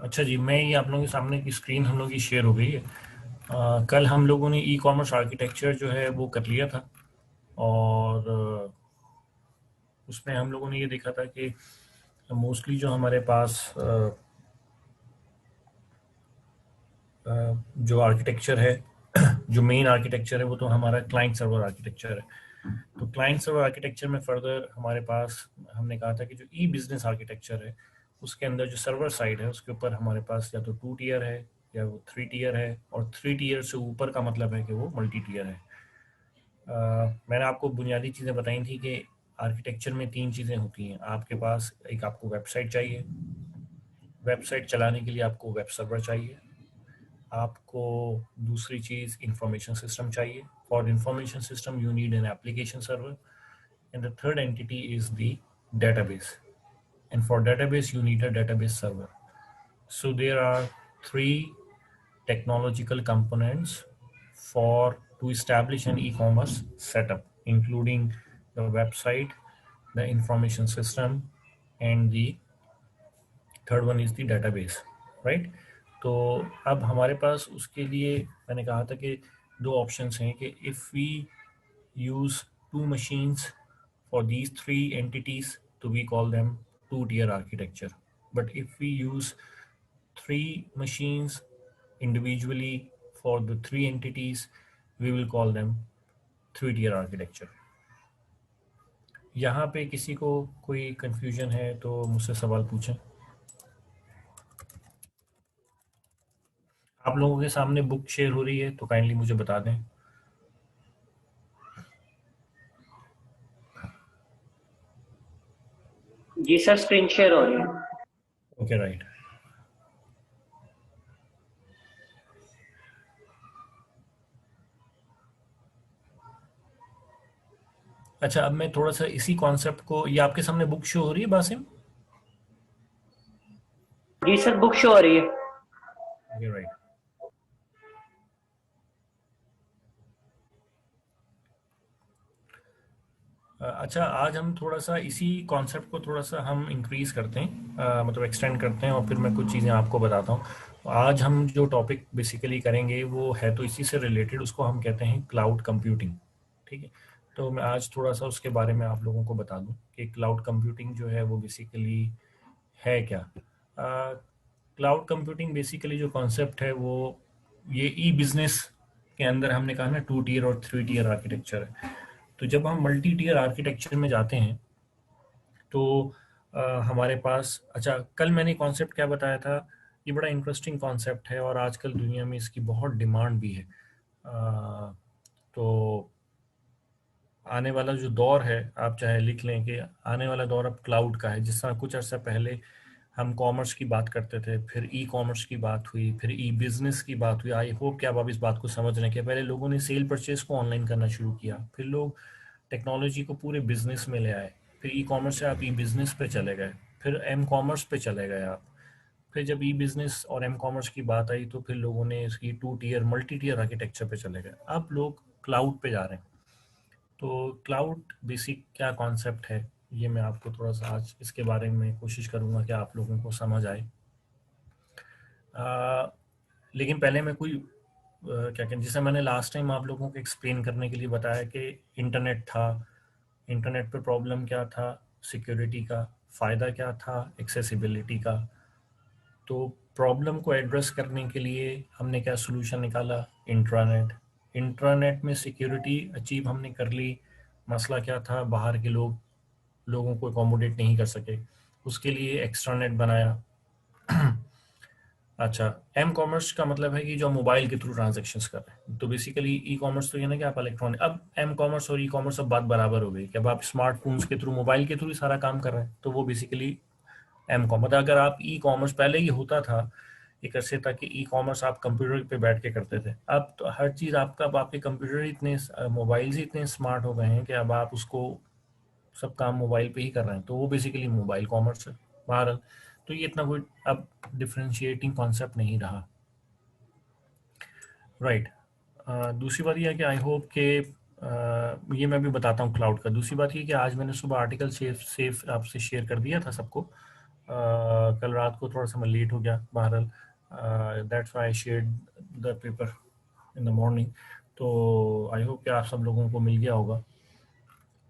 अच्छा जी, मैं ये आप लोगों के सामने की स्क्रीन हम लोगों की शेयर हो गई है। कल हम लोगों ने ई कॉमर्स आर्किटेक्चर जो है वो कर लिया था। और उसमें हम लोगों ने ये देखा था कि मोस्टली जो हमारे पास जो आर्किटेक्चर है जो मेन आर्किटेक्चर है वो तो हमारा क्लाइंट सर्वर आर्किटेक्चर है। तो क्लाइंट सर्वर आर्किटेक्चर में फर्दर हमारे पास हमने कहा था कि जो ई बिजनेस आर्किटेक्चर है उसके अंदर जो सर्वर साइड है उसके ऊपर हमारे पास या तो 2 टीयर है या वो 3 टीयर है, और 3 टीयर से ऊपर का मतलब है कि वो मल्टी टीयर है। मैंने आपको बुनियादी चीज़ें बताई थी कि आर्किटेक्चर में 3 चीज़ें होती हैं। आपके पास एक आपको वेबसाइट चाहिए, वेबसाइट चलाने के लिए आपको वेब सर्वर चाहिए, आपको दूसरी चीज़ इंफॉर्मेशन सिस्टम चाहिए। For information system you need an application server, and the third entity is the database, and for database you need a database server. So there are three technological components for to establish an e-commerce setup, including the website, the information system, and the third one is the database, right. तो अब हमारे पास उसके लिए मैंने कहा था कि दो ऑप्शंस हैं कि if we use two machines for these three entities तो we call them two tier architecture, but if we use three machines individually for the three entities we will call them three-tier architecture. यहाँ पे किसी को कोई confusion है तो मुझसे सवाल पूछें। आप लोगों के सामने बुक शेयर हो रही है तो काइंडली मुझे बता दें। जी सर, स्क्रीन शेयर हो रही है। Okay, right. अच्छा, अब मैं थोड़ा सा इसी कॉन्सेप्ट को, ये आपके सामने बुक शो हो रही है बासिम? जी सर, बुक शो हो रही है। Okay, right. अच्छा, आज हम थोड़ा सा इसी कॉन्सेप्ट को थोड़ा सा हम इंक्रीज करते हैं, मतलब एक्सटेंड करते हैं, और फिर मैं कुछ चीज़ें आपको बताता हूँ। आज हम जो टॉपिक बेसिकली करेंगे वो है तो इसी से रिलेटेड, उसको हम कहते हैं क्लाउड कंप्यूटिंग। ठीक है। तो मैं आज थोड़ा सा उसके बारे में आप लोगों को बता दूं कि क्लाउड कंप्यूटिंग जो है वो बेसिकली है क्या। क्लाउड कंप्यूटिंग बेसिकली जो कॉन्सेप्ट है वो ये ई बिजनेस के अंदर हमने कहा ना 2 टीयर और 3 टीयर आर्किटेक्चर है। तो जब हम मल्टी टीयर आर्किटेक्चर में जाते हैं तो हमारे पास, अच्छा कल मैंने कॉन्सेप्ट क्या बताया था, ये बड़ा इंटरेस्टिंग कॉन्सेप्ट है और आजकल दुनिया में इसकी बहुत डिमांड भी है। तो आने वाला जो दौर है, आप चाहे लिख लें कि आने वाला दौर अब क्लाउड का है। जिस तरह कुछ अर्सा पहले हम कॉमर्स की बात करते थे, फिर ई कॉमर्स की बात हुई, फिर ई बिजनेस की बात हुई। आई होप कि आप इस बात को समझ रहे हैं कि पहले लोगों ने सेल परचेज को ऑनलाइन करना शुरू किया, फिर लोग टेक्नोलॉजी को पूरे बिजनेस में ले आए, फिर ई कॉमर्स से आप ई बिजनेस पे चले गए, फिर एम कॉमर्स पे चले गए आप। फिर जब ई बिजनेस और एम कॉमर्स की बात आई तो फिर लोगों ने इसकी 2 टीयर मल्टी टीयर आर्किटेक्चर पे चले गए, अब लोग क्लाउड पे जा रहे हैं। तो क्लाउड बेसिक क्या कॉन्सेप्ट है, ये मैं आपको थोड़ा सा आज इसके बारे में कोशिश करूँगा कि आप लोगों को समझ आए। आ, लेकिन पहले मैं कोई क्या कहते हैं, जैसे मैंने लास्ट टाइम आप लोगों को एक्सप्लेन करने के लिए बताया कि इंटरनेट था, इंटरनेट पे प्रॉब्लम क्या था, सिक्योरिटी का फ़ायदा क्या था, एक्सेसिबिलिटी का। तो प्रॉब्लम को एड्रेस करने के लिए हमने क्या सोल्यूशन निकाला, इंट्रानेट। इंट्रानेट में सिक्योरिटी अचीव हमने कर ली। मसला क्या था, बाहर के लोगों को अकोमोडेट नहीं कर सके, उसके लिए एक्स्ट्रानेट बनाया। अच्छा, एम कॉमर्स का मतलब है कि जो मोबाइल के थ्रू ट्रांजेक्शन्स कर रहे हैं। तो बेसिकली ई कॉमर्स तो ये ना कि आप इलेक्ट्रॉनिक, अब एम कॉमर्स और ई कॉमर्स अब बात बराबर हो गई कि अब आप स्मार्टफोन्स के थ्रू, मोबाइल के थ्रू ही सारा काम कर रहे हैं, तो वो बेसिकली एम कॉमर्स। अगर आप ई कॉमर्स, पहले ये होता था एक अरसे तक कि ई कॉमर्स आप कंप्यूटर पे बैठ के करते थे, अब तो हर चीज़ आपका, अब आपके कंप्यूटर इतने, मोबाइल ही इतने स्मार्ट हो गए हैं कि अब आप उसको सब काम मोबाइल पे ही कर रहे हैं, तो वो बेसिकली मोबाइल कॉमर्स है। बहरहाल, तो ये इतना कोई अब डिफरेंशिएटिंग कॉन्सेप्ट नहीं रहा, राइट। दूसरी बात ये है कि आई होप कि ये मैं भी बताता हूँ क्लाउड का। दूसरी बात ये कि आज मैंने सुबह आर्टिकल सेफ सेफ आपसे शेयर कर दिया था सबको, कल रात को थोड़ा सा मैं लेट हो गया बहरहाल, that's why I shared the paper in the morning. तो आई होप कि आप सब लोगों को मिल गया होगा।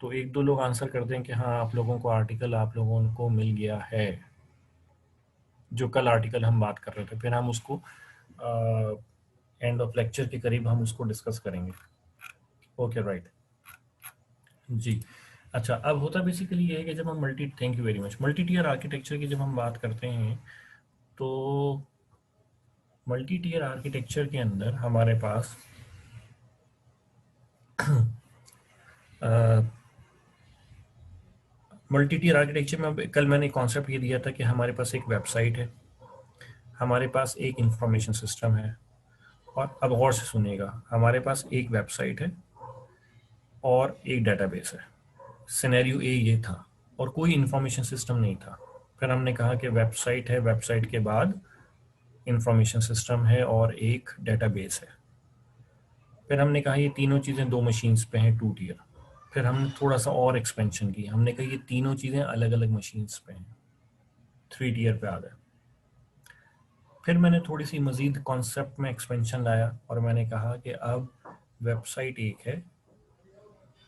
तो एक दो लोग आंसर कर दें कि हाँ आप लोगों को आर्टिकल आप लोगों को मिल गया है, जो कल आर्टिकल हम बात कर रहे थे, फिर हम उसको एंड ऑफ लेक्चर के करीब हम उसको डिस्कस करेंगे। ओके राइट जी। अच्छा, अब होता बेसिकली ये है कि जब हम thank you very much, multi tier architecture की जब हम बात करते हैं तो मल्टी टीयर आर्किटेक्चर के अंदर हमारे पास मल्टी टीयर आर्किटेक्चर में कल मैंने कॉन्सेप्ट ये दिया था कि हमारे पास एक वेबसाइट है, हमारे पास एक इंफॉर्मेशन सिस्टम है, और अब गौर से सुनिएगा, हमारे पास एक वेबसाइट है और एक डेटाबेस है। सिनेरियो ए ये था, और कोई इंफॉर्मेशन सिस्टम नहीं था। फिर हमने कहा कि वेबसाइट है, वेबसाइट के बाद इंफॉर्मेशन सिस्टम है और एक डेटाबेस है। फिर हमने कहा ये तीनों चीज़ें दो मशीन्स पे हैं, टू टीयर। फिर हमने थोड़ा सा और एक्सपेंशन की, हमने कहा ये तीनों चीज़ें अलग अलग मशीन्स पे हैं, थ्री टीयर पे आ गए। फिर मैंने थोड़ी सी मज़ीद कॉन्सेप्ट में एक्सपेंशन लाया और मैंने कहा कि अब वेबसाइट एक है,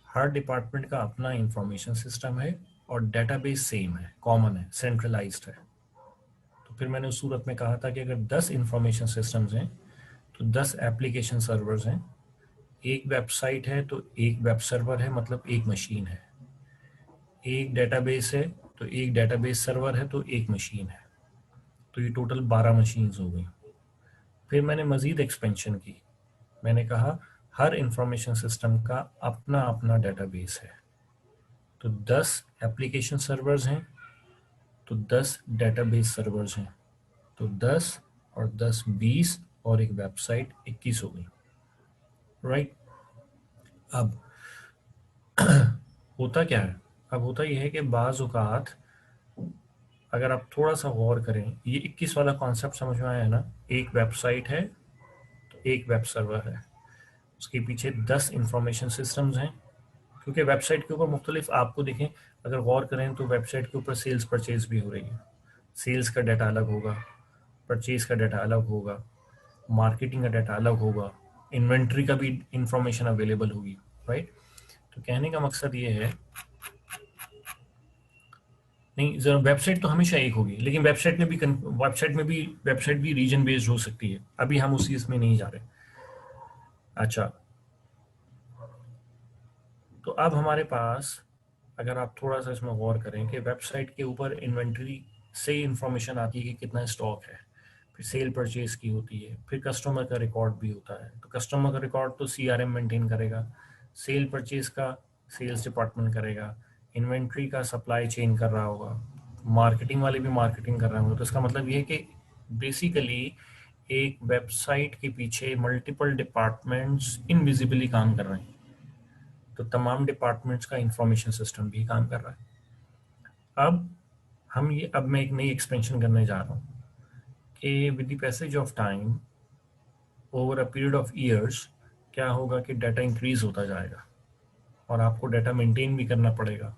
हर डिपार्टमेंट का अपना इंफॉर्मेशन सिस्टम है और डेटाबेस सेम है, कॉमन है, सेंट्रलाइज्ड है। तो फिर मैंने उस सूरत में कहा था कि अगर 10 इंफॉर्मेशन सिस्टम्स हैं तो 10 एप्लीकेशन सर्वर्स हैं, एक वेबसाइट है तो एक वेब सर्वर है, मतलब एक मशीन है, एक डेटाबेस है तो एक डेटाबेस सर्वर है तो एक मशीन है। तो ये टोटल 12 मशीन्स हो गई। फिर मैंने मज़ीद एक्सपेंशन की, मैंने कहा हर इंफॉर्मेशन सिस्टम का अपना अपना डेटाबेस है, तो 10 एप्लीकेशन सर्वर्स हैं तो 10 डेटाबेस सर्वर्स हैं, तो 10 और 10 20 और एक वेबसाइट 21 हो गई। राइट, अब होता क्या है, अब होता यह है कि बाज़ औक़ात अगर आप थोड़ा सा गौर करें, ये 21 वाला कॉन्सेप्ट समझ में आया है ना, एक वेबसाइट है तो एक वेब सर्वर है, उसके पीछे 10 इंफॉर्मेशन सिस्टम्स हैं, क्योंकि वेबसाइट के ऊपर मुख्तलिफ आपको देखें, अगर गौर करें तो वेबसाइट के ऊपर सेल्स परचेज भी हो रही है, सेल्स का डाटा अलग होगा, परचेज का डाटा अलग होगा, मार्केटिंग का डाटा अलग होगा, इन्वेंट्री का भी इंफॉर्मेशन अवेलेबल होगी। राइट, तो कहने का मकसद ये है, नहीं जरा वेबसाइट तो हमेशा एक होगी, लेकिन वेबसाइट भी रीजन बेस्ड हो सकती है, अभी हम उसी इसमें नहीं जा रहे। अच्छा, तो अब हमारे पास अगर आप थोड़ा सा इसमें गौर करें कि वेबसाइट के ऊपर इन्वेंट्री से इंफॉर्मेशन आती है कि कितना स्टॉक है, फिर सेल परचेज की होती है, फिर कस्टमर का रिकॉर्ड भी होता है, तो कस्टमर का रिकॉर्ड तो सीआरएम मेंटेन करेगा, सेल परचेज का सेल्स डिपार्टमेंट करेगा, इन्वेंट्री का सप्लाई चेन कर रहा होगा, मार्केटिंग वाले भी मार्केटिंग कर रहे होंगे। तो इसका मतलब ये है कि बेसिकली एक वेबसाइट के पीछे मल्टीपल डिपार्टमेंट्स इनविजिबली काम कर रहे हैं, तो तमाम डिपार्टमेंट्स का इंफॉर्मेशन सिस्टम भी काम कर रहा है। अब मैं एक नई एक्सपेंशन करने जा रहा हूँ कि with the passage of time over a period of years क्या होगा कि डाटा इंक्रीज होता जाएगा और आपको डाटा मेंटेन भी करना पड़ेगा।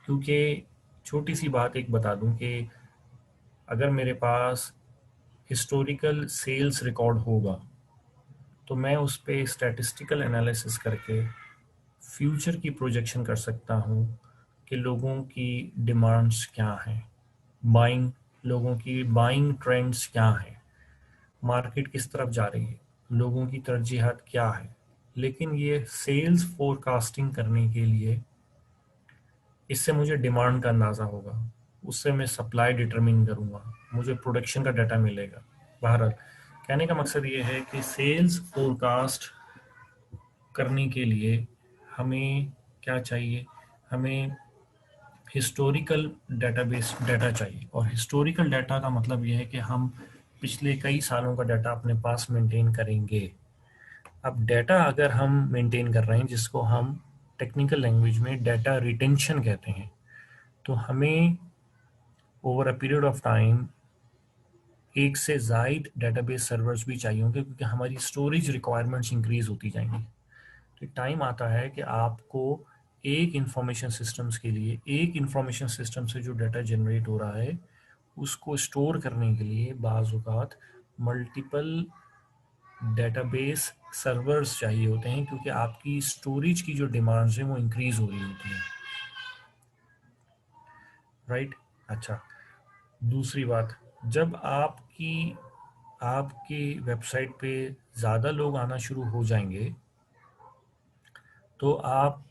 क्योंकि छोटी सी बात एक बता दूं कि अगर मेरे पास हिस्टोरिकल सेल्स रिकॉर्ड होगा तो मैं उस पर स्टैटिस्टिकल एनालिसिस करके फ्यूचर की प्रोजेक्शन कर सकता हूँ कि लोगों की डिमांड्स क्या हैं, बाइंग लोगों की बाइंग ट्रेंड्स क्या हैं, मार्केट किस तरफ जा रही है, लोगों की तरजीहात क्या है। लेकिन ये सेल्स फोरकास्टिंग करने के लिए इससे मुझे डिमांड का अंदाज़ा होगा, उससे मैं सप्लाई डिटरमिन करूँगा, मुझे प्रोडक्शन का डाटा मिलेगा। बहरहाल कहने का मकसद ये है कि सेल्स फोरकास्ट करने के लिए हमें क्या चाहिए, हमें हिस्टोरिकल डेटाबेस डाटा चाहिए, और हिस्टोरिकल डाटा का मतलब यह है कि हम पिछले कई सालों का डाटा अपने पास मेंटेन करेंगे। अब डाटा अगर हम मेंटेन कर रहे हैं, जिसको हम टेक्निकल लैंग्वेज में डाटा रिटेंशन कहते हैं, तो हमें over a period of time एक से ज़ायद डेटाबेस सर्वर्स भी चाहिए होंगे, क्योंकि हमारी स्टोरेज रिक्वायरमेंट्स इंक्रीज होती जाएंगी। तो टाइम आता है कि आपको एक इंफॉर्मेशन सिस्टम्स के लिए, एक इंफॉर्मेशन सिस्टम से जो डाटा जनरेट हो रहा है उसको स्टोर करने के लिए बाज़ औक़ात मल्टीपल डेटाबेस सर्वर्स चाहिए होते हैं, क्योंकि आपकी स्टोरेज की जो डिमांड्स हैं वो इंक्रीज हो रही होती हैं, राइट। अच्छा, दूसरी बात, जब आपकी वेबसाइट पे ज़्यादा लोग आना शुरू हो जाएंगे, तो आप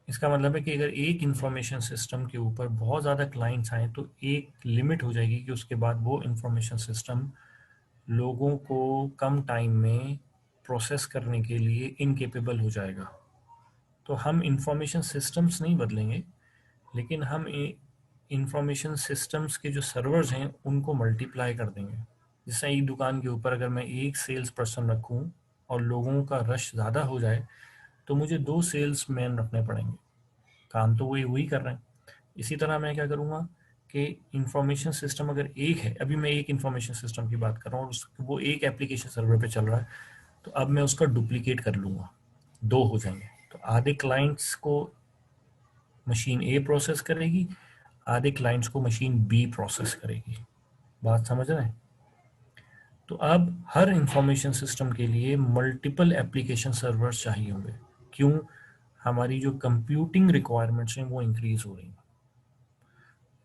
इसका मतलब है कि अगर एक इंफॉर्मेशन सिस्टम के ऊपर बहुत ज़्यादा क्लाइंट्स आए तो एक लिमिट हो जाएगी कि उसके बाद वो इंफॉर्मेशन सिस्टम लोगों को कम टाइम में प्रोसेस करने के लिए इनकेपेबल हो जाएगा। तो हम इंफॉर्मेशन सिस्टम्स नहीं बदलेंगे, लेकिन हम इंफॉर्मेशन सिस्टम्स के जो सर्वर्स हैं उनको मल्टीप्लाई कर देंगे। जैसे एक दुकान के ऊपर अगर मैं एक सेल्स पर्सन रखूं और लोगों का रश ज़्यादा हो जाए तो मुझे 2 सेल्स मैन रखने पड़ेंगे, काम तो वही कर रहे हैं। इसी तरह मैं क्या करूँगा कि इंफॉर्मेशन सिस्टम अगर एक है, अभी मैं एक इंफॉर्मेशन सिस्टम की बात कर रहा हूँ और वो एक एप्लीकेशन सर्वर पे चल रहा है, तो अब मैं उसका डुप्लीकेट कर लूँगा, 2 हो जाएंगे। तो आधे क्लाइंट्स को मशीन ए प्रोसेस करेगी, आधे क्लाइंट्स को मशीन बी प्रोसेस करेगी। बात समझ रहे हैं? तो अब हर इंफॉर्मेशन सिस्टम के लिए मल्टीपल एप्लीकेशन सर्वर्स चाहिए होंगे। क्यों? हमारी जो कंप्यूटिंग रिक्वायरमेंट्स हैं वो इंक्रीज हो रही हैं।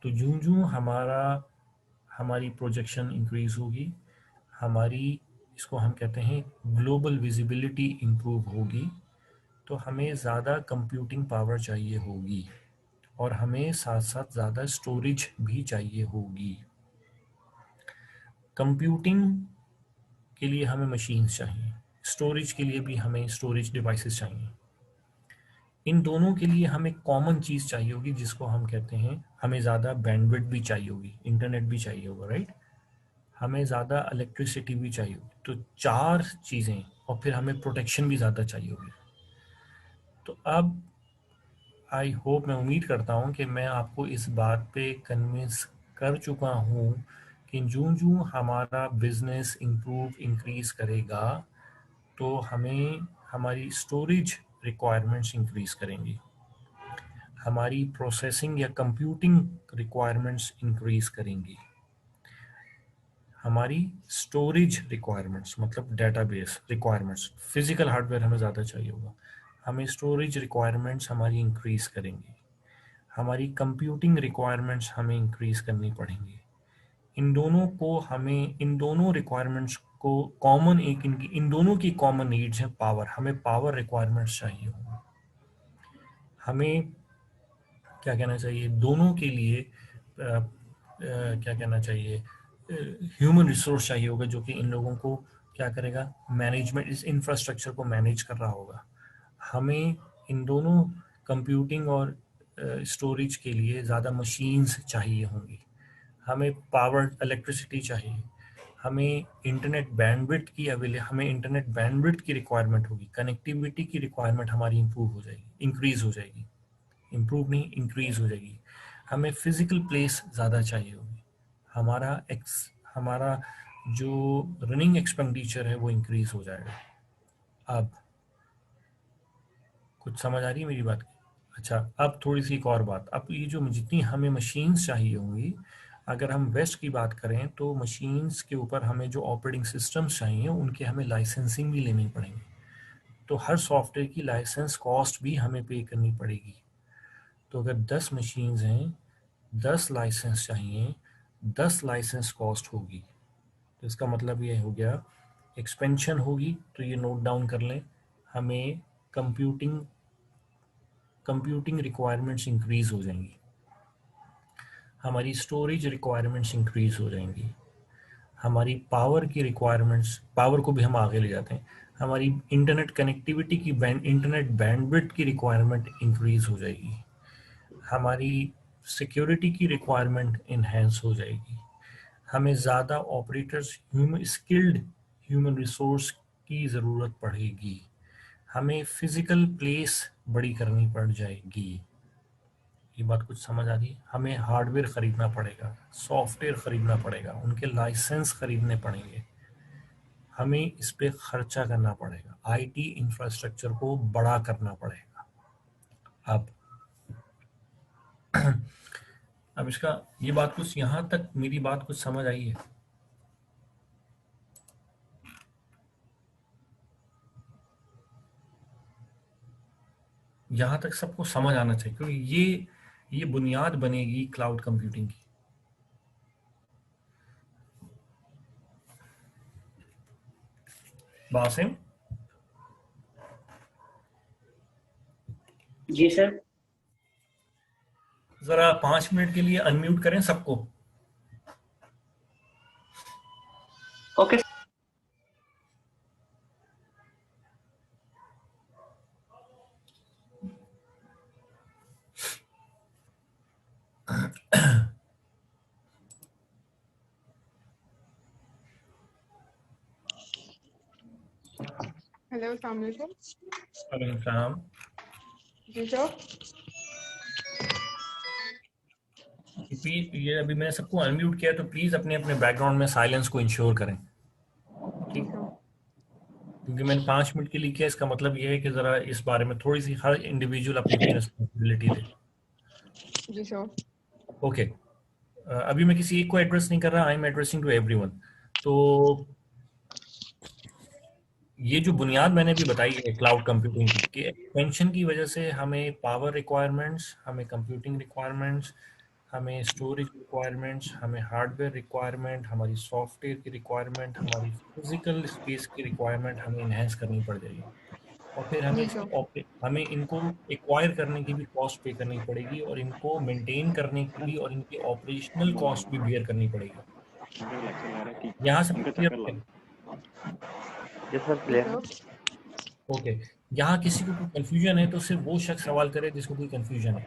तो यूं यूं हमारी प्रोजेक्शन इंक्रीज होगी, हमारी, इसको हम कहते हैं ग्लोबल विजिबिलिटी इंप्रूव होगी, तो हमें ज़्यादा कंप्यूटिंग पावर चाहिए होगी और हमें साथ साथ ज़्यादा स्टोरेज भी चाहिए होगी। कंप्यूटिंग के लिए हमें मशीन्स चाहिए, स्टोरेज के लिए भी हमें स्टोरेज डिवाइसेस चाहिए। इन दोनों के लिए हमें कॉमन चीज़ चाहिए होगी जिसको हम कहते हैं, हमें ज़्यादा बैंडविड्थ भी चाहिए होगी, इंटरनेट भी चाहिए होगा, राइट। हमें ज़्यादा इलेक्ट्रिसिटी भी चाहिए होगी। तो 4 चीज़ें, और फिर हमें प्रोटेक्शन भी ज़्यादा चाहिए होगी। तो अब आई होप, मैं उम्मीद करता हूँ कि मैं आपको इस बात पे कन्विंस कर चुका हूँ कि जूं हमारा बिजनेस इंक्रीज करेगा तो हमें हमारी स्टोरेज रिक्वायरमेंट्स इंक्रीज करेंगी, हमारी प्रोसेसिंग या कंप्यूटिंग रिक्वायरमेंट्स इंक्रीज करेंगी, हमारी स्टोरेज रिक्वायरमेंट्स मतलब डेटाबेस रिक्वायरमेंट्स, फिजिकल हार्डवेयर हमें ज़्यादा चाहिए होगा, हमें स्टोरेज रिक्वायरमेंट्स हमारी इंक्रीज करेंगी, हमारी कंप्यूटिंग रिक्वायरमेंट्स हमें इंक्रीज करनी पड़ेंगी। इन दोनों रिक्वायरमेंट्स को कॉमन, एक इनकी इन दोनों की कॉमन नीड्स है पावर, हमें पावर रिक्वायरमेंट्स चाहिए होंगी। हमें क्या कहना चाहिए, दोनों के लिए क्या कहना चाहिए, ह्यूमन रिसोर्स चाहिए होगा जो कि इन लोगों को क्या करेगा, मैनेजमेंट, इस इंफ्रास्ट्रक्चर को मैनेज कर रहा होगा। हमें इन दोनों कंप्यूटिंग और स्टोरेज के लिए ज़्यादा मशीन्स चाहिए होंगी, हमें पावर इलेक्ट्रिसिटी चाहिए, हमें इंटरनेट बैंडविड्थ की रिक्वायरमेंट होगी, कनेक्टिविटी की रिक्वायरमेंट हमारी इंक्रीज हो जाएगी, इम्प्रूव नहीं इंक्रीज हो जाएगी, हमें फिजिकल प्लेस ज़्यादा चाहिए होगी, हमारा जो रनिंग एक्सपेंडिचर है वो इंक्रीज हो जाएगा। अब कुछ समझ आ रही है मेरी बात की? अच्छा, अब थोड़ी सी एक और बात, अब ये जो जितनी हमें मशीन्स चाहिए होंगी, अगर हम वेस्ट की बात करें तो मशीन्स के ऊपर हमें जो ऑपरेटिंग सिस्टम्स चाहिए उनके हमें लाइसेंसिंग भी लेनी पड़ेंगी। तो हर सॉफ्टवेयर की लाइसेंस कॉस्ट भी हमें पे करनी पड़ेगी। तो अगर 10 मशीन्स हैं, 10 लाइसेंस चाहिए, 10 लाइसेंस कॉस्ट होगी। तो इसका मतलब ये हो गया, एक्सपेंशन होगी, तो ये नोट डाउन कर लें, हमें कंप्यूटिंग रिक्वायरमेंट्स इंक्रीज हो जाएंगी, हमारी स्टोरेज रिक्वायरमेंट्स इंक्रीज हो जाएंगी, हमारी पावर को भी हम आगे ले जाते हैं, हमारी इंटरनेट बैंडविड्थ की रिक्वायरमेंट इंक्रीज हो जाएगी, हमारी सिक्योरिटी की रिक्वायरमेंट इन्हेंस हो जाएगी, हमें ज़्यादा ऑपरेटर्स, स्किल्ड ह्यूमन रिसोर्स की ज़रूरत पड़ेगी, हमें फिजिकल प्लेस बड़ी करनी पड़ जाएगी। ये बात कुछ समझ आ रही है? हमें हार्डवेयर खरीदना पड़ेगा, सॉफ्टवेयर खरीदना पड़ेगा, उनके लाइसेंस खरीदने पड़ेंगे, हमें इस पे खर्चा करना पड़ेगा, आईटी इंफ्रास्ट्रक्चर को बड़ा करना पड़ेगा। अब अब इसका ये बात कुछ यहाँ तक मेरी बात कुछ समझ आई है? यहाँ तक सबको समझ आना चाहिए, क्योंकि ये बुनियाद बनेगी क्लाउड कंप्यूटिंग की। बासिम, जी सर। जरा 5 मिनट के लिए अनम्यूट करें सबको। ओके। हेलो, अस्सलाम वालेकुम। वालेकुम सलाम। जी सर। प्लीज, ये अभी मैंने सबको अनम्यूट किया, तो प्लीज अपने अपने बैकग्राउंड में साइलेंस को इंश्योर करें, जी ठीक? सर। क्योंकि मैंने 5 मिनट के लिए किया, इसका मतलब ये है कि जरा इस बारे में थोड़ी सी हर इंडिविजुअल अपनी अपनी रिस्पॉन्सिबिलिटी दे। जी सर। ओके, अभी मैं किसी एक को एड्रेस नहीं कर रहा, I am addressing to everyone. तो ये जो बुनियाद मैंने भी बताई है क्लाउड कंप्यूटिंग की, कि एक्सपेंशन की वजह से हमें पावर रिक्वायरमेंट्स, हमें कंप्यूटिंग रिक्वायरमेंट्स, हमें स्टोरेज रिक्वायरमेंट्स, हमें हार्डवेयर रिक्वायरमेंट, हमारी सॉफ्टवेयर की रिक्वायरमेंट, हमारी फिजिकल स्पेस की रिक्वायरमेंट हमें इन्हेंस करनी पड़ जाएगी। और फिर जी सर। हमें इनको एक्वायर करने की भी कॉस्ट पे करनी पड़ेगी, और इनको मेंटेन करने की भी, और इनकी ऑपरेशनल कॉस्ट भी बियर करनी पड़ेगी। यहाँ से क्लियर? ये सब जी क्लियर है। सर। ओके, यहाँ किसी को कोई कंफ्यूजन है तो सिर्फ वो शख्स सवाल करे जिसको कोई कंफ्यूजन है।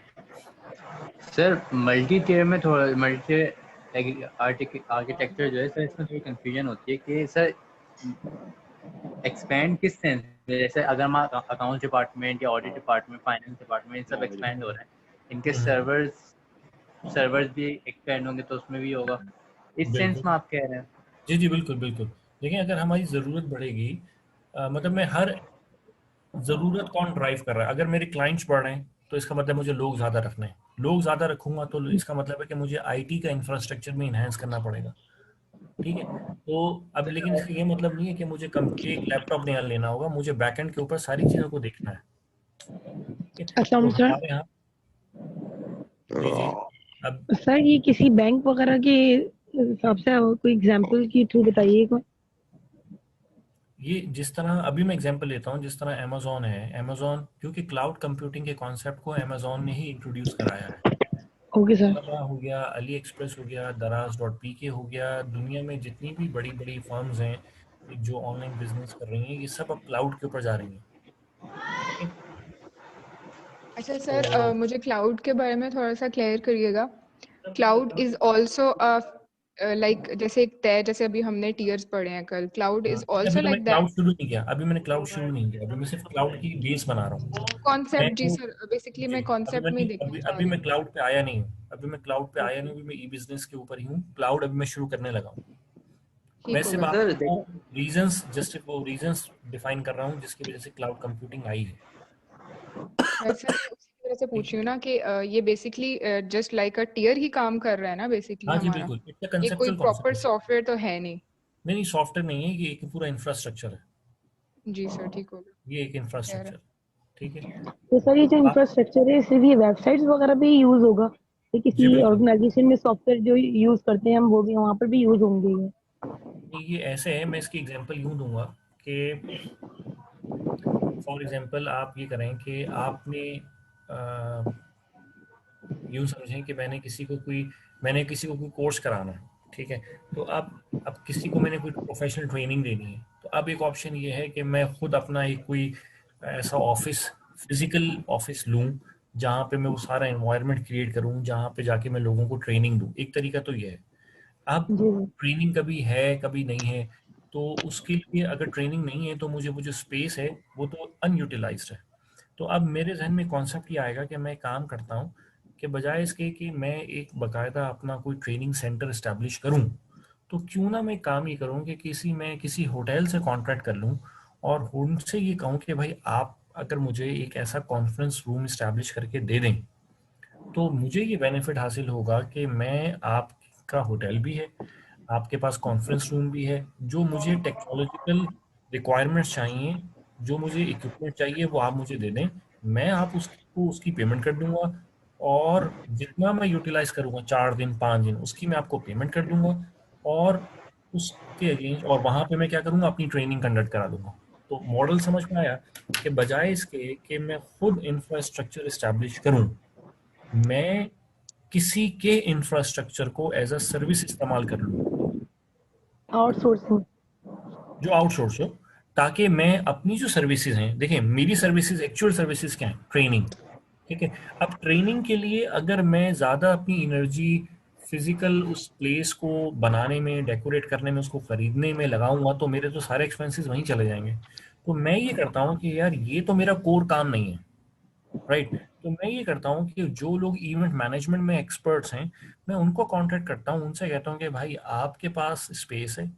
सर मल्टी टियर में थोड़ा मल्टी आर्किटेक्चर जो है सर, इसमें थोड़ी कंफ्यूजन होती है कि सर एक्सपैंड किस सेंस में, जैसे अगर हम अकाउंट्स डिपार्टमेंट या ऑडिट डिपार्टमेंट, फाइनेंस डिपार्टमेंट, इन सब एक्सपैंड हो रहे हैं, इनके सर्वर्स भी एक्सपैंड होंगे तो उसमें भी होगा, इस सेंस बिल्कुल, में आप कह रहे हैं? जी जी, बिल्कुल बिल्कुल। देखिए, अगर हमारी ज़रूरत बढ़ेगी, मतलब मैं हर ज़रूरत कौन ड्राइव कर रहा है? अगर मेरे क्लाइंट्स बढ़ रहे हैं तो इसका मतलब मुझे लोग ज़्यादा रखने हैं। लोग ज़्यादा रखूंगा तो इसका मतलब है कि मुझे आईटी का इंफ्रास्ट्रक्चर में इन्हेंस करना पड़ेगा, ठीक है? तो अब लेकिन इसका ये मतलब नहीं है कि मुझे एक लैपटॉप नया लेना होगा, मुझे बैकएंड के ऊपर सारी चीज़ों को देखना है, ठीक है? अच्छा तो सर। हमारे यहाँ, जी जी, अब सर ये किसी बैंक वगैरह के हिसाब से कोई एग्जांपल के थ्रू बताइए कोई। ये जिस तरह अभी मैं एग्जांपल लेता हूँ, जिस तरह अमेजोन है, अमेजोन क्योंकि क्लाउड कंप्यूटिंग के कॉन्सेप्ट को अमेजोन ने ही इंट्रोड्यूस कराया है। Okay sir. अलावा हो गया, अली एक्सप्रेस हो गया, दराज डॉट पी के हो गया, दुनिया में जितनी भी बड़ी बड़ी फर्म्स हैं जो ऑनलाइन बिजनेस कर रही हैं, ये सब अब क्लाउड के ऊपर जा रही हैं, ठीक है? अच्छा सर, तो मुझे क्लाउड के बारे में थोड़ा सा क्लियर करिएगा। क्लाउड इज ऑल्सो लाइक जैसे एक तय, जैसे अभी हमने टीयर्स पढ़े हैं कल, क्लाउड हाँ, इज नहीं, ऑल्सो लाइक दैट अभी मैंने क्लाउड शुरू नहीं किया, अभी मैं सिर्फ क्लाउड की बेस बना रहा हूँ। मैं कॉन्सेप्ट। जी हूँ, सर, बेसिकली जी, मैं कॉन्सेप्ट में ही देखना चाह अभी रही मैं हूँ। क्लाउड पे आया नहीं हूँ, अभी मैं क्लाउड पे आया ओके, नहीं हूँ, अभी मैं ई बिजनेस के ऊपर ही हूँ। क्लाउड अभी मैं शुरू करने लगा हूँ। मैं ठीक सिर्फ होगा सर सर। आपको रीजंस डिफाइन कर रहा हूँ जिसकी वजह से क्लाउड कंप्यूटिंग आई है, सर मैं उसी की वजह से ठीक पूछ है? रही हूँ ना कि ये basically just like a tier ही काम कर रहा है ना बेसिकली हाँ जी, हमारा। बिल्कुल, इट्स अ ये कोई कंसेप्चुअल प्रॉपर कॉन्सेप्ट है। सॉफ्टवेयर तो है नहीं। नहीं नहीं, सॉफ्टवेयर नहीं है, ये एक पूरा इंफ्रास्ट्रक्चर है। जी सर, ठीक होगा। ये एक खैर है। इंफ्रास्ट्रक्चर, ठीक है? तो सर ये जो आप, इंफ्रास्ट्रक्चर है सिर्फ ये वेबसाइट्स वगैरह पे ही यूज होगा, ये जी किसी बिल्कुल, ऑर्गेनाइजेशन में सॉफ्टवेयर जो यूज करते हैं हम वो भी वहाँ पर भी यूज होंगे ये? ये ऐसे है, मैं इसकी एग्जांपल यूं दूंगा कि फॉर एग्जांपल आप ये करें कि आपने यूं समझें कि मैंने किसी को कोई कोर्स कराना है, ठीक है? तो अब किसी को मैंने कोई प्रोफेशनल ट्रेनिंग देनी है, तो अब एक ऑप्शन ये है कि मैं खुद अपना एक कोई ऐसा फिजिकल ऑफिस लूं, जहाँ पे मैं वो सारा एनवायरनमेंट क्रिएट करूं, जहाँ पे जाके मैं लोगों को ट्रेनिंग दूं। एक तरीका तो ये है। अब जी ट्रेनिंग कभी है कभी नहीं है, तो उसके लिए अगर ट्रेनिंग नहीं है तो मुझे वो जो स्पेस है वो तो अनयूटिलाइज्ड है। तो अब मेरे जहन में कॉन्सेप्ट ये आएगा कि मैं काम करता हूँ कि बजाय इसके कि मैं एक बकायदा अपना कोई ट्रेनिंग सेंटर इस्टेब्लिश करूँ, तो क्यों ना मैं काम ये करूँ कि मैं किसी होटल से कॉन्ट्रैक्ट कर लूँ, और उनसे ये कहूँ कि भाई आप अगर मुझे एक ऐसा कॉन्फ्रेंस रूम इस्टेब्लिश करके दे दें, तो मुझे ये बेनिफिट हासिल होगा कि मैं, आपका होटल भी है, आपके पास कॉन्फ्रेंस रूम भी है, जो मुझे टेक्नोलॉजिकल रिक्वायरमेंट्स चाहिए, जो मुझे इक्विपमेंट चाहिए वो आप मुझे दे दें, मैं आप उसको उसकी पेमेंट कर दूंगा, और जितना मैं यूटिलाइज करूंगा 4 दिन 5 दिन उसकी मैं आपको पेमेंट कर दूंगा, और उसके अगेंस्ट और वहां पे मैं क्या करूंगा, अपनी ट्रेनिंग कंडक्ट करा दूंगा। तो मॉडल समझ में आया कि बजाय इसके कि मैं खुद इंफ्रास्ट्रक्चर इस्टेब्लिश करूं, मैं किसी के इंफ्रास्ट्रक्चर को एज अ सर्विस इस्तेमाल कर लूं, आउटसोर्सिंग। जो आउटसोर्स हो, ताकि मैं अपनी जो सर्विसेज हैं, देखिए मेरी सर्विसेज, एक्चुअल सर्विसेज क्या है, ट्रेनिंग। ठीक है, अब ट्रेनिंग के लिए अगर मैं ज़्यादा अपनी एनर्जी फिजिकल उस प्लेस को बनाने में, डेकोरेट करने में, उसको खरीदने में लगाऊंगा, तो मेरे तो सारे एक्सपेंसेस वहीं चले जाएंगे। तो मैं ये करता हूँ कि यार ये तो मेरा कोर काम नहीं है, राइट। तो मैं ये करता हूँ कि जो लोग इवेंट मैनेजमेंट में एक्सपर्ट्स हैं, मैं उनको कांटेक्ट करता हूँ, उनसे कहता हूँ कि भाई आपके पास स्पेस है,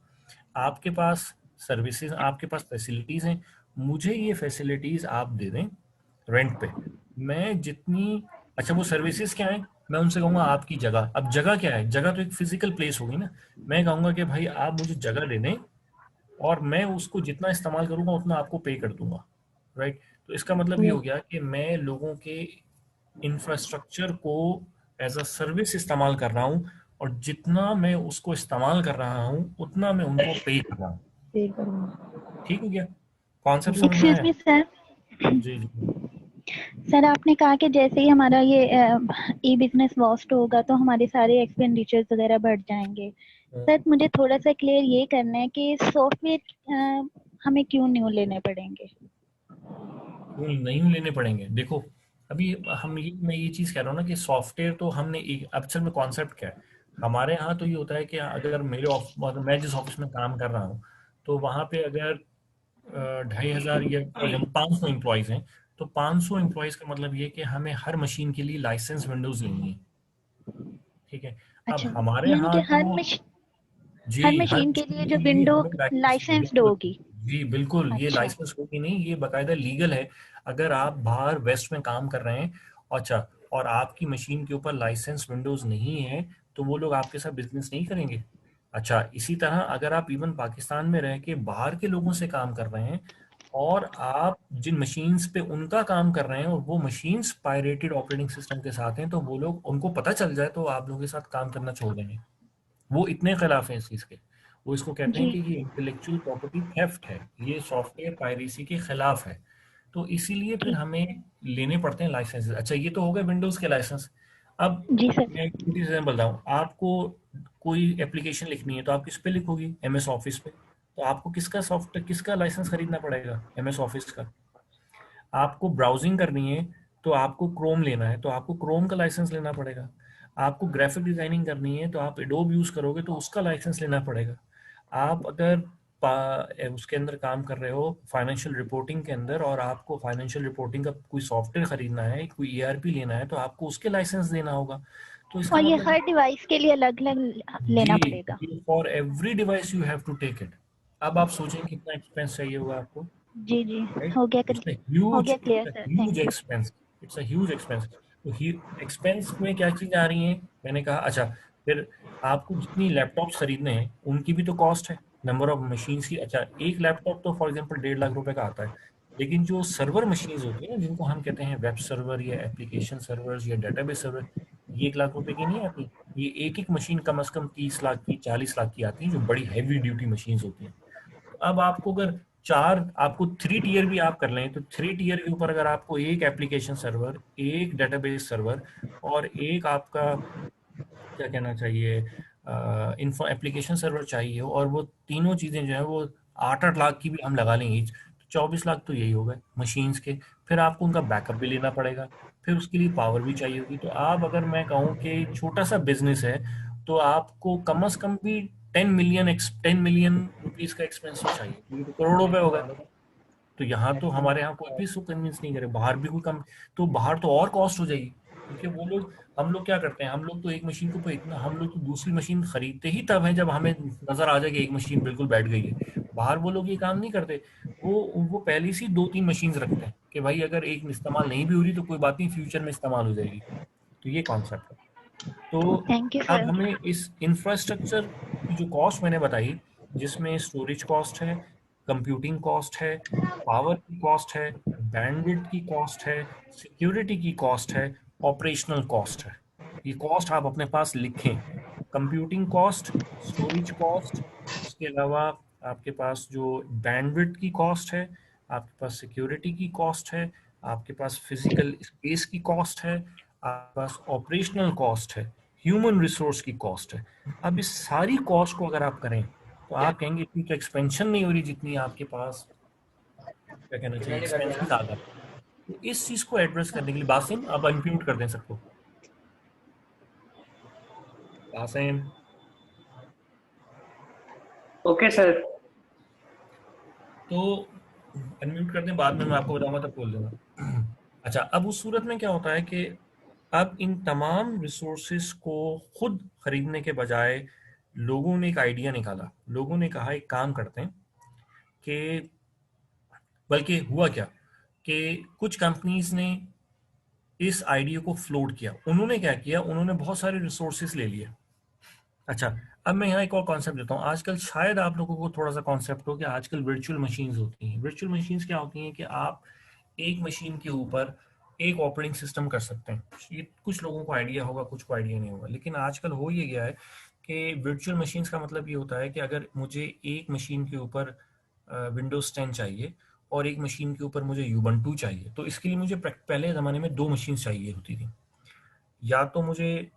आपके पास सर्विसेज, आपके पास फैसिलिटीज हैं, मुझे ये फैसिलिटीज आप दे दें रेंट पे। मैं जितनी, अच्छा वो सर्विसेज क्या है, मैं उनसे कहूंगा आपकी जगह, अब जगह क्या है, जगह तो एक फिजिकल प्लेस होगी ना, मैं कहूंगा कि भाई आप मुझे जगह दे दें, और मैं उसको जितना इस्तेमाल करूंगा उतना आपको पे कर दूंगा, राइट। तो इसका मतलब ये हो गया कि मैं लोगों के इंफ्रास्ट्रक्चर को एज अ सर्विस इस्तेमाल कर रहा हूँ, और जितना मैं उसको इस्तेमाल कर रहा हूँ उतना मैं उनको पे कर रहा हूँ। पे करूँगा। ठीक हो गया, कॉन्सेप्ट जी समझ में एक्सक्यूज आया? मी सर। जी जी। सर आपने कहा कि जैसे ही हमारा ये ई बिजनेस वास्ट होगा तो हमारे सारे एक्सपेंडिचर्स वगैरह बढ़ जाएंगे। सर मुझे थोड़ा सा क्लियर ये करना है कि सॉफ्टवेयर हमें क्यों न्यू लेने पड़ेंगे? क्यों नहीं लेने पड़ेंगे, देखो अभी मैं ये चीज कह रहा हूँ ना कि सॉफ्टवेयर तो हमने एक, असल में कॉन्सेप्ट क्या है, हमारे यहाँ तो ये होता है कि अगर मतलब मैं जिस ऑफिस में काम कर रहा हूँ, तो वहां पे अगर 2,500 या फॉर एग्जाम्पल 500 एम्प्लॉयज हैं, तो 500 एम्प्लॉयज का मतलब ये कि हमें हर मशीन के लिए लाइसेंस विंडोज लेनी है। ठीक है, अब अच्छा, हमारे यानी कि यहाँ तो, जी हर हर मशीन के लिए मशीन जो के लिए विंडो हमें लाइसेंस, लाइसेंस्ड बिल्कुल, होगी। जी बिल्कुल, ये अच्छा। लाइसेंस होगी नहीं, ये बकायदा लीगल है। अगर आप बाहर वेस्ट में काम कर रहे हैं, अच्छा, और आपकी मशीन के ऊपर लाइसेंस विंडोज नहीं है, तो वो लोग आपके साथ बिजनेस नहीं करेंगे। अच्छा, इसी तरह अगर आप इवन पाकिस्तान में रह के बाहर के लोगों से काम कर रहे हैं, और आप जिन मशीन्स पे उनका काम कर रहे हैं, और वो मशीन्स पायरेटेड ऑपरेटिंग सिस्टम के साथ हैं, तो वो लोग, उनको पता चल जाए तो आप लोगों के साथ काम करना छोड़ देंगे। वो इतने खिलाफ हैं इस चीज के, वो इसको कहते हैं जी। कि ये इंटेलेक्चुअल प्रॉपर्टी थेफ्ट है, ये सॉफ्टवेयर पायरेसी के खिलाफ है। तो इसीलिए फिर ठीक। हमें लेने पड़ते हैं लाइसेंसेस। अच्छा, ये तो हो गए विंडोज के लाइसेंस। अब जी सर। मैं एक छोटी सी एग्जाम्पल बताऊं आपको, कोई एप्लीकेशन लिखनी है तो आप किस पे लिखोगी, एमएस ऑफिस पे, तो आपको किसका सॉफ्टवेयर, किसका लाइसेंस खरीदना पड़ेगा, एमएस ऑफिस का। आपको ब्राउजिंग करनी है तो आपको क्रोम लेना है, तो आपको क्रोम का लाइसेंस लेना पड़ेगा। आपको ग्राफिक डिजाइनिंग करनी है तो आप एडोब यूज करोगे तो उसका लाइसेंस लेना पड़ेगा। आप अगर उसके अंदर काम कर रहे हो फाइनेंशियल रिपोर्टिंग के अंदर, और आपको फाइनेंशियल रिपोर्टिंग का कोई सॉफ्टवेयर खरीदना है, कोई ईआरपी लेना है, तो आपको उसके लाइसेंस देना होगा। तो इसका और ये मतलब, हर डिवाइस के लिए अलग अलग लेना जी, पड़ेगा? For every device you have to take it. अब आप सोचें कितना एक्सपेंस चाहिए होगा आपको, जी जी। राइट। हो गया it's a huge, clear it's a sir, huge thank you. Expense, it's a huge expense. तो एक्सपेंस में क्या चीजें आ रही हैं, मैंने कहा, अच्छा, फिर आपको जितनी लैपटॉप्स खरीदने हैं उनकी भी तो कॉस्ट है, नंबर ऑफ मशीन्स की। अच्छा, एक लैपटॉप तो फॉर एग्जांपल 1.5 लाख रुपए का आता है, लेकिन जो सर्वर मशीन्स होती है ना, जिनको हम कहते हैं वेब सर्वर या एप्लीकेशन सर्वर्स या डेटाबेस सर्वर, ये 1 लाख रुपए की नहीं आती। ये एक एक मशीन कम से कम 30 लाख की, 40 लाख की आती है, जो बड़ी हैवी ड्यूटी मशीन्स होती हैं। अब आपको अगर आपको 3 टियर भी आप कर लें, तो 3 टियर के ऊपर अगर आपको एक एप्लीकेशन सर्वर, एक डेटाबेस सर्वर, और एक आपका क्या कहना चाहिए, इन्फो एप्लीकेशन सर्वर चाहिए, और वो तीनों चीजें जो है वो 8-8 लाख की भी हम लगा लेंगे, तो 24 लाख तो यही हो गए मशीन्स के। फिर आपको उनका बैकअप भी लेना पड़ेगा, फिर उसके लिए पावर भी चाहिए होगी। तो आप, अगर मैं कहूँ कि छोटा सा बिजनेस है, तो आपको कम से कम भी 10 मिलियन रुपीज का एक्सपेंस तो चाहिए, क्योंकि तो करोड़ रुपए हो गए। तो यहाँ तो हमारे यहाँ कोई भी इसको कन्विंस नहीं करे, बाहर भी कोई कम, तो बाहर तो और कॉस्ट हो जाएगी, क्योंकि वो लोग, हम लोग क्या करते हैं, हम लोग तो एक मशीन को इतना, हम लोग तो दूसरी मशीन खरीदते ही तब है जब हमें नजर आ जाए कि एक मशीन बिल्कुल बैठ गई है। बाहर वो लोग ये काम नहीं करते, वो पहले से 2-3 मशीन रखते हैं कि भाई अगर एक इस्तेमाल नहीं भी हो रही तो कोई बात नहीं, फ्यूचर में इस्तेमाल हो जाएगी। तो ये कॉन्सेप्ट है। तो थैंक यू अब सर। हमें इस इंफ्रास्ट्रक्चर की जो कॉस्ट मैंने बताई, जिसमें स्टोरेज कॉस्ट है, कंप्यूटिंग कॉस्ट है, पावर की कॉस्ट है, बैंडविड्थ की कॉस्ट है, सिक्योरिटी की कॉस्ट है, ऑपरेशनल कॉस्ट है। ये कॉस्ट आप अपने पास लिखें। कंप्यूटिंग कॉस्ट, स्टोरेज कॉस्ट, उसके अलावा आपके पास जो बैंडविड्थ की कॉस्ट है, आपके पास सिक्योरिटी की कॉस्ट है, आपके पास फिजिकल स्पेस की कॉस्ट है, आपके पास ऑपरेशनल कॉस्ट है, ह्यूमन रिसोर्स की कॉस्ट है। अब इस सारी कॉस्ट को अगर आप करें तो आप कहेंगे इतनी तो एक्सपेंशन नहीं हो रही जितनी आपके पास, क्या कहना चाहिए, एक्सपेंसेस आ गए। तो इस चीज को एड्रेस करने के लिए बासिम आप अनम्यूट कर दें सबको। Basim, okay sir. तो अनम्यूट कर दें, बाद में मैं आपको बताऊंगा तब बोल दूंगा। अच्छा, अब उस सूरत में क्या होता है कि अब इन तमाम रिसोर्सेस को खुद खरीदने के बजाय लोगों ने एक आइडिया निकाला। लोगों ने कहा एक काम करते हैं कि, बल्कि हुआ क्या कि कुछ कंपनीज ने इस आइडिया को फ्लोट किया। उन्होंने क्या किया, उन्होंने बहुत सारे रिसोर्सेस ले लिए। अच्छा, अब मैं यहाँ एक और कॉन्सेप्ट देता हूँ। आजकल शायद आप लोगों को थोड़ा सा कॉन्सेप्ट हो कि आजकल वर्चुअल मशीन्स होती हैं। वर्चुअल मशीन्स क्या होती हैं कि आप एक मशीन के ऊपर एक ऑपरेटिंग सिस्टम कर सकते हैं। ये कुछ लोगों को आइडिया होगा, कुछ को आइडिया नहीं होगा, लेकिन आजकल हो ये गया है कि वर्चुअल मशीन्स का मतलब ये होता है कि अगर मुझे एक मशीन के ऊपर विंडोज 10 चाहिए और एक मशीन के ऊपर मुझे यूबंटू चाहिए, तो इसके लिए मुझे पहले ज़माने में दो मशीन चाहिए होती थी। या तो मुझे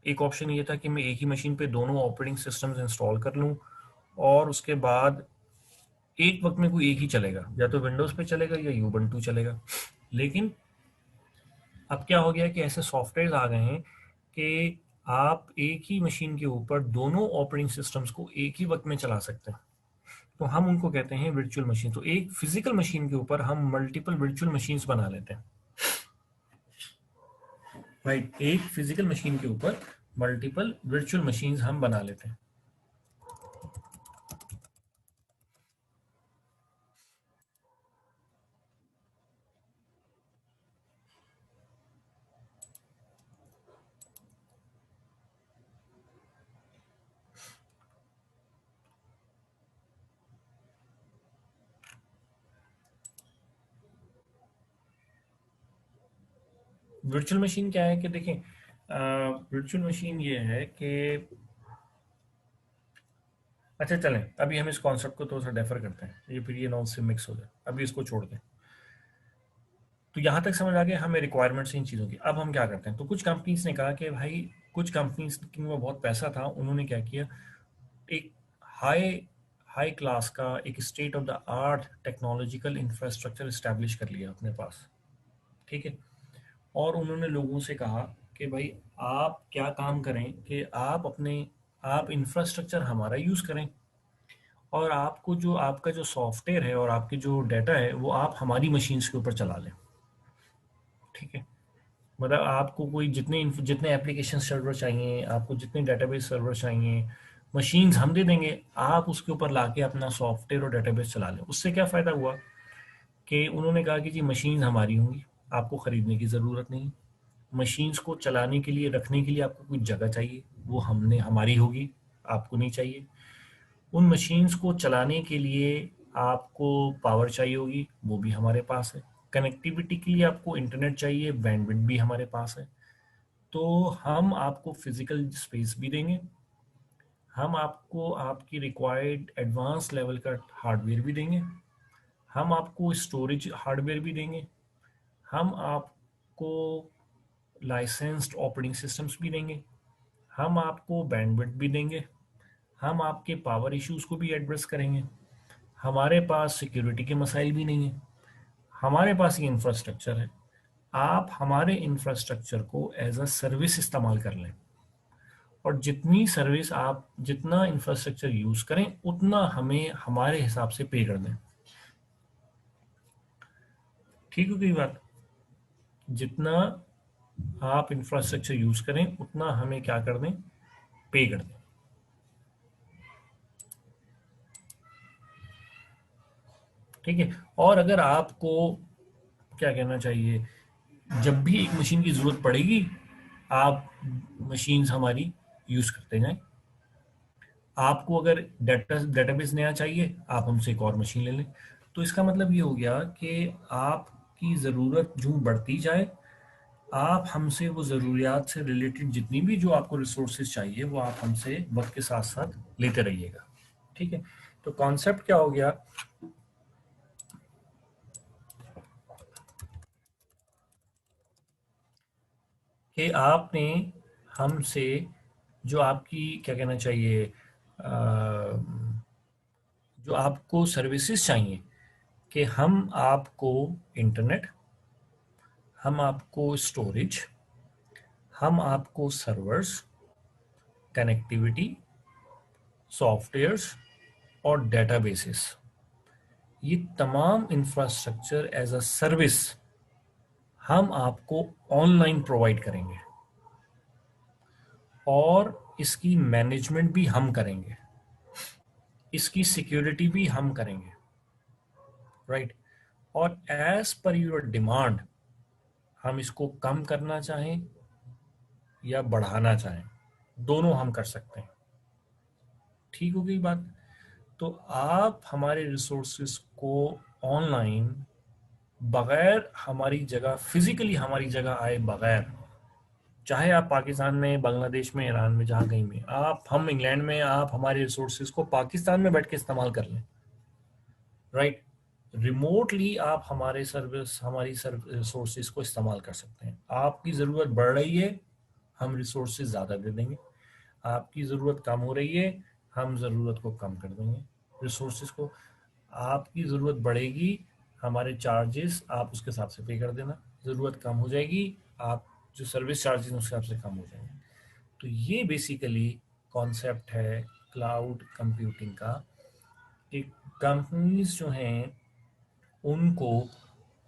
एक ऑप्शन ये था कि मैं एक ही मशीन पे दोनों ऑपरेटिंग सिस्टम्स इंस्टॉल कर लूँ और उसके बाद एक वक्त में कोई एक ही चलेगा, या तो विंडोज पे चलेगा या यूबंटू चलेगा। लेकिन अब क्या हो गया कि ऐसे सॉफ्टवेयर आ गए हैं कि आप एक ही मशीन के ऊपर दोनों ऑपरेटिंग सिस्टम्स को एक ही वक्त में चला सकते हैं। तो हम उनको कहते हैं वर्चुअल मशीन। तो एक फिजिकल मशीन के ऊपर हम मल्टीपल वर्चुअल मशीन्स बना लेते हैं। राइट, एक फिजिकल मशीन के ऊपर मल्टीपल वर्चुअल मशीन्स हम बना लेते हैं। वर्चुअल मशीन क्या है कि देखें, वर्चुअल मशीन ये है कि, अच्छा चलें अभी हम इस कॉन्सेप्ट को थोड़ा सा डेफर करते हैं, ये फिर ये नॉन से मिक्स हो जाए, अभी इसको छोड़ दें। तो यहाँ तक समझ आ गया हमें रिक्वायरमेंट्स इन चीज़ों की। अब हम क्या करते हैं, तो कुछ कंपनीज ने कहा कि भाई, कुछ कंपनीज में बहुत पैसा था, उन्होंने क्या किया, एक हाई हाई क्लास का एक state of the art technological infrastructure establish कर लिया अपने पास। ठीक है, और उन्होंने लोगों से कहा कि भाई आप क्या काम करें कि आप इंफ्रास्ट्रक्चर हमारा यूज़ करें और आपको जो आपका जो सॉफ्टवेयर है और आपकी जो डाटा है वो आप हमारी मशीन्स के ऊपर चला लें। ठीक है, मतलब आपको कोई जितने एप्लीकेशन सर्वर चाहिए, आपको जितने डेटाबेस सर्वर चाहिए, मशीन्स हम दे देंगे, आप उसके ऊपर लाके अपना सॉफ्टवेयर और डेटाबेस चला लें। उससे क्या फ़ायदा हुआ कि उन्होंने कहा कि जी मशीन हमारी होंगी, आपको ख़रीदने की ज़रूरत नहीं। मशीन्स को चलाने के लिए, रखने के लिए आपको कुछ जगह चाहिए, वो हमारी होगी, आपको नहीं चाहिए। उन मशीन्स को चलाने के लिए आपको पावर चाहिए होगी, वो भी हमारे पास है। कनेक्टिविटी के लिए आपको इंटरनेट चाहिए, बैंडविड्थ भी हमारे पास है। तो हम आपको फिजिकल स्पेस भी देंगे, हम आपको आपकी रिक्वायर्ड एडवांस लेवल का हार्डवेयर भी देंगे, हम आपको स्टोरेज हार्डवेयर भी देंगे, हम आपको लाइसेंस्ड ऑपरेटिंग सिस्टम्स भी देंगे, हम आपको बैंडविड्थ भी देंगे, हम आपके पावर इश्यूज को भी एड्रेस करेंगे। हमारे पास सिक्योरिटी के मसाइल भी नहीं है, हमारे पास ये इंफ्रास्ट्रक्चर है। आप हमारे इंफ्रास्ट्रक्चर को एज अ सर्विस इस्तेमाल कर लें और जितनी सर्विस आप, जितना इंफ्रास्ट्रक्चर यूज करें, उतना हमें हमारे हिसाब से पे कर दें। ठीक है, कोई बात, जितना आप इंफ्रास्ट्रक्चर यूज करें उतना हमें क्या कर दें, पे कर दें। ठीक है, और अगर आपको क्या कहना चाहिए, जब भी एक मशीन की जरूरत पड़ेगी आप मशीन्स हमारी यूज करते जाएं। आपको अगर डेटाबेस नया चाहिए, आप हमसे एक और मशीन ले लें। तो इसका मतलब ये हो गया कि आपकी ज़रूरत जो बढ़ती जाए, आप हमसे वो ज़रूरियात से रिलेटेड जितनी भी जो आपको रिसोर्सेज चाहिए वो आप हमसे वक्त के साथ साथ लेते रहिएगा। ठीक है, तो कॉन्सेप्ट क्या हो गया कि आपने हमसे जो आपकी क्या कहना चाहिए जो आपको सर्विसेज चाहिए, कि हम आपको इंटरनेट, हम आपको स्टोरेज, हम आपको सर्वर्स, कनेक्टिविटी, सॉफ्टवेयर्स और डेटाबेसेस, ये तमाम इंफ्रास्ट्रक्चर एज अ सर्विस हम आपको ऑनलाइन प्रोवाइड करेंगे और इसकी मैनेजमेंट भी हम करेंगे, इसकी सिक्योरिटी भी हम करेंगे, राइट। और एज पर यूर डिमांड हम इसको कम करना चाहें या बढ़ाना चाहें, दोनों हम कर सकते हैं। ठीक हो गई बात। तो आप हमारे रिसोर्सेज को ऑनलाइन बगैर हमारी जगह, फिजिकली हमारी जगह आए बगैर, चाहे आप पाकिस्तान में, बांग्लादेश में, ईरान में, जहाँ कहीं में आप, हम इंग्लैंड में, आप हमारे रिसोर्सेज को पाकिस्तान में बैठ के इस्तेमाल कर लें, राइट। रिमोटली आप हमारे हमारी रिसोर्सेज को इस्तेमाल कर सकते हैं। आपकी ज़रूरत बढ़ रही है, हम रिसोर्सेज ज़्यादा दे देंगे। आपकी ज़रूरत कम हो रही है, हम ज़रूरत को कम कर देंगे रिसोर्सेज को। आपकी ज़रूरत बढ़ेगी, हमारे चार्जेस आप उसके हिसाब से पे कर देना। ज़रूरत कम हो जाएगी, आप जो सर्विस चार्जेस उसके हिसाब से कम हो जाएंगे। तो ये बेसिकली कॉन्सेप्ट है क्लाउड कंप्यूटिंग का, कि कंपनीज जो हैं उनको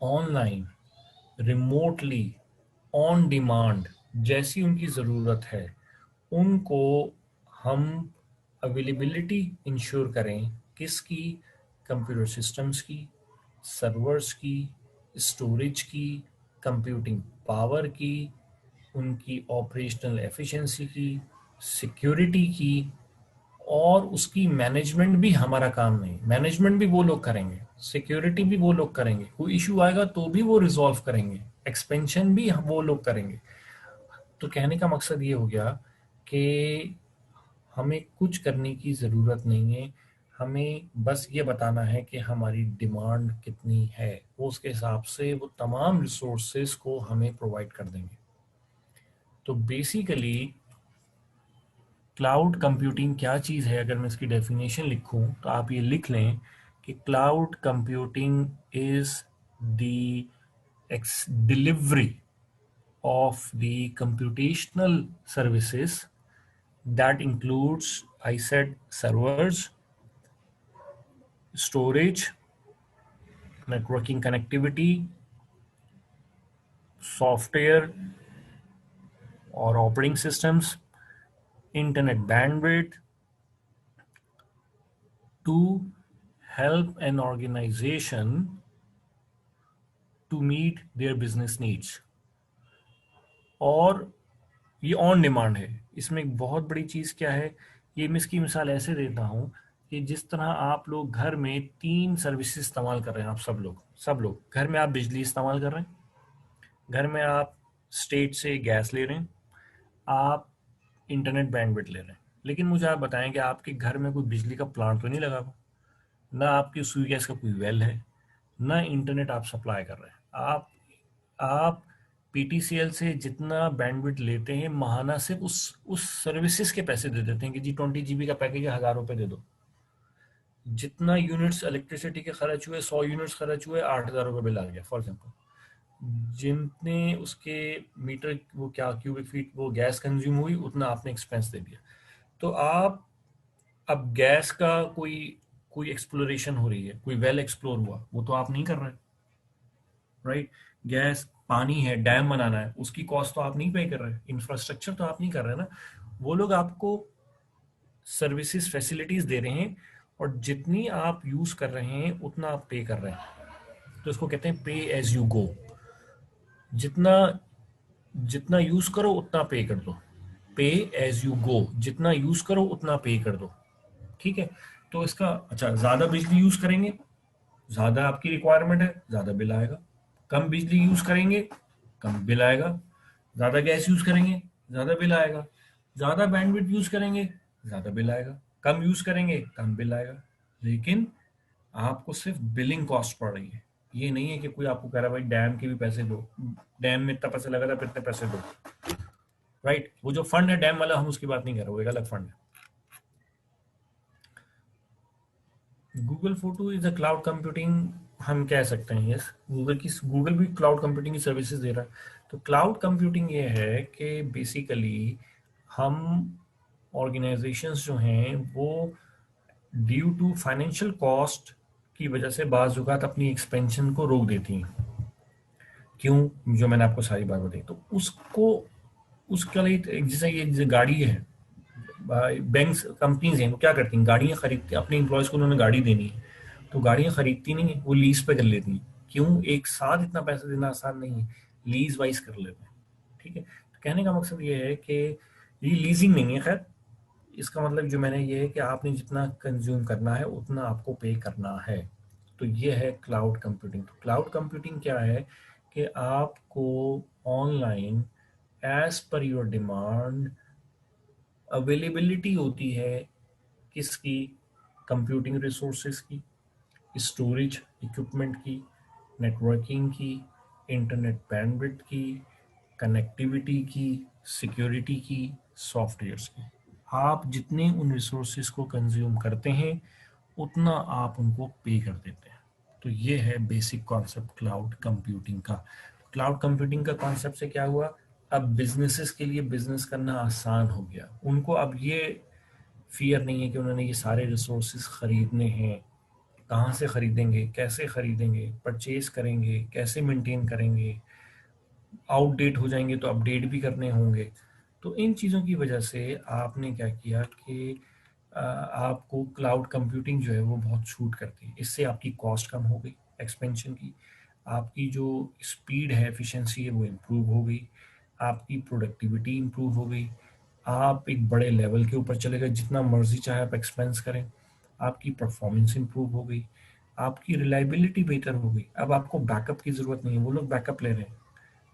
ऑनलाइन, रिमोटली, ऑन डिमांड, जैसी उनकी ज़रूरत है उनको हम अवेलेबिलिटी इंश्योर करें। किसकी? कंप्यूटर सिस्टम्स की, सर्वर्स की, स्टोरेज की, कंप्यूटिंग पावर की, उनकी ऑपरेशनल एफिशिएंसी की, सिक्योरिटी की, और उसकी मैनेजमेंट भी हमारा काम नहीं, मैनेजमेंट भी वो लोग करेंगे, सिक्योरिटी भी वो लोग करेंगे, कोई इशू आएगा तो भी वो रिजॉल्व करेंगे, एक्सपेंशन भी वो लोग करेंगे। तो कहने का मकसद ये हो गया कि हमें कुछ करने की ज़रूरत नहीं है, हमें बस ये बताना है कि हमारी डिमांड कितनी है, वो उसके हिसाब से वो तमाम रिसोर्सेज को हमें प्रोवाइड कर देंगे। तो बेसिकली क्लाउड कंप्यूटिंग क्या चीज़ है, अगर मैं इसकी डेफिनेशन लिखूं तो आप ये लिख लें कि cloud computing is the delivery of the computational services that includes, I said, servers, storage, networking connectivity, software or operating systems, internet bandwidth, to help an organization to meet their business needs। और ये on demand है। इसमें एक बहुत बड़ी चीज़ क्या है, ये मैं इसकी मिसाल ऐसे देता हूँ कि जिस तरह आप लोग घर में 3 सर्विसेज इस्तेमाल कर रहे हैं, आप सब लोग घर में आप बिजली इस्तेमाल कर रहे हैं, घर में आप स्टेट से गैस ले रहे हैं, आप इंटरनेट बैंडविड्थ ले रहे हैं। लेकिन मुझे आप बताएं कि आपके घर में कोई बिजली का प्लांट तो नहीं लगा हुआ, ना आपकी सुई गैस का कोई वेल है, ना इंटरनेट आप सप्लाई कर रहे हैं। आप पीटीसीएल से जितना बैंडविड्थ लेते हैं महाना, सिर्फ उस सर्विसेज के पैसे दे देते हैं कि जी 20 GB का पैकेज है, 1000 रुपये दे दो। जितना यूनिट्स इलेक्ट्रिसिटी के खर्च हुए, 100 यूनिट्स खर्च हुए, 8000 रुपये बिल आ गया फॉर एग्जाम्पल। जितने उसके मीटर वो क्या क्यूबिक फीट वो गैस कंज्यूम हुई, उतना आपने एक्सपेंस दे दिया। तो आप अब गैस का कोई एक्सप्लोरेशन हो रही है, कोई वेल एक्सप्लोर हुआ, वो तो आप नहीं कर रहे, राइट। गैस, पानी है, डैम बनाना है, उसकी कॉस्ट तो आप नहीं पे कर रहे, इंफ्रास्ट्रक्चर तो आप नहीं कर रहे ना। वो लोग आपको सर्विसेज फैसिलिटीज दे रहे हैं और जितनी आप यूज कर रहे हैं उतना आप पे कर रहे हैं। तो इसको कहते हैं पे एज यू गो। जितना जितना यूज करो उतना पे कर दो, पे एज यू गो, जितना यूज करो उतना पे कर दो, ठीक है। तो इसका अच्छा, ज्यादा बिजली यूज करेंगे, ज्यादा आपकी रिक्वायरमेंट है, ज्यादा बिल आएगा। कम बिजली यूज करेंगे, कम बिल आएगा। ज्यादा गैस यूज करेंगे, ज्यादा बिल आएगा। ज्यादा बैंडविड्थ यूज करेंगे, ज्यादा बिल आएगा। कम यूज करेंगे, कम बिल आएगा। लेकिन आपको सिर्फ बिलिंग कॉस्ट पड़ रही है। ये नहीं है कि कोई आपको कह रहा है भाई डैम के भी पैसे दो, डैम में इतना पैसा लगा था, फिर इतने पैसे दो, राइट। वो जो फंड है डैम वाला, हम उसकी बात नहीं कर रहे, वो एक अलग फंड है। Google photo is a cloud computing, हम कह सकते हैं यस, गूगल भी क्लाउड कंप्यूटिंग की सर्विसेज दे रहा है। तो क्लाउड कंप्यूटिंग ये है कि बेसिकली हम ऑर्गेनाइजेशंस जो हैं वो ड्यू टू फाइनेंशियल कॉस्ट की वजह से बाज़ औक़ात अपनी एक्सपेंशन को रोक देती हैं। क्यों? जो मैंने आपको सारी बात बताई, तो उसको उसके लिए जैसे ये जो गाड़ी है, बैंक्स कंपनीज हैं वो क्या करती हैं, गाड़ियाँ खरीदती, अपने एम्प्लॉयज़ को उन्होंने गाड़ी देनी है तो गाड़ियाँ खरीदती नहीं है, वो लीज पे कर लेती हैं। क्यों? एक साथ इतना पैसा देना आसान नहीं है, लीज वाइज कर लेते हैं, ठीक है। तो कहने का मकसद ये है कि ये लीजिंग नहीं है, खैर इसका मतलब जो मैंने ये है कि आपने जितना कंज्यूम करना है उतना आपको पे करना है। तो ये है क्लाउड कंप्यूटिंग। तो क्लाउड कंप्यूटिंग क्या है कि आपको online as per your demand availability होती है, किसकी? कंप्यूटिंग रिसोर्सेज की, स्टोरेज इक्विपमेंट की, नेटवर्किंग की, इंटरनेट बैंडविड्थ की, कनेक्टिविटी की, सिक्योरिटी की, सॉफ्टवेयर्स की। आप जितने उन रिसोर्सेज को कंज्यूम करते हैं उतना आप उनको पे कर देते हैं। तो ये है बेसिक कॉन्सेप्ट क्लाउड कंप्यूटिंग का। क्लाउड कंप्यूटिंग का कॉन्सेप्ट से क्या हुआ, अब बिजनेसेस के लिए बिजनेस करना आसान हो गया। उनको अब ये फियर नहीं है कि उन्होंने ये सारे रिसोर्सेज खरीदने हैं, कहाँ से खरीदेंगे, कैसे खरीदेंगे, परचेज करेंगे, कैसे मेंटेन करेंगे, आउटडेट हो जाएंगे तो अपडेट भी करने होंगे। तो इन चीज़ों की वजह से आपने क्या किया कि आपको क्लाउड कंप्यूटिंग जो है वो बहुत छूट करती है। इससे आपकी कॉस्ट कम हो गई एक्सपेंशन की, आपकी जो स्पीड है, एफिशिएंसी है, वो इम्प्रूव हो गई, आपकी प्रोडक्टिविटी इम्प्रूव हो गई, आप एक बड़े लेवल के ऊपर चले गए, जितना मर्जी चाहे आप एक्सपेंस करें, आपकी परफॉर्मेंस इम्प्रूव हो गई, आपकी रिलायबिलिटी बेहतर हो गई। अब आपको बैकअप की ज़रूरत नहीं है, वो लोग बैकअप ले रहे हैं।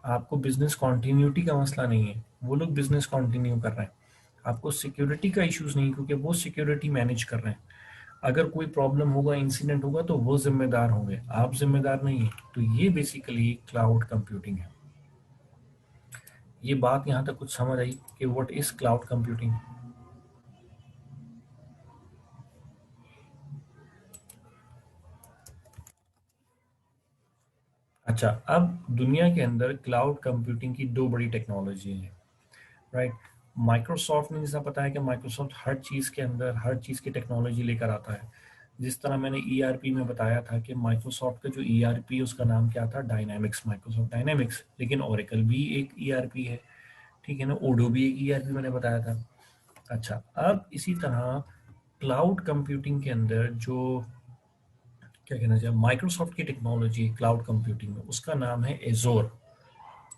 आपको बिजनेस कॉन्टिन्यूटी का मसला नहीं है, वो लोग बिजनेस कॉन्टिन्यू कर रहे हैं। आपको सिक्योरिटी का इश्यूज नहीं, क्योंकि वो सिक्योरिटी मैनेज कर रहे हैं। अगर कोई प्रॉब्लम होगा, इंसिडेंट होगा, तो वो जिम्मेदार होंगे, आप जिम्मेदार नहीं है। तो ये बेसिकली क्लाउड कंप्यूटिंग है। ये बात यहाँ तक कुछ समझ आई कि व्हाट इज क्लाउड कंप्यूटिंग? अच्छा, अब दुनिया के अंदर क्लाउड कंप्यूटिंग की दो बड़ी टेक्नोलॉजी हैं, राइट। माइक्रोसॉफ्ट ने, जैसा पता है कि माइक्रोसॉफ्ट हर चीज़ के अंदर हर चीज़ की टेक्नोलॉजी लेकर आता है। जिस तरह मैंने ईआरपी में बताया था कि माइक्रोसॉफ्ट का जो ईआरपी उसका नाम क्या था, डायनामिक्स, माइक्रोसॉफ्ट डायनामिक्स। लेकिन ओरेकल भी एक ईआरपी है, ठीक है ना, ओडो भी एक ईआरपी मैंने बताया था। अच्छा, अब इसी तरह क्लाउड कंप्यूटिंग के अंदर जो क्या कहना चाहिए, माइक्रोसॉफ्ट की टेक्नोलॉजी क्लाउड कंप्यूटिंग में, उसका नाम है एजोर।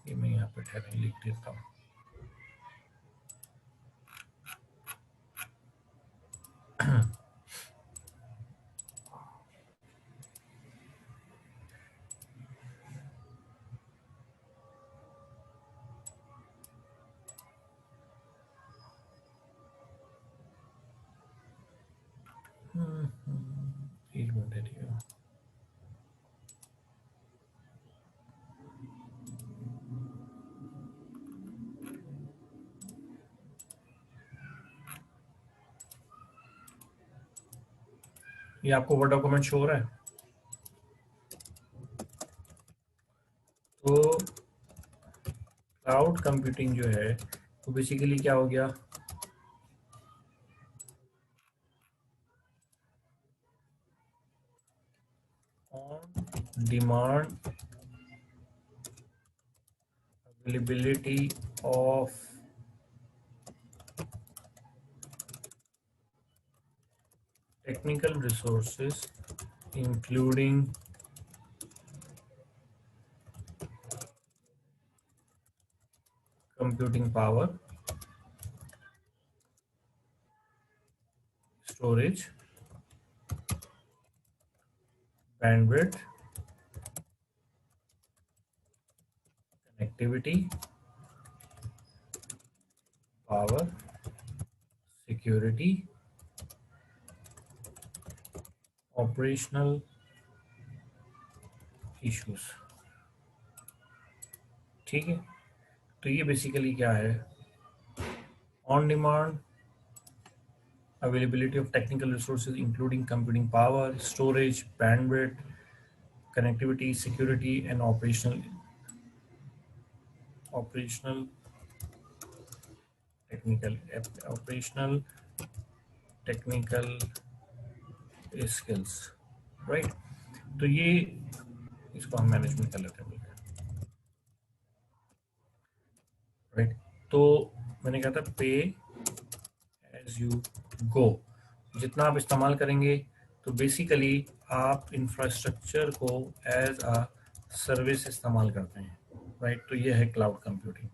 ये मैं यहाँ पे ठहरे लिख देता हूँ। एक मिनट देखिएगा। ये आपको वर्ड डॉक्यूमेंट शो हो रहा है? तो क्लाउड कंप्यूटिंग जो है वो बेसिकली क्या हो गया, on demand availability of technical resources including computing power, storage, bandwidth, connectivity, power, security, operational issues। ठीक है, तो ये बेसिकली क्या है, on demand availability of technical resources including computing power, storage, bandwidth, connectivity, security, and operational technical skills, right? तो ये इसको हम मैनेजमेंट कर लेते हैं, राइट? तो मैंने कहा था पे एज यू गो, जितना आप इस्तेमाल करेंगे, तो बेसिकली आप इंफ्रास्ट्रक्चर को एज अ सर्विस इस्तेमाल करते हैं, राइट? तो ये है क्लाउड कंप्यूटिंग,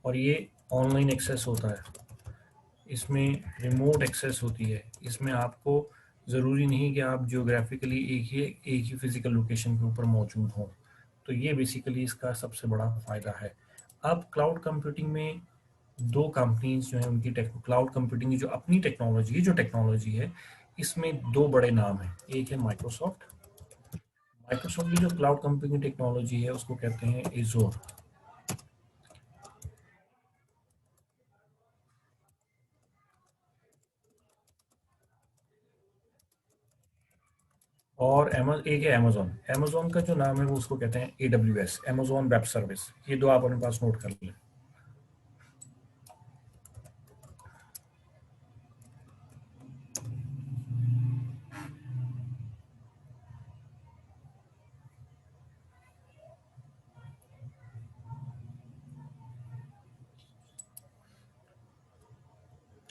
और ये ऑनलाइन एक्सेस होता है, इसमें रिमोट एक्सेस होती है, इसमें आपको ज़रूरी नहीं कि आप जियोग्राफिकली एक ही फिजिकल लोकेशन के ऊपर मौजूद हों। तो ये बेसिकली इसका सबसे बड़ा फ़ायदा है। अब क्लाउड कंप्यूटिंग में दो कंपनीज जो हैं उनकी क्लाउड कंप्यूटिंग की जो अपनी टेक्नोलॉजी है, इसमें दो बड़े नाम हैं। एक है माइक्रोसॉफ्ट की जो क्लाउड कंप्यूटिंग टेक्नोलॉजी है उसको कहते हैं एज़ोर, और एक है अमेजोन का जो नाम है वो उसको कहते हैं AWS, अमेजोन वेब सर्विस। ये दो आप अपने पास नोट कर लें।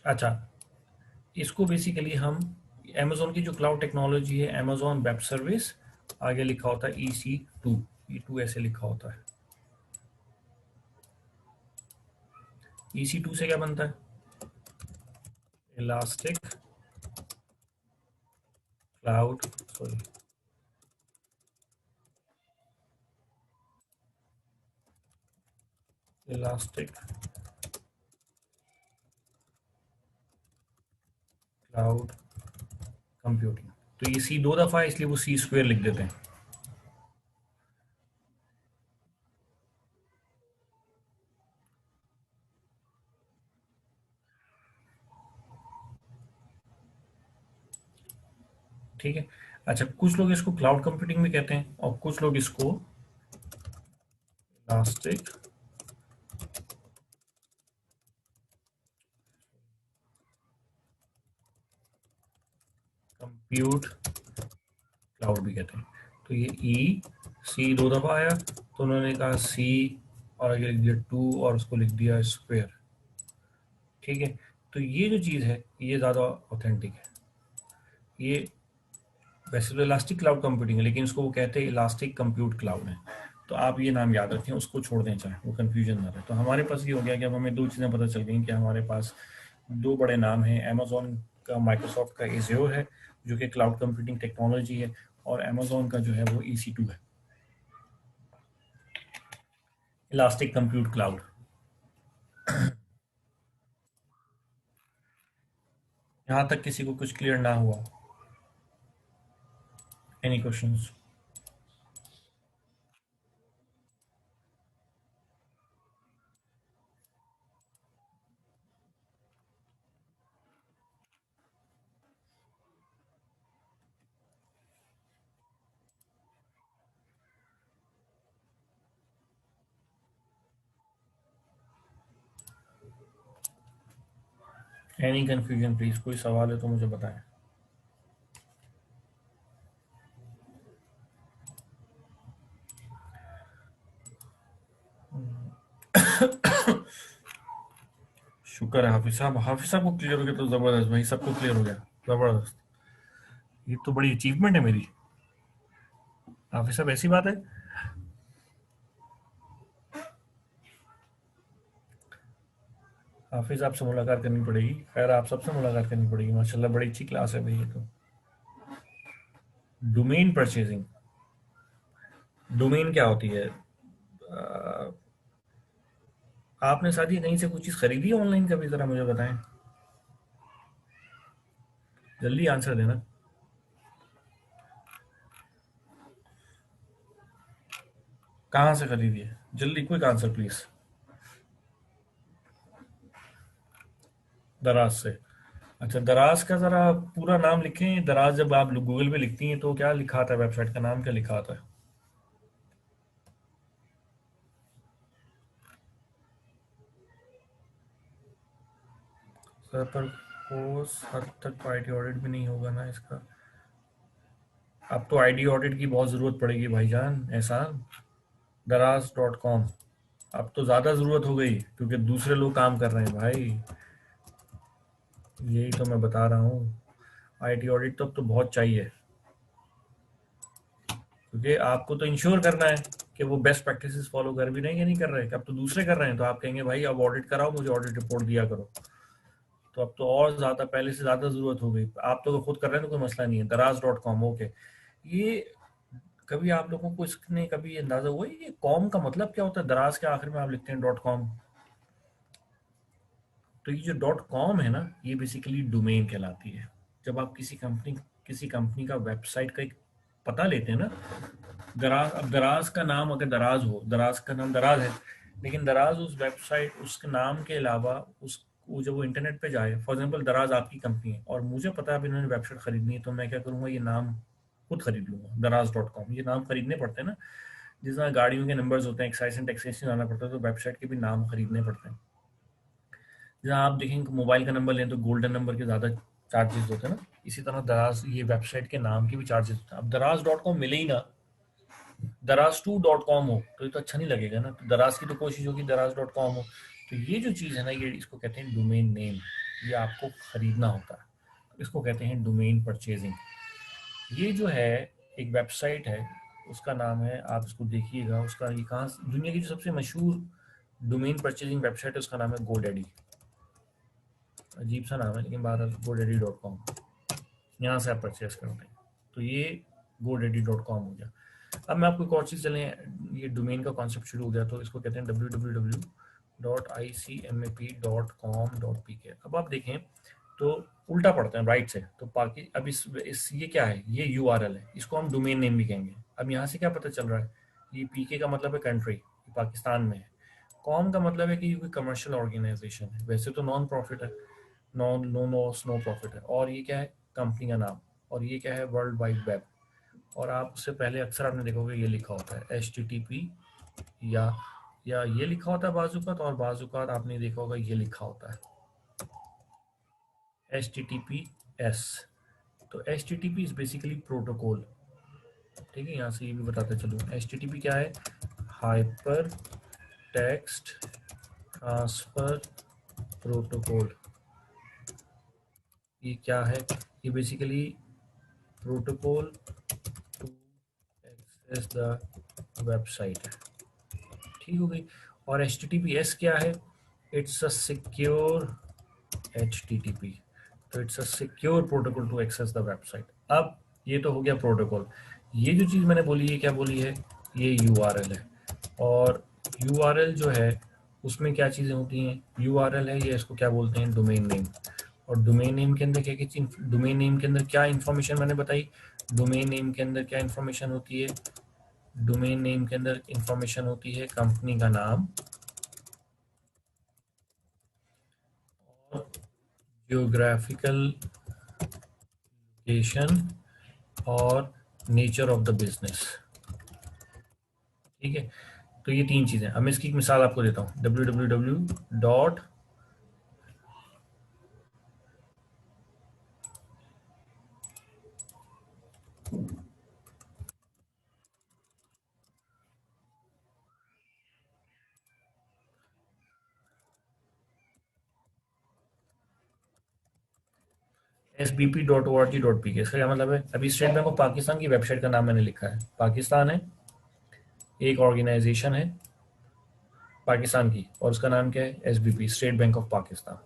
अच्छा, इसको बेसिकली हम अमेजोन की जो क्लाउड टेक्नोलॉजी है, अमेजोन वेब सर्विस, आगे लिखा होता है EC2, E2 ऐसे लिखा होता है। EC2 से क्या बनता है, इलास्टिक क्लाउड कंप्यूटिंग। तो ये C 2 दफा है, इसलिए वो C² लिख देते हैं। ठीक है। अच्छा, कुछ लोग इसको क्लाउड कंप्यूटिंग भी कहते हैं और कुछ लोग इसको इलास्टिक कंप्यूट क्लाउड भी कहते हैं। तो ये C 2 दफा आया तो उन्होंने कहा C और आगे लिख दिया 2 और उसको लिख दिया स्क्वायर। ठीक है, तो ये जो चीज़ है ये ज़्यादा ऑथेंटिक है। ये वैसे तो इलास्टिक क्लाउड कंप्यूटिंग है, लेकिन उसको वो कहते हैं इलास्टिक कंप्यूट क्लाउड है। तो आप ये नाम याद रखें, उसको छोड़ दें चाहे, वो कन्फ्यूजन ना रहे। तो हमारे पास ये हो गया कि अब हमें दो चीज़ें पता चल गई कि हमारे पास दो बड़े नाम हैं, अमेजोन का माइक्रोसॉफ्ट का एज़ोर है जो कि क्लाउड कंप्यूटिंग टेक्नोलॉजी है, और अमेजोन का जो है वो EC2 है, इलास्टिक कंप्यूट क्लाउड। यहाँ तक किसी को कुछ क्लियर ना हुआ? Any questions? Any confusion please, कोई सवाल है तो मुझे बताएं। शुक्र है हाफिज साहब को क्लियर हो गया, तो जबरदस्त भाई, सबको क्लियर हो गया, जबरदस्त। ये तो बड़ी अचीवमेंट है मेरी। हाफिज साहब ऐसी बात है। हाफिज आपसे मुलाकात करनी पड़ेगी, खैर आप सबसे मुलाकात करनी पड़ेगी, माशाल्लाह बड़ी अच्छी क्लास है भाई ये तो। डोमेन परचेजिंग, डोमेन क्या होती है? आपने शादी कहीं से कुछ चीज खरीदी है ऑनलाइन कभी? जरा मुझे बताएं, जल्दी आंसर देना। कहाँ से खरीदी है? जल्दी क्विक आंसर प्लीज। दराज से। अच्छा, दराज का जरा पूरा नाम लिखें। दराज जब आप गूगल पे लिखती हैं तो क्या लिखा आता है? वेबसाइट का नाम क्या लिखा आता है? सर पर कोर्स हद तक आईटी ऑडिट भी नहीं होगा ना इसका? अब तो आईडी ऑडिट की बहुत ज़रूरत पड़ेगी भाईजान, एहसान। दराज.com अब तो ज़्यादा ज़रूरत हो गई क्योंकि दूसरे लोग काम कर रहे हैं भाई, यही तो मैं बता रहा हूँ। आईटी ऑडिट तो अब तो बहुत चाहिए, क्योंकि आपको तो इंश्योर करना है कि वो बेस्ट प्रैक्टिसेस फॉलो कर भी रहे हैं या नहीं कर रहे हैं। अब तो दूसरे कर रहे हैं तो आप कहेंगे भाई अब ऑडिट कराओ, मुझे ऑडिट रिपोर्ट दिया करो। तो अब तो और ज़्यादा, पहले से ज़्यादा ज़रूरत हो गई। आप तो खुद कर रहे हैं तो कोई मसला नहीं है। दराज.com, ओके। ये कभी आप लोगों को इसने कभी अंदाजा हुआ ये कॉम का मतलब क्या होता है? दराज के आखिर में आप लिखते हैं .com, तो ये जो .com है ना, ये बेसिकली डोमेन कहलाती है। जब आप किसी कंपनी का वेबसाइट का एक पता लेते हैं ना, दराज, अब दराज का नाम अगर दराज हो, दराज का नाम दराज है, लेकिन दराज उस वेबसाइट, उसके नाम के अलावा जब वो इंटरनेट पे जाए, फॉर एग्जांपल दराज आपकी कंपनी है और मुझे पता है अब इन्होंने वेबसाइट खरीदनी है, तो मैं क्या करूंगा, ये नाम खुद खरीद लूंगा। दराज.com, ये नाम खरीदने पड़ते हैं ना, जिस तरह गाड़ियों के नंबर्स होते हैं, एक्साइज एंड टैक्सेशन आना पड़ता है, तो वेबसाइट के भी नाम खरीदने पड़ते हैं। जहाँ आप देखेंगे मोबाइल का नंबर लें तो गोल्डन नंबर के ज़्यादा चार्जेस होते हैं ना, इसी तरह दराज ये वेबसाइट के नाम के भी चार्जेस होते हैं। अब दराज.com मिले ही ना, दराज2.com हो तो ये तो अच्छा नहीं लगेगा ना, तो दराज की तो कोशिश होगी दराज.com हो। तो ये जो चीज़ है ना, ये इसको कहते हैं डोमेन नेम, ये आपको खरीदना होता है, इसको कहते हैं डोमेन परचेजिंग। ये जो है एक वेबसाइट है, उसका नाम है, आप इसको देखिएगा, उसका ये कहाँ, दुनिया की जो सबसे मशहूर डोमेन परचेजिंग वेबसाइट है उसका नाम है GoDaddy। अजीब सा नाम है लेकिन बहरहाल GoDaddy.com, यहाँ से आप परचेज करते हैं। तो ये GoDaddy.com हो गया। अब मैं आपको एक और चीज़ चलें, ये डोमेन का कॉन्सेप्ट शुरू हो गया तो इसको कहते हैं www.icmap.com.pk। अब आप देखें तो उल्टा पड़ता है राइट से, तो बाकी अब इस ये क्या है, ये URL है, इसको हम डोमेन नेम भी कहेंगे। अब यहाँ से क्या पता चल रहा है, ये PK का मतलब है कंट्री, पाकिस्तान में है। कॉम का मतलब है कि ये कोई कमर्शियल ऑर्गेनाइजेशन है, वैसे तो नॉन प्रॉफिट है, नो प्रॉफिट है। और ये क्या है, कंपनी का नाम। और ये क्या है, वर्ल्ड वाइड वेब। और आप उससे पहले अक्सर आपने देखोगे ये लिखा होता है HTTP, या ये लिखा होता है बाजुकात, और बाजुकात आपने देखा होगा ये लिखा होता है HTTPS। तो HTTP इज बेसिकली प्रोटोकॉल, ठीक है। यहाँ से ये भी बताते चलूँ, HTTP क्या है, हाइपर टेक्स्ट ट्रांसफर प्रोटोकॉल। ये क्या है, ये basically protocol to access the website है, ठीक हो गई। और HTTPS क्या है, इट्स अ सिक्योर HTTP, तो it's a secure protocol to access the website. अब ये तो हो गया प्रोटोकॉल। ये जो चीज़ मैंने बोली है, क्या बोली है, ये URL है। और URL जो है उसमें क्या चीज़ें होती हैं, URL है ये, इसको क्या बोलते हैं, डोमेन नेम। और डोमेन नेम के अंदर क्या क्या चीज, डोमेन नेम के अंदर क्या इंफॉर्मेशन मैंने बताई, डोमेन नेम के अंदर क्या इंफॉर्मेशन होती है, डोमेन नेम के अंदर इंफॉर्मेशन होती है कंपनी का नाम और जियोग्राफिकल लोकेशन और नेचर ऑफ द बिजनेस, ठीक है। तो ये तीन चीजें। अब मैं इसकी एक मिसाल आपको देता हूँ, www. SBP.org.pk। इसका क्या मतलब है, अभी स्टेट बैंक ऑफ पाकिस्तान की वेबसाइट का नाम मैंने लिखा है, पाकिस्तान है, एक ऑर्गेनाइजेशन है, पाकिस्तान की, और उसका नाम क्या है? SBP, state bank of Pakistan.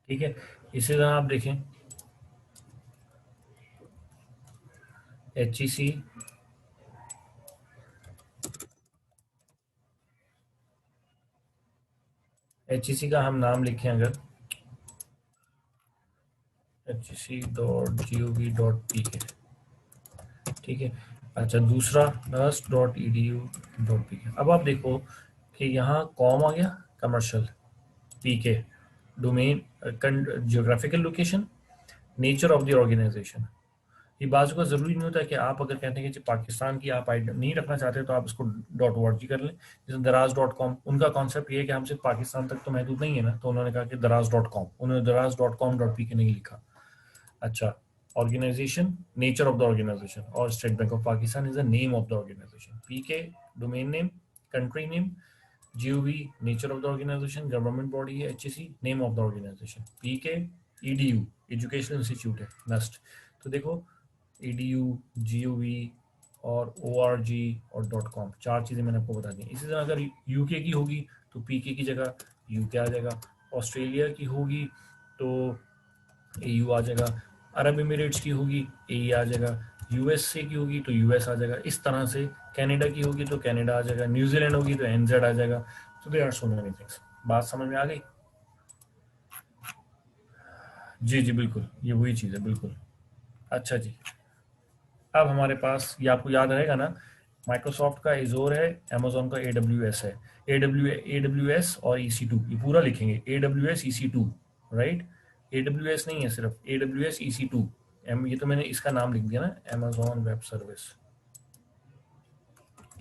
ठीक है, इसी तरह आप देखें HEC, HEC का हम नाम लिखें अगर hec.gov.pk, ठीक है। अच्छा, दूसरा nurse.edu.pk। अब आप देखो कि यहाँ कॉम आ गया, commercial, PK, domain, geographical location, nature of the organisation. ये बाजू का जरूरी नहीं होता है कि आप अगर कहते हैं कि पाकिस्तान की आप आइडिया नहीं रखना चाहते तो आप इसको .org कर लें। जैसे दराज.com, उनका कॉन्सेप्ट ये है कि हम सिर्फ पाकिस्तान तक तो महदूद नहीं है ना, तो उन्होंने कहा कि दराज.com, उन्होंने दराज.com.pk नहीं लिखा। अच्छा, organisation, nature of the organisation, और state bank of Pakistan is the name of the organisation. PK, domain name, country name, GOV, nature of the organisation, government body है HEC, name of the organisation. PK, EDU, educational institute है, NUST। तो देखो EDU, GOV और ORG और .com, 4 चीज़ें मैंने आपको बता दी। इसी तरह अगर UK की होगी तो PK की जगह UK आ जाएगा, ऑस्ट्रेलिया की होगी तो AU आ जाएगा, अरब एमिरेट्स की होगी AE आ जाएगा, USA की होगी तो US आ जाएगा। इस तरह से कनाडा की होगी तो कनाडा आ जाएगा, न्यूजीलैंड होगी तो NZ आ जाएगा। तो they are so many things. बात समझ में आ गई? जी जी बिल्कुल, ये वही चीज़ है, बिल्कुल। अच्छा जी, अब हमारे पास, ये आपको याद रहेगा ना, माइक्रोसॉफ्ट का एजोर है, अमेजोन का AWS है। AWS और EC2, ये पूरा लिखेंगे, AWS EC2, राइट? AWS नहीं है, सिर्फ AWS EC2। ये तो मैंने इसका नाम लिख दिया ना, Amazon web service,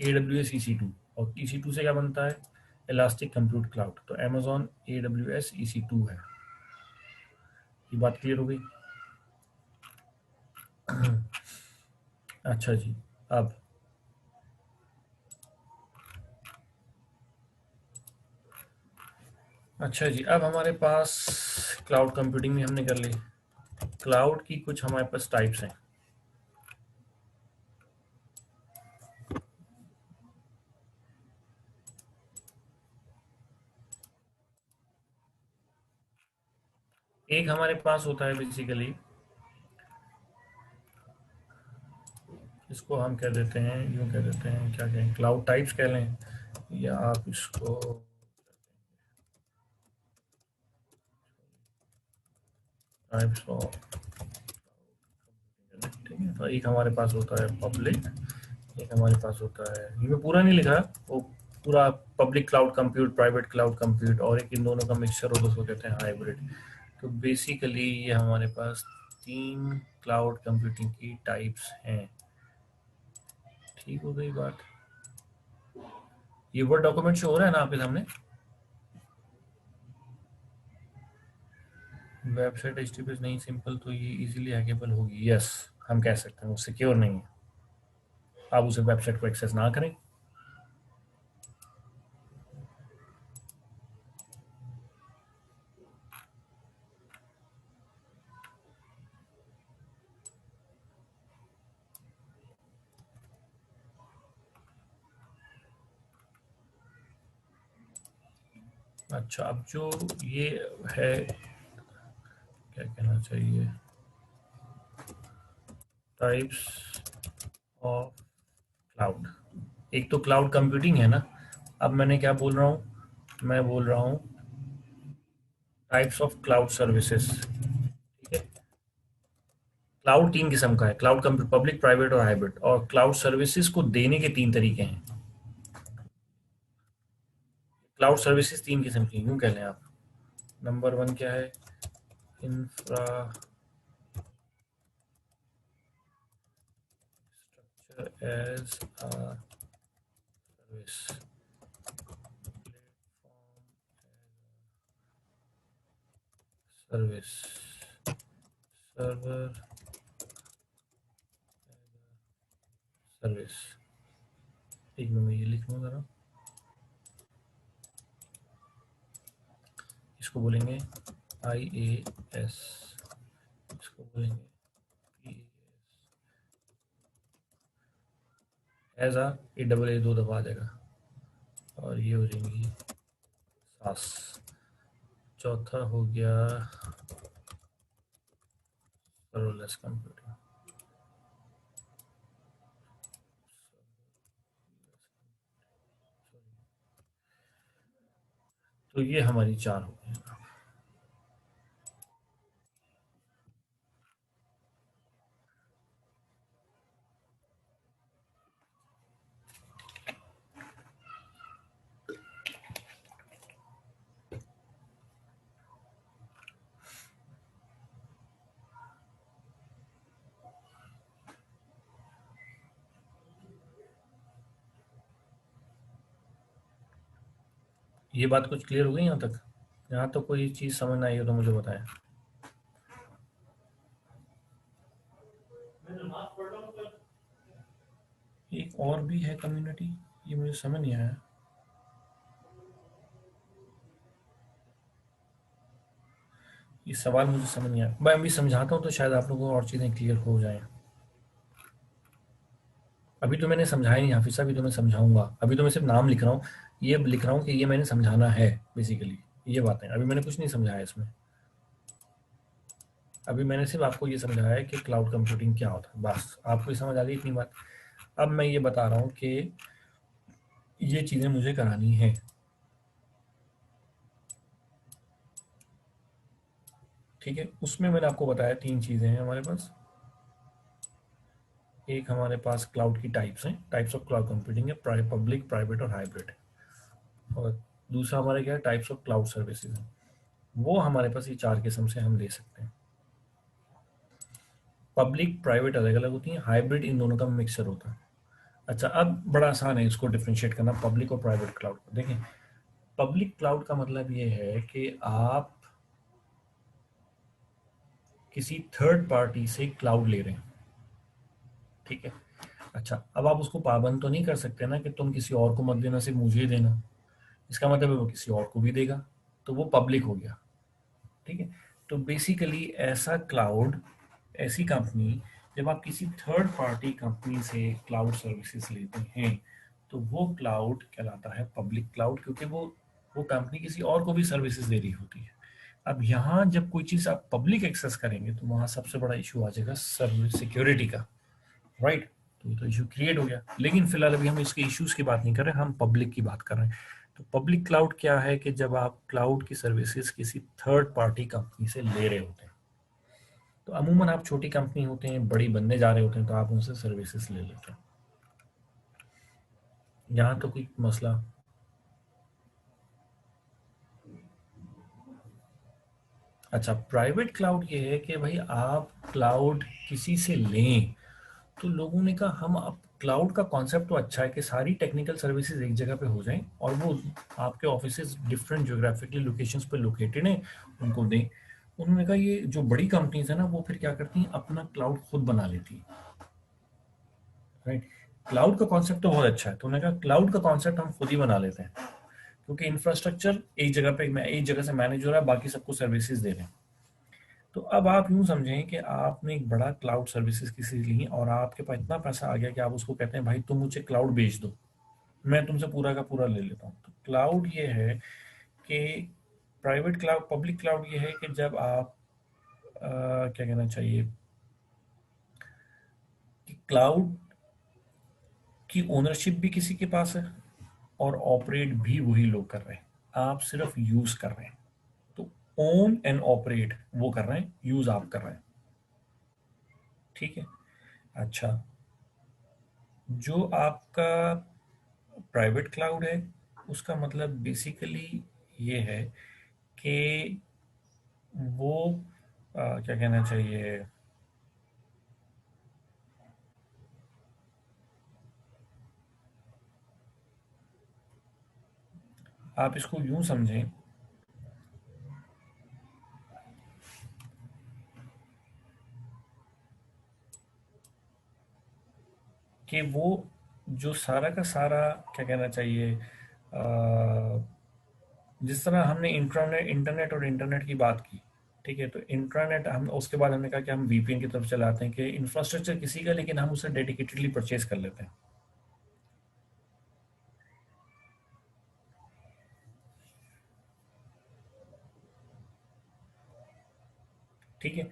AWS EC2। और EC2 से क्या बनता है? Elastic compute cloud. तो अमेजोन AWS EC2 है। ये बात क्लियर हो गई? अच्छा जी, अब अच्छा जी, अब हमारे पास क्लाउड कंप्यूटिंग भी हमने कर ली। क्लाउड की कुछ हमारे पास टाइप्स हैं। एक हमारे पास होता है बेसिकली, इसको हम कह देते हैं, यूं कह देते हैं, क्या कहें, क्लाउड टाइप्स कह लें, या आप इसको टाइप्स ऑफ, ठीक है। तो एक हमारे पास होता है पब्लिक, एक हमारे पास होता है, ये मैं पूरा नहीं लिखा, वो पूरा public cloud compute, private cloud compute, और एक इन दोनों का मिक्सचर होता है, उसको कहते हैं हाइब्रिड। तो बेसिकली ये हमारे पास 3 क्लाउड कंप्यूटिंग की टाइप्स हैं। ठीक हो गई बात? ये वर्ड डॉक्यूमेंट शो हो रहा है ना आपके सामने? वेबसाइट HTTPS नहीं सिंपल, तो ये इजीली हैकेबल होगी, यस, हम कह सकते हैं वो सिक्योर नहीं है। आप उसे वेबसाइट को एक्सेस ना करें। अच्छा, अब जो ये है, क्या कहना चाहिए, टाइप्स ऑफ क्लाउड। एक तो क्लाउड कंप्यूटिंग है ना, अब मैंने क्या बोल रहा हूँ, मैं बोल रहा हूँ टाइप्स ऑफ क्लाउड सर्विसेज। ठीक है, क्लाउड 3 किस्म का है, क्लाउड कंप्यूट, पब्लिक, प्राइवेट और हाइब्रिड। और क्लाउड सर्विसेज को देने के 3 तरीके हैं। क्लाउड सर्विसेज 3 किस्म की, यूं कह लें आप। नंबर 1 क्या है? Infrastructure as a service, service, server service. एक मिनट में ये लिख लूँ जरा। इसको बोलेंगे IAS, इसको बोलेंगे PAS, एज A दो दफा आ जाएगा, और ये हो जाएंगी सास। चौथा हो गया सर्वरलेस कंप्यूटिंग। तो ये हमारी 4 हो गई। ये बात कुछ क्लियर हो गई यहाँ तक? यहाँ तो कोई चीज़ समझ ना आई हो तो मुझे बताएं। एक और भी है कम्युनिटी, ये मुझे समझ नहीं आया। ये सवाल मुझे समझ नहीं आया। मैं अभी समझाता हूँ तो शायद आप लोगों को और चीज़ें क्लियर हो जाएं। अभी तो मैंने समझाया नहीं हाफिज साहब, अभी तो मैं समझाऊंगा। अभी तो मैं सिर्फ नाम लिख रहा हूँ, ये लिख रहा हूँ कि ये मैंने समझाना है बेसिकली, ये बातें। अभी मैंने कुछ नहीं समझाया इसमें। अभी मैंने सिर्फ आपको ये समझाया है कि क्लाउड कंप्यूटिंग क्या होता है, बस आपको ये समझ आ गई इतनी बात। अब मैं ये बता रहा हूँ कि ये चीज़ें मुझे करानी है। ठीक है, उसमें मैंने आपको बताया 3 चीज़ें हैं हमारे पास। एक हमारे पास क्लाउड की टाइप्स हैं, टाइप्स ऑफ क्लाउड कंप्यूटिंग है, पब्लिक, प्राइवेट और हाइब्रिड। और दूसरा हमारे क्या है, टाइप्स ऑफ क्लाउड सर्विसेज है। वो हमारे पास ये 4 किस्म से हम ले सकते हैं। पब्लिक प्राइवेट अलग अलग होती हैं, हाइब्रिड इन दोनों का मिक्सचर होता है। अच्छा, अब बड़ा आसान है इसको डिफ्रेंशिएट करना पब्लिक और प्राइवेट क्लाउड को। देखें, पब्लिक क्लाउड का मतलब ये है कि आप किसी थर्ड पार्टी से क्लाउड ले रहे हैं। ठीक है, अच्छा, अब आप उसको पाबंद तो नहीं कर सकते ना कि तुम किसी और को मत देना, सिर्फ मुझे ही देना। इसका मतलब है वो किसी और को भी देगा, तो वो पब्लिक हो गया। ठीक है, तो बेसिकली ऐसा क्लाउड, ऐसी कंपनी, जब आप किसी थर्ड पार्टी कंपनी से क्लाउड सर्विसेज लेते हैं तो वो क्लाउड कहलाता है पब्लिक क्लाउड, क्योंकि वो कंपनी किसी और को भी सर्विसेज दे रही होती है। अब यहाँ जब कोई चीज़ आप पब्लिक एक्सेस करेंगे तो वहाँ सबसे बड़ा इशू आ जाएगा सर्विस सिक्योरिटी का, राइट? तो ये तो इशू क्रिएट हो गया। लेकिन फिलहाल अभी हम इसके इश्यूज की बात नहीं कर रहे, हम पब्लिक की बात कर रहे हैं। तो पब्लिक क्लाउड क्या है कि जब आप क्लाउड की सर्विसेज किसी थर्ड पार्टी कंपनी से ले रहे होते हैं, तो अमूमन आप छोटी कंपनी होते हैं, बड़ी बनने जा रहे होते हैं, तो आप उनसे सर्विसेज ले लेते हैं। यहाँ तो कोई मसला? अच्छा, प्राइवेट क्लाउड ये है कि भाई आप क्लाउड किसी से लें, तो लोगों ने कहा हम अब क्लाउड का कॉन्सेप्ट तो अच्छा है कि सारी टेक्निकल सर्विसेज एक जगह पे हो जाएं और वो आपके ऑफिसेज डिफरेंट ज्योग्राफिकली लोकेशंस पे लोकेटेड हैं, उनको दें। उन्होंने कहा ये जो बड़ी कंपनीज है ना, वो फिर क्या करती हैं, अपना क्लाउड खुद बना लेती है, राइट? क्लाउड का कॉन्सेप्ट तो बहुत अच्छा है, तो उन्होंने कहा क्लाउड का कॉन्सेप्ट हम खुद ही बना लेते हैं, क्योंकि इंफ्रास्ट्रक्चर एक जगह से मैनेज हो रहा है, बाकी सबको सर्विसेज दे रहे हैं। तो अब आप यूं समझें कि आपने एक बड़ा क्लाउड सर्विसेज किसी ली और आपके पास इतना पैसा आ गया कि आप उसको कहते हैं भाई तुम मुझे क्लाउड बेच दो, मैं तुमसे पूरा का पूरा ले लेता हूँ। तो क्लाउड ये है कि प्राइवेट क्लाउड, पब्लिक क्लाउड ये है कि जब आप क्या कहना चाहिए कि क्लाउड की ओनरशिप भी किसी के पास है और ऑपरेट भी वही लोग कर रहे हैं, आप सिर्फ यूज कर रहे हैं। तो ओन एंड ऑपरेट वो कर रहे हैं, यूज आप कर रहे हैं। ठीक है, अच्छा, जो आपका प्राइवेट क्लाउड है उसका मतलब बेसिकली ये है कि वो क्या कहना चाहिए, आप इसको यूं समझें कि वो जो सारा का सारा क्या कहना चाहिए जिस तरह हमने इंटरनेट और इंटरनेट की बात की, ठीक है, तो इंटरनेट हम उसके बाद हमने कहा कि हम वीपीएन की तरफ चलाते हैं कि इंफ्रास्ट्रक्चर किसी का, लेकिन हम उसे डेडिकेटेडली परचेज कर लेते हैं। ठीक है,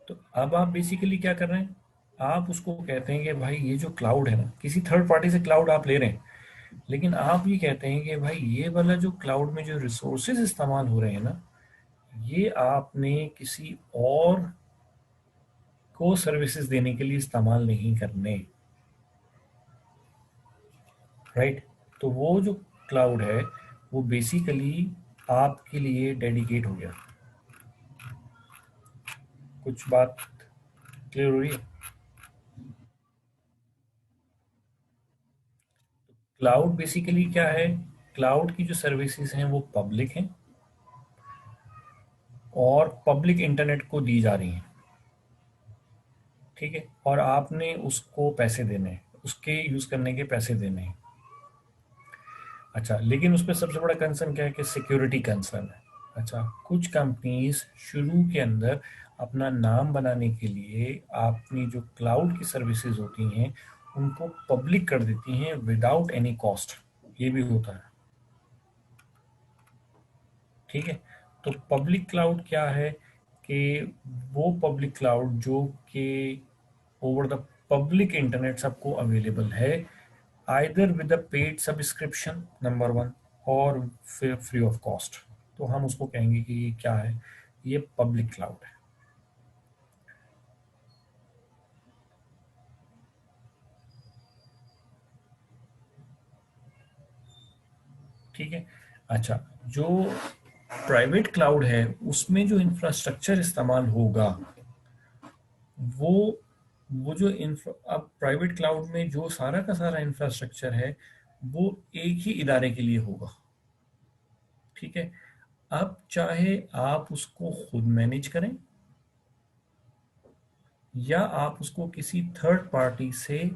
तो अब आप बेसिकली क्या कर रहे हैं, आप उसको कहते हैं कि भाई ये जो क्लाउड है ना, किसी थर्ड पार्टी से क्लाउड आप ले रहे हैं, लेकिन आप ये कहते हैं कि भाई ये वाला जो क्लाउड में जो रिसोर्सेज इस्तेमाल हो रहे हैं ना, ये आपने किसी और को सर्विसेज देने के लिए इस्तेमाल नहीं करने, राइट। तो वो जो क्लाउड है वो बेसिकली आपके लिए डेडिकेट हो गया। कुछ बात क्लियर हो रही है? क्लाउड बेसिकली क्या है, क्लाउड की जो सर्विसेज हैं वो पब्लिक हैं और पब्लिक इंटरनेट को दी जा रही हैं, ठीक है, और आपने उसको पैसे देने हैं, उसके यूज करने के पैसे देने हैं। अच्छा, लेकिन उस पर सबसे बड़ा कंसर्न क्या है कि सिक्योरिटी कंसर्न है। अच्छा, कुछ कंपनीज शुरू के अंदर अपना नाम बनाने के लिए अपनी जो क्लाउड की सर्विसेज होती हैं उनको पब्लिक कर देती हैं विदाउट एनी कॉस्ट, ये भी होता है, ठीक है। तो पब्लिक क्लाउड क्या है कि वो पब्लिक क्लाउड जो कि ओवर द पब्लिक इंटरनेट सबको अवेलेबल है, either with a paid subscription number one, और फिर फ्री ऑफ कॉस्ट। तो हम उसको कहेंगे कि ये क्या है, ये पब्लिक क्लाउड है। ठीक है। अच्छा, जो प्राइवेट क्लाउड है उसमें जो इंफ्रास्ट्रक्चर इस्तेमाल होगा वो वो जो अब प्राइवेट क्लाउड में जो सारा का सारा इंफ्रास्ट्रक्चर है वो एक ही इदारे के लिए होगा, ठीक है। अब चाहे आप उसको खुद मैनेज करें या आप उसको किसी थर्ड पार्टी से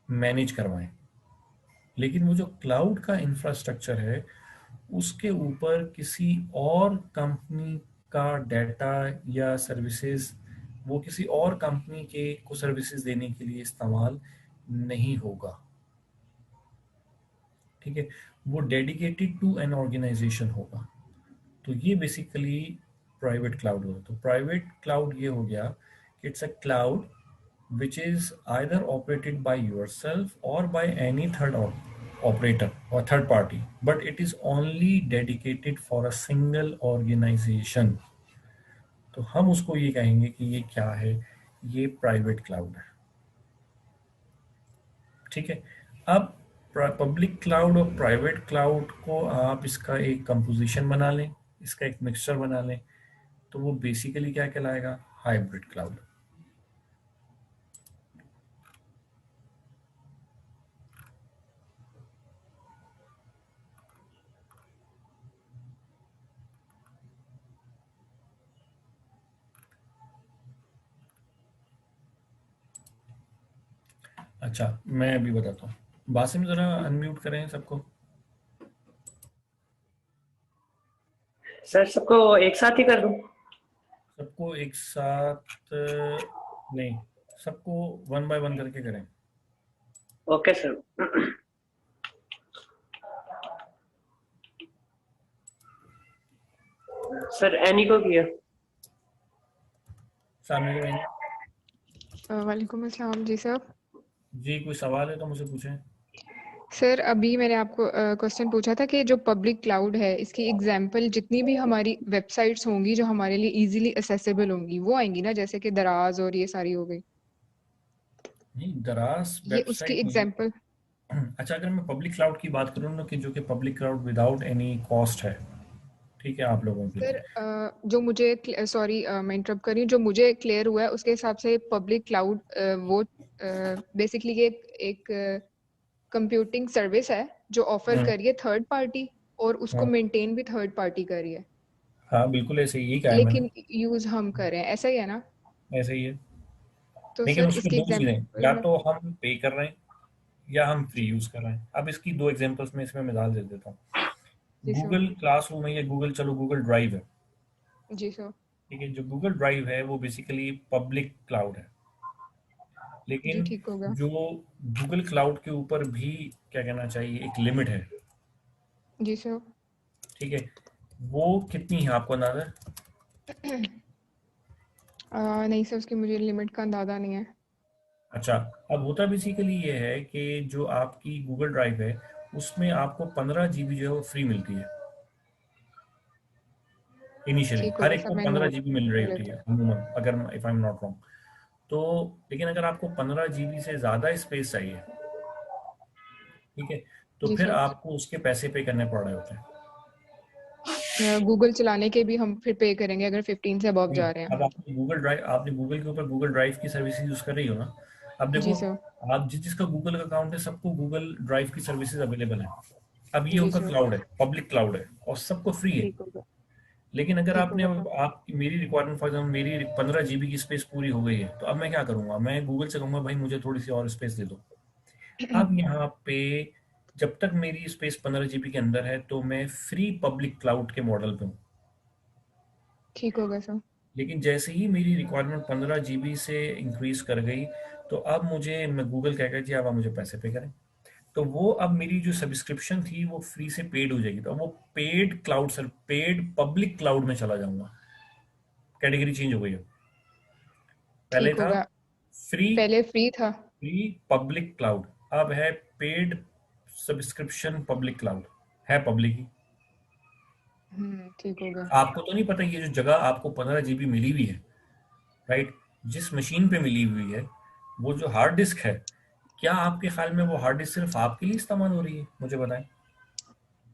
मैनेज करवाएं, लेकिन वो जो क्लाउड का इंफ्रास्ट्रक्चर है उसके ऊपर किसी और कंपनी का डाटा या सर्विसेज, वो किसी और कंपनी के को सर्विसेज देने के लिए इस्तेमाल नहीं होगा, ठीक है। वो डेडिकेटेड टू एन ऑर्गेनाइजेशन होगा। तो ये बेसिकली प्राइवेट क्लाउड होगा। तो प्राइवेट क्लाउड ये हो गया कि it's a cloud which is either operated by yourself or by any third operator or third party, but it is only dedicated for a single organization। तो हम उसको ये कहेंगे कि ये क्या है, ये प्राइवेट क्लाउड है, ठीक है। अब पब्लिक क्लाउड और प्राइवेट क्लाउड को आप इसका एक कंपोजिशन बना लें, इसका एक मिक्सचर बना लें, तो वो बेसिकली क्या कहलाएगा, हाइब्रिड क्लाउड। अच्छा, मैं अभी बताता हूँ। बासिम जरा अनम्यूट करें सबको। सर सबको एक साथ ही कर दूं? सबको एक साथ नहीं, सबको वन बाय वन करके करें। Okay sir. सर एनी को किया। वालेकुम अस्सलाम जी सर। जी, कोई सवाल है तो मुझे पूछें। सर अभी मैंने आपको क्वेश्चन पूछा था कि जो पब्लिक क्लाउड है इसकी एग्जांपल जितनी भी हमारी वेबसाइट्स होंगी जो हमारे लिए इजीली एक्सेसिबल होंगी वो आएंगी ना, जैसे कि दराज और ये सारी हो गई। नहीं, दराज ये उसकी वेबसाइट नहीं। एग्जांपल। अच्छा, अगर मैं पब्लिक क्लाउड की बात करूँ ना, कि जो कि public cloud without any cost है, ठीक है, आप लोगों के लिए। सर जो मुझे सॉरी मैं इंटरप्ट कर रही हूँ, जो मुझे क्लियर हुआ है उसके हिसाब से पब्लिक क्लाउड वो बेसिकली एक कंप्यूटिंग सर्विस है जो ऑफर कर रही है थर्ड पार्टी और उसको हाँ, मेंटेन भी थर्ड पार्टी कर रही है, हाँ, बिल्कुल ऐसे ही कहा है मैंने। लेकिन यूज हम कर रहे हैं, ऐसा ही है ना? ऐसे ही है, तो लेकिन सर उसमें इसकी दो चीजें, या एग्जांपल। तो हम पे कर रहे हैं या हम फ्री यूज कर रहे हैं। अब इसकी दो एग्जांपल्स में इसमें मिसाल दे देता हूँ। जी सर। गूगल क्लासरूम है या गूगल, चलो गूगल ड्राइव है, जी सर। ठीक है। जो गूगल ड्राइव है वो बेसिकली पब्लिक क्लाउड है, जी लेकिन ठीक होगा। जो गूगल क्लाउड के ऊपर भी क्या कहना चाहिए, एक लिमिट है, जी सर। ठीक है। वो कितनी है आपको अंदाजा है? नहीं सर, उसकी मुझे लिमिट का अंदाजा नहीं है। अच्छा, अब होता बेसिकली ये है कि जो आपकी गूगल ड्राइव है उसमें आपको 15 GB जो है वो फ्री मिलती है इनिशियली, ठीक हर होगा एक सर, को मैं 15 GB मिल रही कर होती लेती है हूँ। अमूमन, अगर if I am not wrong. तो लेकिन अगर आपको 15 GB से ज़्यादा स्पेस चाहिए, ठीक है, तो जी फिर सर। आपको उसके पैसे पे करने पड़ रहे होते हैं। गूगल चलाने के भी हम फिर पे करेंगे अगर 15 से अबव नहीं, जा रहे हैं अब हम? आपने गूगल ड्राइव, आपने गूगल के ऊपर गूगल ड्राइव की सर्विसेज यूज़ कर रही हो ना। अब देखो, जी सर। आप जिसका गूगल का अकाउंट है सबको गूगल ड्राइव की सर्विसेज अवेलेबल है। अब ये जी उनका सर। क्लाउड है, पब्लिक क्लाउड है और सबको फ्री है। ठीक होगा। लेकिन अगर ठीक आपने, होगा सर। आप मेरी रिक्वायरमेंट फॉर एग्जाम्पल मेरी 15 GB की स्पेस पूरी हो गई है, तो अब मैं क्या करूंगा, मैं गूगल से कहूंगा भाई मुझे थोड़ी सी और स्पेस दे दो। अब यहाँ पे जब तक मेरी स्पेस 15 GB के अंदर है तो मैं फ्री पब्लिक क्लाउड के मॉडल पे हूँ। ठीक होगा सर। लेकिन जैसे ही मेरी रिक्वायरमेंट 15 GB से इंक्रीज कर गई, तो अब मुझे, मैं गूगल कहेगा जी अब आप मुझे पैसे पे करें। तो वो अब मेरी जो सब्सक्रिप्शन थी वो फ्री से पेड हो जाएगी, तो अब वो paid cloud sir, paid public cloud में चला जाऊंगा। कैटेगरी चेंज हो गई है। पहले ठीक था होगा। फ्री, पहले फ्री था। फ्री पब्लिक क्लाउड, अब है पेड सब्सक्रिप्शन पब्लिक क्लाउड, है पब्लिक ही। ठीक होगा। आपको तो नहीं पता ये जो जगह आपको 15 GB मिली हुई है, राइट, जिस मशीन पे मिली हुई है, वो जो हार्ड डिस्क है, क्या आपके ख्याल में वो हार्ड डिस्क सिर्फ आपके लिए इस्तेमाल हो रही है, मुझे बताएं।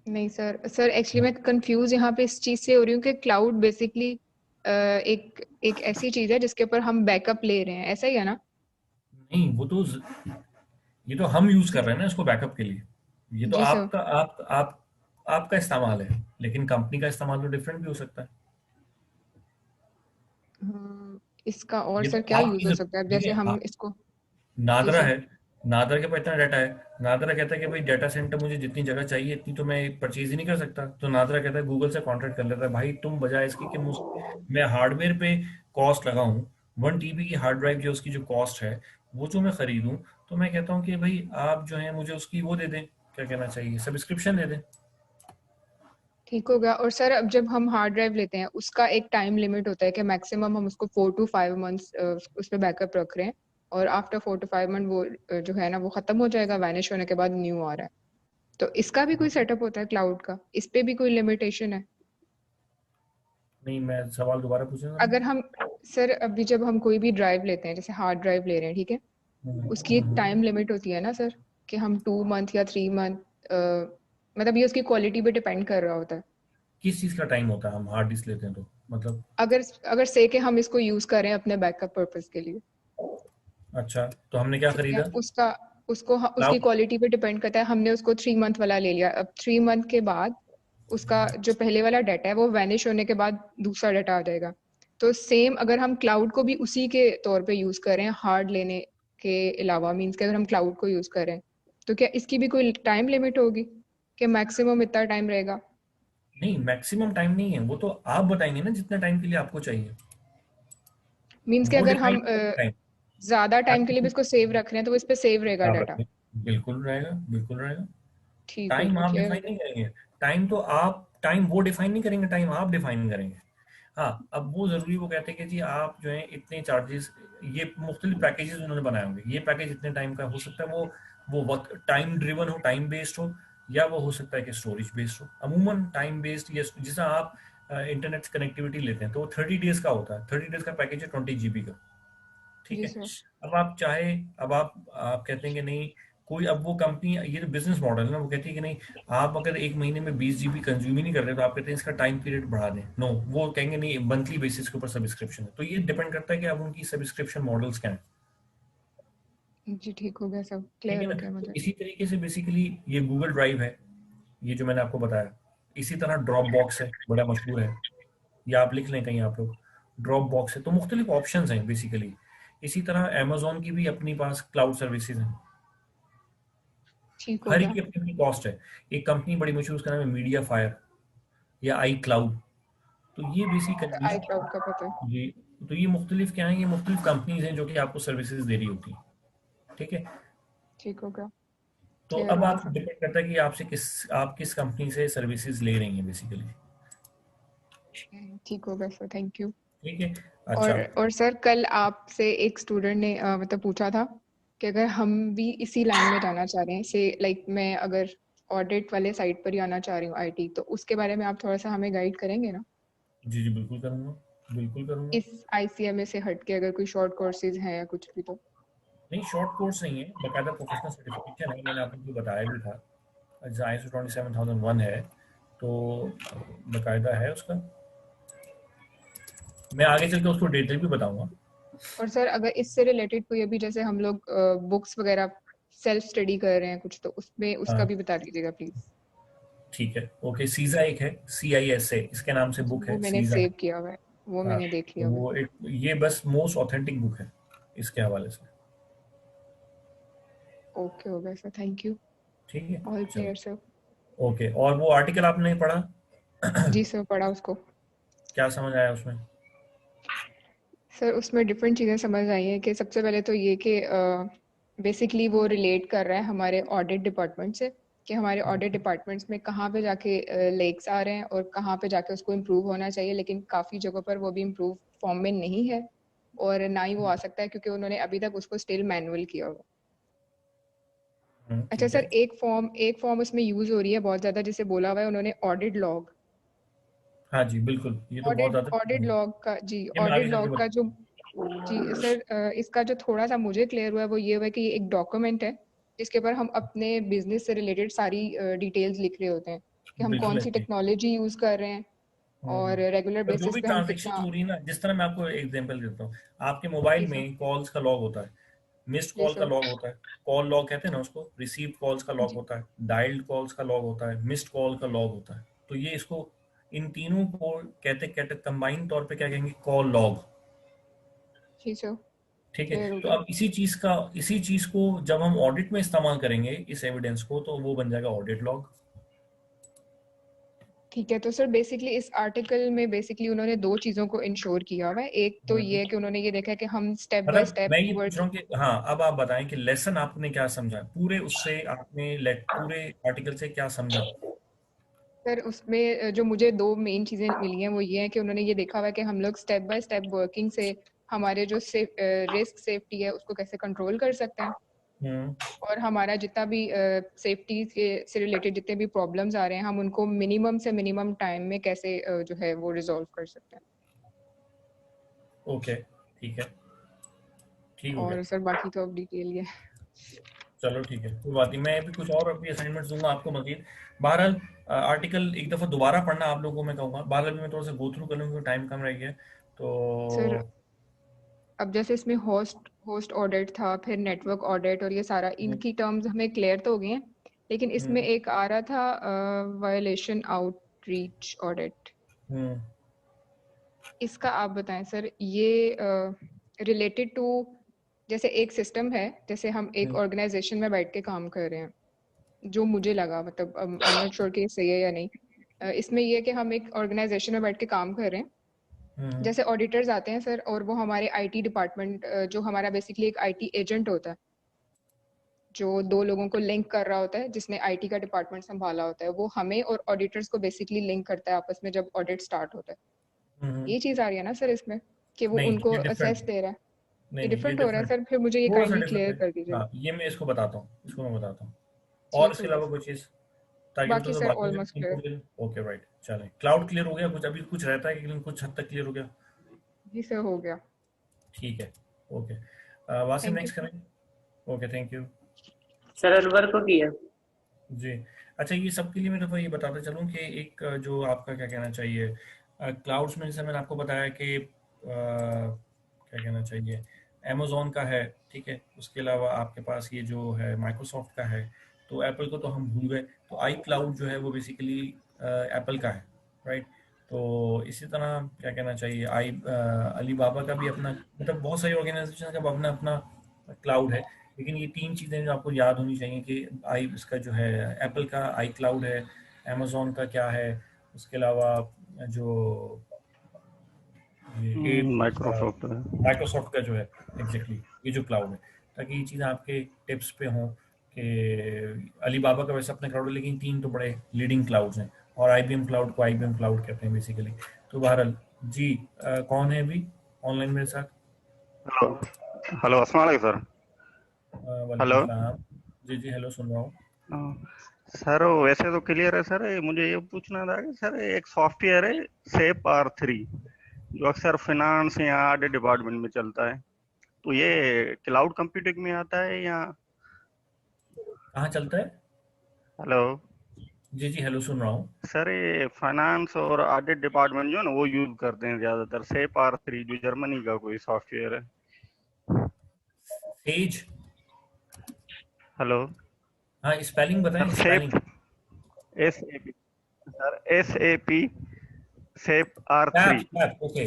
नहीं सर, सर एक्चुअली मैं कंफ्यूज यहाँ पे इस चीज से हो रही हूँ कि क्लाउड बेसिकली एक एक ऐसी चीज है जिसके ऊपर हम बैकअप ले रहे हैं, ऐसा ही है ना? नहीं, वो तो ये तो हम यूज कर रहे हैं ना इसको बैकअप के लिए। ये तो जी सर। आपका आप आपका इस्तेमाल है, लेकिन कंपनी का इस्तेमाल तो डिफरेंट भी हो सकता है। इसका और ये सर तो क्या यूज आपकी हो सकता है, जैसे देखिए, हम इसको? जी नादरा सर। है, नादरा के पास इतना डाटा है, नादरा कहता है कि भाई डाटा सेंटर मुझे जितनी जगह चाहिए इतनी तो मैं परचेज ही नहीं कर सकता, तो नादरा कहता है गूगल से कॉन्ट्रैक्ट कर लेता है, भाई तुम बजाय इसकी कि मैं हार्डवेयर पे कॉस्ट लगाऊं, 1 TB की हार्ड ड्राइव जो उसकी जो कॉस्ट है वो जो मैं खरीदूं, तो मैं कहता हूँ कि भाई आप जो है मुझे उसकी वो दे दें, क्या कहना चाहिए, सब्सक्रिप्शन दे दें। ठीक होगा। और सर अब जब हम हार्ड ड्राइव लेते हैं उसका एक टाइम लिमिट होता है कि मैक्सिमम हम उसको 4 to 5 months उस पर बैकअप रख रहे हैं, और आफ्टर 4 to 5 month वो जो है ना वो खत्म हो जाएगा, वैनिश होने के बाद न्यू आ रहा है। तो इसका भी कोई सेटअप होता है क्लाउड का, इस पे भी कोई लिमिटेशन है? नहीं, मैं सवाल दोबारा पूछूंगा। अगर हम, सर अभी जब हम कोई भी ड्राइव लेते हैं, जैसे हार्ड ड्राइव ले रहे हैं, ठीक है, उसकी एक टाइम लिमिट होती है ना सर, कि हम 2 month या 3 month, मतलब ये उसकी क्वालिटी पे डिपेंड कर रहा होता है। किस चीज़ का टाइम होता है, हम हार्ड डिस्क लेते हैं तो मतलब? अगर अगर से कि हम इसको यूज करें अपने बैकअप पर्पस के लिए, अच्छा, तो हमने क्या ठीक है, खरीदा? उसका उसकी क्लाउड। क्वालिटी पे डिपेंड करता है। हमने उसको 3 month वाला ले लिया, अब 3 month के बाद उसका जो पहले वाला डाटा है वो वैनिश होने के बाद दूसरा डाटा आ जाएगा। तो सेम अगर हम क्लाउड को भी उसी के तौर पे यूज करें हार्ड लेने के अलावा, मीन्स के अगर हम क्लाउड को यूज करें, तो क्या इसकी भी कोई टाइम लिमिट होगी कि मैक्सिमम इतना टाइम रहेगा? नहीं, मैक्सिमम टाइम नहीं है, वो तो आप बताएंगे ना जितने टाइम के लिए आपको चाहिए, मीन्स के वो अगर डिफाइन हम टाइम। ज्यादा टाइम के लिए भी इसको सेव रख रहे हैं तो वो इस पे सेव रहेगा आप डाटा? रखें, बिल्कुल रहेगा, बिल्कुल रहेगा। ठीक टाइम होगा, आप क्लियर डिफाइन होगा। नहीं करेंगे, टाइम तो आप, टाइम वो डिफाइन नहीं करेंगे, टाइम आप डिफाइन करेंगे। हाँ, अब वो जरूरी, वो कहते हैं कि जी आप जो है इतने चार्जेस, ये मुख्तलिफ पैकेजेस उन्होंने बनाए होंगे, ये पैकेज इतने टाइम का हो सकता है, वो वक्त टाइम ड्रिवन हो, टाइम बेस्ड हो, या वो हो सकता है कि स्टोरेज बेस्ड हो। अमूमन टाइम बेस्ड, या जैसा आप इंटरनेट कनेक्टिविटी लेते हैं तो वो 30 डेज का होता है, 30 डेज का पैकेज है 20 GB का, ठीक जी है। सर। अब आप चाहे, अब आप कहते हैं कि नहीं, कोई, अब वो कंपनी, ये जो बिजनेस मॉडल है ना, वो कहती है कि नहीं, आप अगर एक महीने में 20 GB कंज्यूम ही नहीं कर रहे तो आप कहते हैं इसका टाइम पीरियड बढ़ा दें। नो, वो कहेंगे नहीं, मंथली बेसिस के ऊपर सब्सक्रिप्शन है। तो ये डिपेंड करता है कि अब उनकी सब्सक्रिप्शन मॉडल्स क्या हैं, जी ठीक हो गया, सब ठीक क्लियर है हो ना। गया तो मुझे। इसी तरीके से बेसिकली ये गूगल ड्राइव है, ये जो मैंने आपको बताया। इसी तरह ड्रॉप बॉक्स है, बड़ा मशहूर है, या आप लिख लें कहीं आप लोग, ड्रॉप बॉक्स है। तो मुख्तलिफ ऑप्शंस हैं बेसिकली। इसी तरह अमेजोन की भी अपनी पास क्लाउड सर्विसेज हैं, ठीक हर एक होगा। की अपनी अपनी कॉस्ट है। एक कंपनी बड़ी मशहूर, उसका नाम है मीडिया फायर, या आई क्लाउड। तो ये बेसिकली आई क्लाउड का पता है। ये, तो ये मुख्तलिफ क्या है, ये मुख्तलिफ कंपनीज हैं जो कि आपको सर्विसेज दे रही होती हैं, ठीक है। ठीक हो गया, तो क्लियर अब हो गया आप सर। डिपेंड करता है कि आप किस कंपनी से सर्विसेज ले रही हैं बेसिकली, ठीक हो गया सर, थैंक यू। ठीक है। अच्छा, और सर कल आपसे एक स्टूडेंट ने मतलब पूछा था कि अगर हम भी इसी लाइन में जाना चाह रहे हैं, से लाइक मैं अगर ऑडिट वाले साइड पर ही आना चाह रही हूँ आईटी, तो उसके बारे में आप थोड़ा सा हमें गाइड करेंगे ना, जी जी बिल्कुल करूँगा, बिल्कुल करूँगा। इस आईसीएमए से हट के अगर कोई शॉर्ट कोर्सेज हैं या कुछ भी तो। नहीं, शॉर्ट कोर्स नहीं है, बाकायदा प्रोफेशनल सर्टिफिकेशन है, मैंने आपको बताया भी था। ISO 27001 है, तो बाकायदा है उसका। मैं आगे चल के उसको डिटेल भी बताऊंगा। और सर अगर इससे रिलेटेड कोई अभी जैसे हम लोग बुक्स वगैरह सेल्फ स्टडी कर रहे हैं कुछ, तो उसमें उसका हाँ भी बता दीजिएगा प्लीज। ठीक है, ओके। सीजा एक है, CISA इसके नाम से बुक वो है, मैंने सीजा। सेव किया हुआ है, वो हाँ, मैंने देख तो लिया हुआ है। वो एक, ये बस मोस्ट ऑथेंटिक बुक है इसके हवाले से, ओके हो गया सर, थैंक यू। ठीक है। ऑल चलो, क्लियर सर। ओके। और वो आर्टिकल आपने पढ़ा? जी सर, पढ़ा उसको। क्या समझ आया उसमें? सर उसमें डिफरेंट चीज़ें समझ आई हैं कि सबसे पहले तो ये कि बेसिकली वो रिलेट कर रहा है हमारे ऑडिट डिपार्टमेंट से, कि हमारे ऑडिट डिपार्टमेंट्स में कहाँ पे जाके लेक्स आ रहे हैं और कहाँ पे जाके उसको इम्प्रूव होना चाहिए, लेकिन काफ़ी जगहों पर वो भी इम्प्रूव फॉर्म में नहीं है और ना ही वो आ सकता है क्योंकि उन्होंने अभी तक उसको स्टिल मैनुअल किया हुआ। अच्छा ठीक सर, है। एक फॉर्म उसमें यूज़ हो रही है बहुत ज़्यादा, जिसे बोला हुआ है उन्होंने ऑडिट लॉग। हाँ जी बिल्कुल, ये तो बहुत ऑडिट ज्यादा ऑडिट लॉग का, जी ये मैं आगे ऑडिट चल के लॉग का जो, जी सर इसका जो थोड़ा सा मुझे क्लियर हुआ है वो ये हुआ है कि ये एक डॉक्यूमेंट है जिसके ऊपर हम अपने बिजनेस से रिलेटेड सारी डिटेल्स लिख रहे होते हैं कि हम बिल्कुल कौन सी ऐसे ही। टेक्नोलॉजी यूज कर रहे हैं और रेगुलर और जो बेसिस भी पे हम ट्रांजेक्शन कितना। हो रही है ना, जिस तरह मैं आपको एग्जांपल देता हूँ, आपके मोबाइल जी सर। में कॉल्स का लॉग होता है, मिस्ड जी कॉल का सर। लॉग होता है, कॉल लॉग कहते हैं ना उसको, रिसीव कॉल्स का लॉग जी होता है, डायल्ड कॉल्स का लॉग होता है, मिस्ड कॉल का लॉग होता है। तो ये इसको, इन तीनों को कहते कहते कंबाइन तौर पे क्या कहेंगे, कॉल लॉग, जी सर, ठीक है। क्लियर हो तो गया। अब इसी चीज को जब हम ऑडिट में इस्तेमाल करेंगे इस एविडेंस को, तो वो बन जाएगा ऑडिट लॉग। ठीक है, तो सर बेसिकली इस आर्टिकल में बेसिकली उन्होंने दो चीज़ों को इंश्योर किया हुआ है। एक तो ये है कि उन्होंने ये देखा है कि हम स्टेप बाय मतलब स्टेप मैं ये पूछ रहा वर्क। हूँ कि हाँ, अब आप बताएं कि लेसन आपने क्या समझा पूरे उससे, आपने पूरे आर्टिकल से क्या समझा? सर उसमें जो मुझे दो मेन चीज़ें मिली हैं वो ये है कि उन्होंने ये देखा हुआ है कि हम लोग स्टेप बाय स्टेप वर्किंग से हमारे जो रिस्क सेफ्टी है उसको कैसे कंट्रोल कर सकते हैं, हम्म और हमारा जितना भी सेफ्टी से रिलेटेड जितने भी प्रॉब्लम्स आ रहे हैं हम उनको मिनिमम से मिनिमम टाइम में कैसे जो है वो रिजॉल्व कर सकते हैं। ओके, ठीक है, ठीक हो गया। और सर बाकी तो अब डिटेल ये। चलो ठीक है, कोई बात नहीं, मैं भी कुछ और अभी असाइनमेंट्स दूंगा आपको मजीद। बहरहाल आर्टिकल एक दफ़ा दोबारा पढ़ना आप लोगों को मैं कहूँगा, बहरहाल अभी मैं थोड़ा सा गो थ्रू कर लूँगा क्योंकि टाइम कम रह गया है। सर तो अब जैसे इसमें होस्ट होस्ट ऑडिट था, फिर नेटवर्क ऑडिट और ये सारा, हम्म इनकी टर्म्स हमें क्लियर तो हो गई हैं, लेकिन इसमें हम्म एक आ रहा था वायलेशन आउटरीच ऑडिट। हम्म इसका आप बताएं सर, ये रिलेटेड टू, जैसे एक सिस्टम है, जैसे हम एक हम्म ऑर्गेनाइजेशन में बैठ के काम कर रहे हैं, जो मुझे लगा, मतलब आई एम नॉट श्योर कि ये सही है या नहीं। इसमें ये है कि हम एक ऑर्गेनाइजेशन में बैठ के काम कर रहे हैं, हम्म जैसे ऑडिटर्स आते हैं सर और वो हमारे आईटी डिपार्टमेंट, जो हमारा बेसिकली एक आईटी एजेंट होता है जो दो लोगों को लिंक कर रहा होता है, जिसने आईटी का डिपार्टमेंट संभाला होता है, वो हमें और ऑडिटर्स को बेसिकली लिंक करता है आपस में जब ऑडिट स्टार्ट होता है। हम्म। ये चीज आ रही है ना सर इसमें, कि वो नहीं, उनको ये डिफरेंट असेस है। दे रहा है। नहीं ये नहीं, ये डिफरेंट हो रहा है डिफरेंट, सर, फिर मुझे ये थोड़ा सा काइंडली डिफरेंट क्लियर है। कर दीजिएगा। हाँ, ये मैं इसको बताता हूँ, इसको मैं बताता हूँ। और ठीक इसके हो गया अलावा सर, कोई चीज़, ताकि हम बाकी थोड़ा सा सर बाकी ऑलमोस्ट क्लियर। इनको। ओके राइट, चलें। क्लाउड क्लियर हो गया, कुछ अभी कुछ रहता है लेकिन कुछ हद तक क्लियर हो गया। जी सर, हो गया। ठीक है, okay. Wasim thank you next sir. करें। Okay, thank you. Sir Anwar को किया। जी। अच्छा, ये सबके लिए मैं तो ये बताता चलूँ कि एक जो आपका क्या कहना चाहिए, क्लाउड्स में जैसे मैंने आपको बताया कि क्या कहना चाहिए, अमेज़न का है, ठीक है। उसके अलावा आपके पास ये जो है माइक्रोसॉफ्ट का है। तो एप्पल को तो हम भूल गए, तो आई क्लाउड जो है वो बेसिकली एप्पल का है, राइट। तो इसी तरह क्या कहना चाहिए, अलीबाबा का भी अपना, मतलब बहुत सारी ऑर्गेनाइजेशन का अपना अपना क्लाउड है। लेकिन ये तीन चीज़ें जो आपको याद होनी चाहिए कि इसका जो है एप्पल का आई क्लाउड है, अमेज़न का क्या है, उसके अलावा जो माइक्रोसॉफ्ट है। माइक्रोसॉफ्ट का जो है एग्जैक्टली ये जो क्लाउड है, ताकि ये चीज़ें आपके टिप्स पे हों कि अलीबाबा का वैसे अपना क्लाउड है, लेकिन 3 तो बड़े लीडिंग क्लाउड्स हैं और आईबीएम क्लाउड को आईबीएम क्लाउड कहते हैं बेसिकली। तो बहरहाल जी कौन है अभी ऑनलाइन मेरे साथ? हेलो हेलो, अस्सलाम वालेकुम सर। वालेकुम सलाम। जी जी हेलो, सुन रहा हूँ। सर वैसे तो क्लियर है सर, मुझे ये पूछना था कि सर एक सॉफ्टवेयर है सेप R3 जो अक्सर फाइनेंस या ऑडिट डिपार्टमेंट में चलता है, तो ये क्लाउड कंप्यूटिंग में आता है या कहाँ चलता है? हेलो जी जी हेलो, सुन रहा हूँ। सर ये फाइनेंस और ऑडिट डिपार्टमेंट जो है ना वो यूज करते हैं ज्यादातर सेप R3 जो जर्मनी का कोई सॉफ्टवेयर है। सेज? हेलो हाँ, स्पेलिंग बताएं, sir spelling. SAP sir SAP सेप R3। SAP, okay,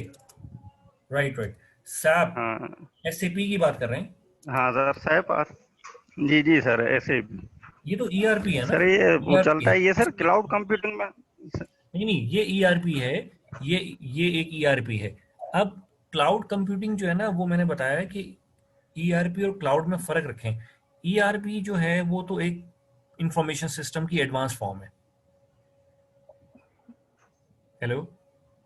right right, SAP हाँ एसएपी की बात कर रहे हैं? हाँ सर सेप R, जी जी सर SAP। ये तो ईआरपी है ना? सर ये वो ERP चलता है। है ये सर क्लाउड कंप्यूटिंग में। नहीं नहीं, ये ईआरपी है, ये एक ईआरपी है। अब क्लाउड कंप्यूटिंग जो है ना, वो मैंने बताया है कि ईआरपी और क्लाउड में फर्क रखें। ईआरपी जो है वो तो एक इंफॉर्मेशन सिस्टम की एडवांस फॉर्म है। हेलो,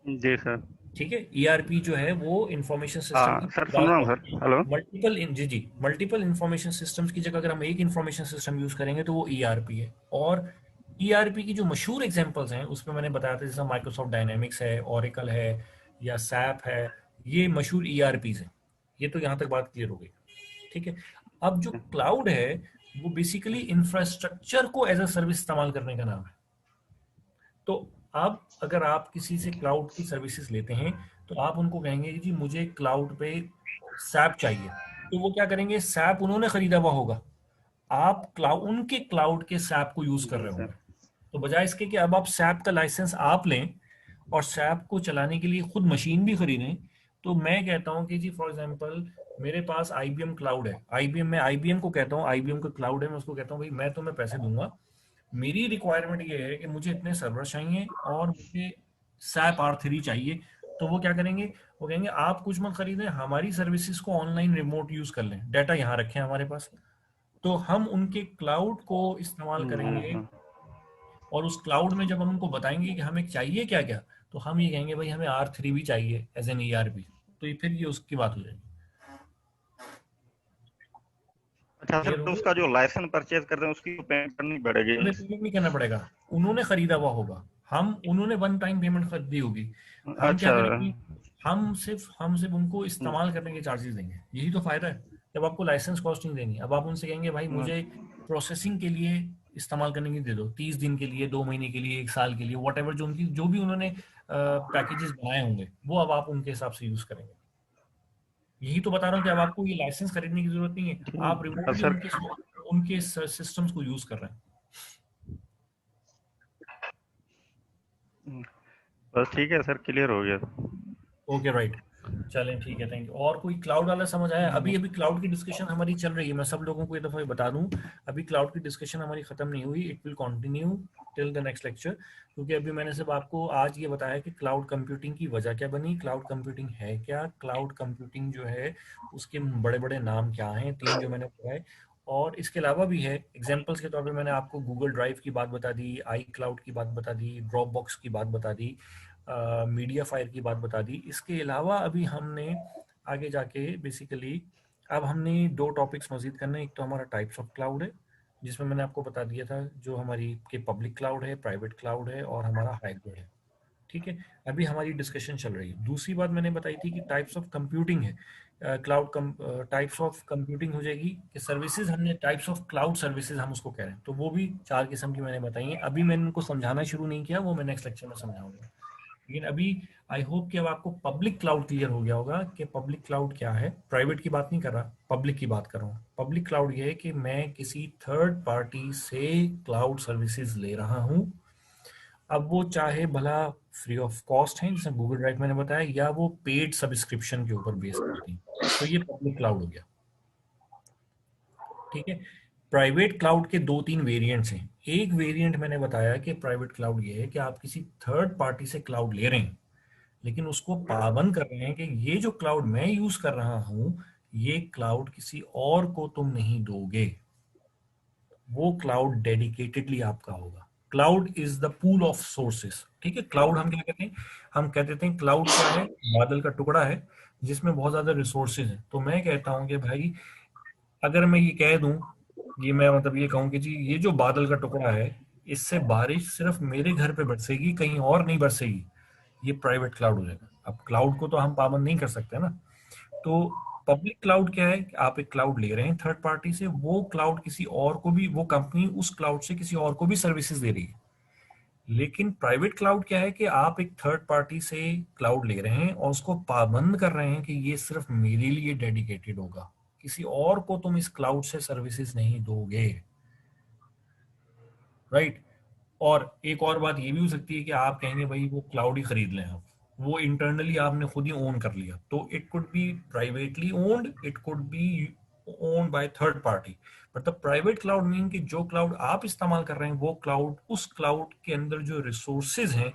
जी सर। ठीक है, ईआरपी जो है वो इंफॉर्मेशन सिस्टम की सर सुन रहा हूँ sir. Hello multiple information systems की जगह अगर हम एक इंफॉर्मेशन सिस्टम यूज करेंगे तो वो ईआरपी है। और ईआरपी की जो मशहूर एग्जांपल्स हैं उसमें मैंने बताया था, जैसे माइक्रोसॉफ्ट डायनेमिक्स है, ओरेकल है या सैप है, ये मशहूर ईआरपीज हैं। ये तो यहाँ तक बात क्लियर हो गई, ठीक है। अब जो क्लाउड है वो बेसिकली इंफ्रास्ट्रक्चर को एज अ सर्विस इस्तेमाल करने का नाम है। तो अब अगर आप किसी से क्लाउड की सर्विसेज लेते हैं तो आप उनको कहेंगे कि जी मुझे क्लाउड पे सैप चाहिए, तो वो क्या करेंगे, सैप उन्होंने खरीदा हुआ होगा, आप उनके क्लाउड के सैप को यूज कर जी रहे सर। होंगे। तो बजाय इसके कि अब आप सैप का लाइसेंस आप लें और सैप को चलाने के लिए खुद मशीन भी खरीदें, तो मैं कहता हूं कि जी फॉर एग्जांपल मेरे पास आईबीएम क्लाउड है, आईबीएम, मैं आईबीएम को कहता हूं, आईबीएम का क्लाउड है, मैं उसको कहता हूं भाई मैं तुम्हें पैसे दूंगा, मेरी रिक्वायरमेंट ये है कि मुझे इतने सर्वर चाहिए और मुझे सैप R3 चाहिए। तो वो क्या करेंगे, वो कहेंगे आप कुछ मत खरीदें, हमारी सर्विसेज को ऑनलाइन रिमोट यूज कर लें, डाटा यहाँ रखें हमारे पास। तो हम उनके क्लाउड को इस्तेमाल करेंगे और उस क्लाउड में जब हम उनको बताएंगे कि हमें चाहिए क्या क्या, तो हम ये कहेंगे भाई हमें R3 भी चाहिए एज एन ईआरपी, तो ये फिर ये उसकी बात हो जाएगी। अच्छा सर, क्लियर हो तो गया? उसका जो लाइसेंस परचेज करते हैं उसकी पेमेंट करनी पड़ेगी? हमें पेमेंट नहीं करना पड़ेगा, उन्होंने खरीदा हुआ होगा, उन्होंने वन टाइम पेमेंट खरीदी होगी, हम क्या अच्छा। करेंगे, हम सिर्फ उनको इस्तेमाल करने के चार्जेस देंगे। यही तो फायदा है, जब आपको लाइसेंस कॉस्ट नहीं देनी। अब आप उनसे कहेंगे भाई मुझे प्रोसेसिंग के लिए इस्तेमाल करने की दे दो, 30 दिन के लिए, 2 महीने के लिए, 1 साल के लिए, वॉट एवर जो भी उन्होंने पैकेजेस बनाए होंगे वो अब आप उनके हिसाब से यूज करेंगे। यही तो बता रहा हूँ कि अब आपको ये लाइसेंस खरीदने की जरूरत नहीं है, आप रिमोटली सर उनके सिस्टम्स को यूज कर रहे हैं। बस ठीक है सर, क्लियर हो गया। ओके राइट, चलें ठीक है, थैंक यू। और कोई क्लाउड वाला समझ आया? अभी क्लाउड की डिस्कशन हमारी चल रही है, मैं सब लोगों को ये दफा बता दूं, अभी क्लाउड की डिस्कशन हमारी खत्म नहीं हुई, it will continue till the next lecture, क्योंकि अभी मैंने सिर्फ आपको आज ये बताया कि क्लाउड कंप्यूटिंग की वजह क्या बनी, क्लाउड कंप्यूटिंग है क्या, क्लाउड कंप्यूटिंग जो है उसके बड़े बड़े नाम क्या हैं, 3 जो मैंने बताए। और इसके अलावा भी है, एग्जाम्पल्स के तौर पे मैंने आपको गूगल ड्राइव की बात बता दी, आई क्लाउड की बात बता दी, ड्रॉप बॉक्स की बात बता दी, मीडिया फायर की बात बता दी। इसके अलावा अभी हमने आगे जाके बेसिकली अब हमने 2 टॉपिक्स मजीद करने, एक तो हमारा टाइप्स ऑफ क्लाउड है जिसमें मैंने आपको बता दिया था जो हमारी के पब्लिक क्लाउड है, प्राइवेट क्लाउड है और हमारा हाइब्रिड है, ठीक है। अभी हमारी डिस्कशन चल रही है। दूसरी बात मैंने बताई थी कि टाइप्स ऑफ कंप्यूटिंग है, टाइप्स ऑफ कंप्यूटिंग हो जाएगी कि सर्विसेज, हमने टाइप्स ऑफ क्लाउड सर्विसेज हम उसको कह रहे हैं, तो वो भी 4 किस्म की मैंने बताई हैं। अभी मैंने उनको समझाना शुरू नहीं किया, वो मैं नेक्स्ट लेक्चर में समझाऊंगा। लेकिन अभी आई होप कि अब आपको पब्लिक क्लाउड क्लियर हो गया होगा कि पब्लिक क्लाउड क्या है। प्राइवेट की बात नहीं कर रहा, पब्लिक की बात कर रहा हूँ। पब्लिक क्लाउड ये है कि मैं किसी थर्ड पार्टी से क्लाउड सर्विसेज ले रहा हूँ, अब वो चाहे भला फ्री ऑफ कॉस्ट है जैसे गूगल ड्राइव मैंने बताया, या वो पेड सब्सक्रिप्शन के ऊपर बेस करती है, तो ये पब्लिक क्लाउड हो गया, ठीक है। प्राइवेट क्लाउड के 2-3 वेरिएंट्स हैं, एक वेरिएंट मैंने बताया कि प्राइवेट क्लाउड ये है कि आप किसी थर्ड पार्टी से क्लाउड ले रहे हैं, लेकिन उसको पाबंद कर रहे हैं कि ये जो क्लाउड मैं यूज कर रहा हूं, ये क्लाउड किसी और को तुम नहीं दोगे, वो क्लाउड डेडिकेटेडली आपका होगा। Cloud is the pool of sources. ठीक है, क्लाउड हम क्या कहते हैं? हम कह देते हैं क्लाउड क्या है? बादल का टुकड़ा है जिसमें बहुत ज्यादा रिसोर्सेज हैं। तो मैं कहता हूं कि भाई, अगर मैं ये कह दूं, ये मैं मतलब ये कहूं कि जी ये जो बादल का टुकड़ा है, इससे बारिश सिर्फ मेरे घर पे बरसेगी, कहीं और नहीं बरसेगी, ये प्राइवेट क्लाउड हो जाएगा। अब क्लाउड को तो हम पाबंद नहीं कर सकते ना। तो पब्लिक क्लाउड क्या है कि आप एक क्लाउड ले रहे हैं थर्ड पार्टी से, वो क्लाउड किसी और को भी, वो कंपनी उस क्लाउड से किसी और को भी सर्विसेज दे रही है। लेकिन प्राइवेट क्लाउड क्या है कि आप एक थर्ड पार्टी से क्लाउड ले रहे हैं और उसको पाबंद कर रहे हैं कि ये सिर्फ मेरे लिए डेडिकेटेड होगा, किसी और को तुम इस क्लाउड से सर्विसेज नहीं दोगे। राइट। और एक और बात ये भी हो सकती है कि आप कहेंगे भाई वो क्लाउड ही खरीद लें, आप वो इंटरनली आपने खुद ही ओन कर लिया, तो it could be privately owned, it could be owned by third party. But the private cloud mean कि जो क्लाउड आप इस्तेमाल कर रहे हैं, वो क्लाउड, उस क्लाउड के अंदर जो रिसोर्सेज हैं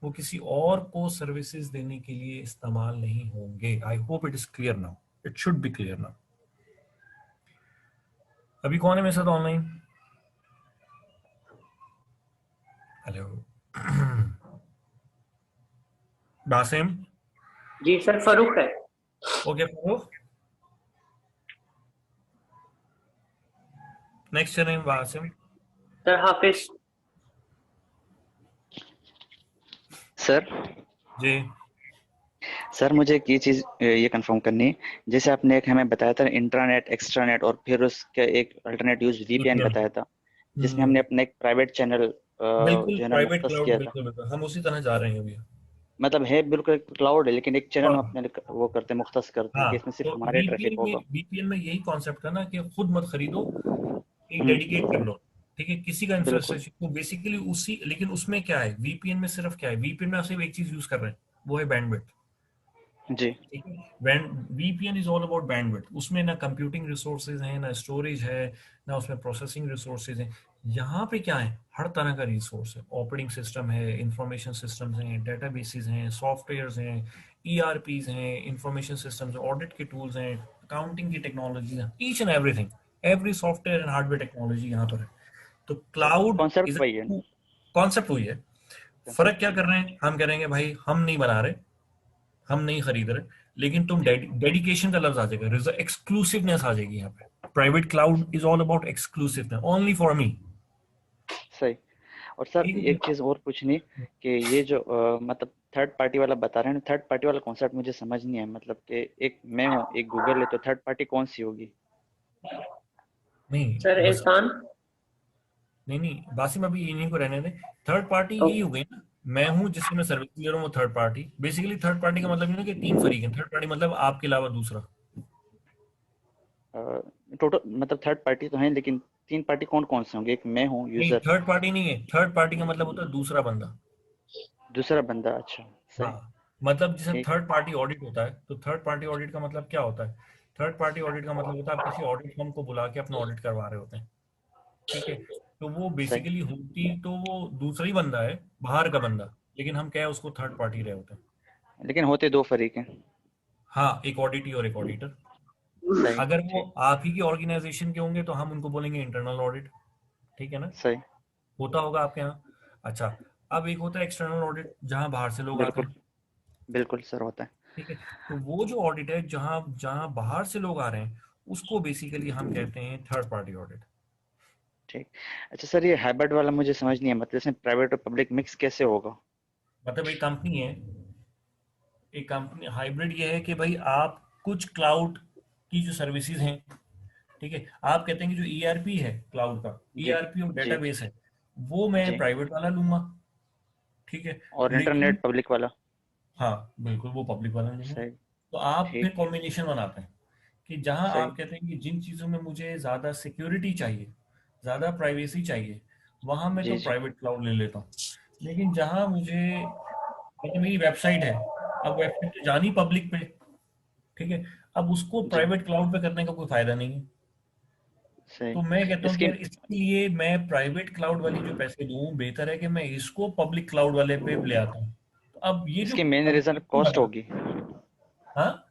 वो किसी और को सर्विसेज देने के लिए इस्तेमाल नहीं होंगे। I hope it is clear now, it should be clear now. अभी कौन है मेरे साथ ऑनलाइन? हेलो बासिम। जी सर, फरूक है। Okay Farooq, next name Basim. Sir Hafiz. Sir जी सर मुझे एक ये चीज ये कंफर्म करनी है, जैसे आपने एक हमें बताया था इंट्रानेट एक्स्ट्रानेट और फिर उसका एक अल्टरनेट यूज वीपीएन बताया था, जिसमें हमने अपना एक प्राइवेट चैनल बिल्कुल जो है ना प्राइवेट मुख्तस क्लाउड, किया था। बिल्कुल बिल्कुल हम उसी तरह जा रहे हैं अभी। मतलब है बिल्कुल एक क्लाउड है, लेकिन एक चैनल हम हाँ अपने वो करते हैं, मुख्तस करते हैं हाँ, कि इसमें सिर्फ तो हमारे ट्रैफिक होगा। वीपीएन में यही कॉन्सेप्ट है ना कि खुद मत खरीदो, एक हम्म, डेडिकेट कर लो। ठीक है, किसी का बिल्कुल। इंफ्रास्ट्रक्चर तो बेसिकली उसी, लेकिन उसमें क्या है, वीपीएन में सिर्फ क्या है, वीपीएन में आप सिर्फ एक चीज यूज कर रहे हैं, वो है बैंडविड्थ। जी ठीक है, VPN is all about bandwidth. उसमें ना कंप्यूटिंग रिसोर्सेज हैं, ना स्टोरेज है, ना उसमें प्रोसेसिंग रिसोर्सेज हैं। यहाँ पे क्या है, हर तरह का रिसोर्स है, ऑपरेटिंग सिस्टम है, इंफॉर्मेशन सिस्टम्स हैं, डेटाबेसेस हैं, सॉफ्टवेयर्स हैं, ईआरपीज हैं, इंफॉर्मेशन सिस्टम्स, ऑडिट के टूल्स हैं, अकाउंटिंग की टेक्नोलॉजी है, each and everything, every software and hardware technology यहाँ पर है। तो क्लाउड कॉन्सेप्ट इज वही है। कॉन्सेप्ट हुई है। फर्क क्या कर रहे हैं, हम कह रहे हैं भाई हम नहीं बना रहे, हम नहीं खरीद रहे, लेकिन तुम डेडिकेशन का लफ्ज आ जाएगा, एक्सक्लूसिवनेस आ जाएगी यहाँ पे। Private cloud is all about exclusiveness, only for me. सही। और सर एक चीज और पूछनी कि ये जो मतलब थर्ड पार्टी वाला बता रहे हैं, थर्ड पार्टी वाला कॉन्सेप्ट मुझे समझ नहीं है। मतलब कि एक मैं हूँ, एक गूगल है, तो थर्ड पार्टी कौन सी होगी? नहीं सर एहसान। नहीं नहीं बासिम, अभी इन्हीं को रहने दें। थर्ड पार्टी यही हो गई ना, मैं हूँ जिससे मैं सर्विस ले रहा हूँ, वो third party. Basically third party का मतलब ये ना कि तीन फरीक हैं। थर्ड पार्टी मतलब आपके अलावा दूसरा। टोटल मतलब थर्ड पार्टी तो है, लेकिन तीन पार्टी कौन कौन से होंगे? एक मैं हूँ नहीं, यूजर। थर्ड पार्टी नहीं है, थर्ड पार्टी का मतलब होता है दूसरा बंदा। दूसरा बंदा, अच्छा सही। हाँ, मतलब जैसे ठीक। थर्ड पार्टी ऑडिट होता है, तो थर्ड पार्टी ऑडिट का मतलब क्या होता है? थर्ड पार्टी ऑडिट का मतलब होता है आप किसी ऑडिट फर्म को बुला के अपना ऑडिट करवा रहे होते हैं। ठीक है, तो वो सही। बेसिकली होती तो वो दूसरा ही बंदा है, बाहर का बंदा, लेकिन हम क्या है उसको थर्ड पार्टी रहे होते हैं। लेकिन होते दो फरीक हैं। हाँ, एक ऑडिटी और एक ऑडिटर। सही। अगर वो ठीक। आप ही की ऑर्गेनाइजेशन के होंगे तो हम उनको बोलेंगे इंटरनल ऑडिट। ठीक है ना, सही। होता होगा आपके यहाँ। अच्छा, अब एक होता है एक्सटर्नल ऑडिट, जहाँ बाहर से लोग आते बिल्कुल। हैं। बिल्कुल सर, होता है। ठीक है, तो वो जो ऑडिट है जहाँ जहाँ बाहर से लोग आ रहे हैं, उसको बेसिकली हम कहते हैं थर्ड पार्टी ऑडिट। ठीक। अच्छा सर, ये हाइब्रिड वाला मुझे समझ नहीं है, मतलब इसमें प्राइवेट और पब्लिक मिक्स कैसे होगा? मतलब एक कंपनी है, एक कंपनी हाइब्रिड ये है कि भाई आप कुछ क्लाउड की जो सर्विसेज हैं, ठीक है, आप कहते हैं कि जो ईआरपी है क्लाउड का, जी। ईआरपी और जी। डेटाबेस है, वो मैं जी। प्राइवेट वाला लूंगा। ठीक है, और लेकिन इंटरनेट पब्लिक वाला? हाँ बिल्कुल वो पब्लिक वाला लूंगा। सही। तो आप फिर ठीक। कॉम्बिनेशन बनाते हैं कि जहां सही। आप कहते हैं कि जिन चीजों में मुझे ज्यादा सिक्योरिटी चाहिए, ज्यादा प्राइवेसी चाहिए, वहां मैं तो जी। जी। प्राइवेट क्लाउड ले लेता हूँ। लेकिन जहां मुझे, मतलब मेरी वेबसाइट है, अब वेबसाइट तो जानी पब्लिक पे, ठीक है, अब उसको जी। प्राइवेट क्लाउड पे करने का कोई फायदा नहीं है। सही। तो मैं कहता हूँ कि इसकी यार इसके लिए मैं प्राइवेट क्लाउड वाली जो पैसे दूं, बेहतर है कि मैं इसको पब्लिक क्लाउड वाले पे ले आता हूँ। तो अब ये जो इसकी मेन रीजन कॉस्ट होगी। हाँ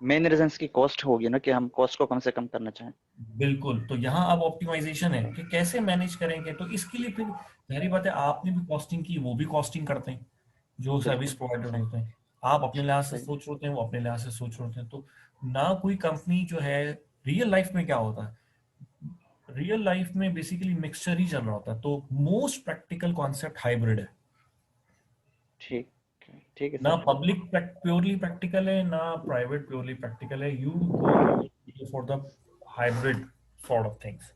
मेन रीजन इसकी कॉस्ट होगी ना, कि हम कॉस्ट को कम से कम करना चाहें। बिल्कुल, तो यहाँ अब ऑप्टिमाइजेशन है कि कैसे मैनेज करेंगे। तो इसके लिए फिर जाहिर बात है आपने भी कॉस्टिंग की, वो भी कॉस्टिंग करते हैं जो सर्विस बिल्कुल प्रोवाइडर होते हैं। आप अपने लिहाज से सही। सोच रहे होते हैं, वो अपने लिहाज से सोच रहे होते हैं। तो ना कोई कंपनी जो है, रियल लाइफ में क्या होता है, रियल लाइफ में बेसिकली मिक्सचर ही चल रहा होता है। तो मोस्ट प्रैक्टिकल कॉन्सेप्ट हाइब्रिड है। ठीक ठीक है ना सर। पब्लिक प्योरली प्रैक्टिकल है, ना प्राइवेट प्योरली प्रैक्टिकल है। You go for the hybrid sort of things.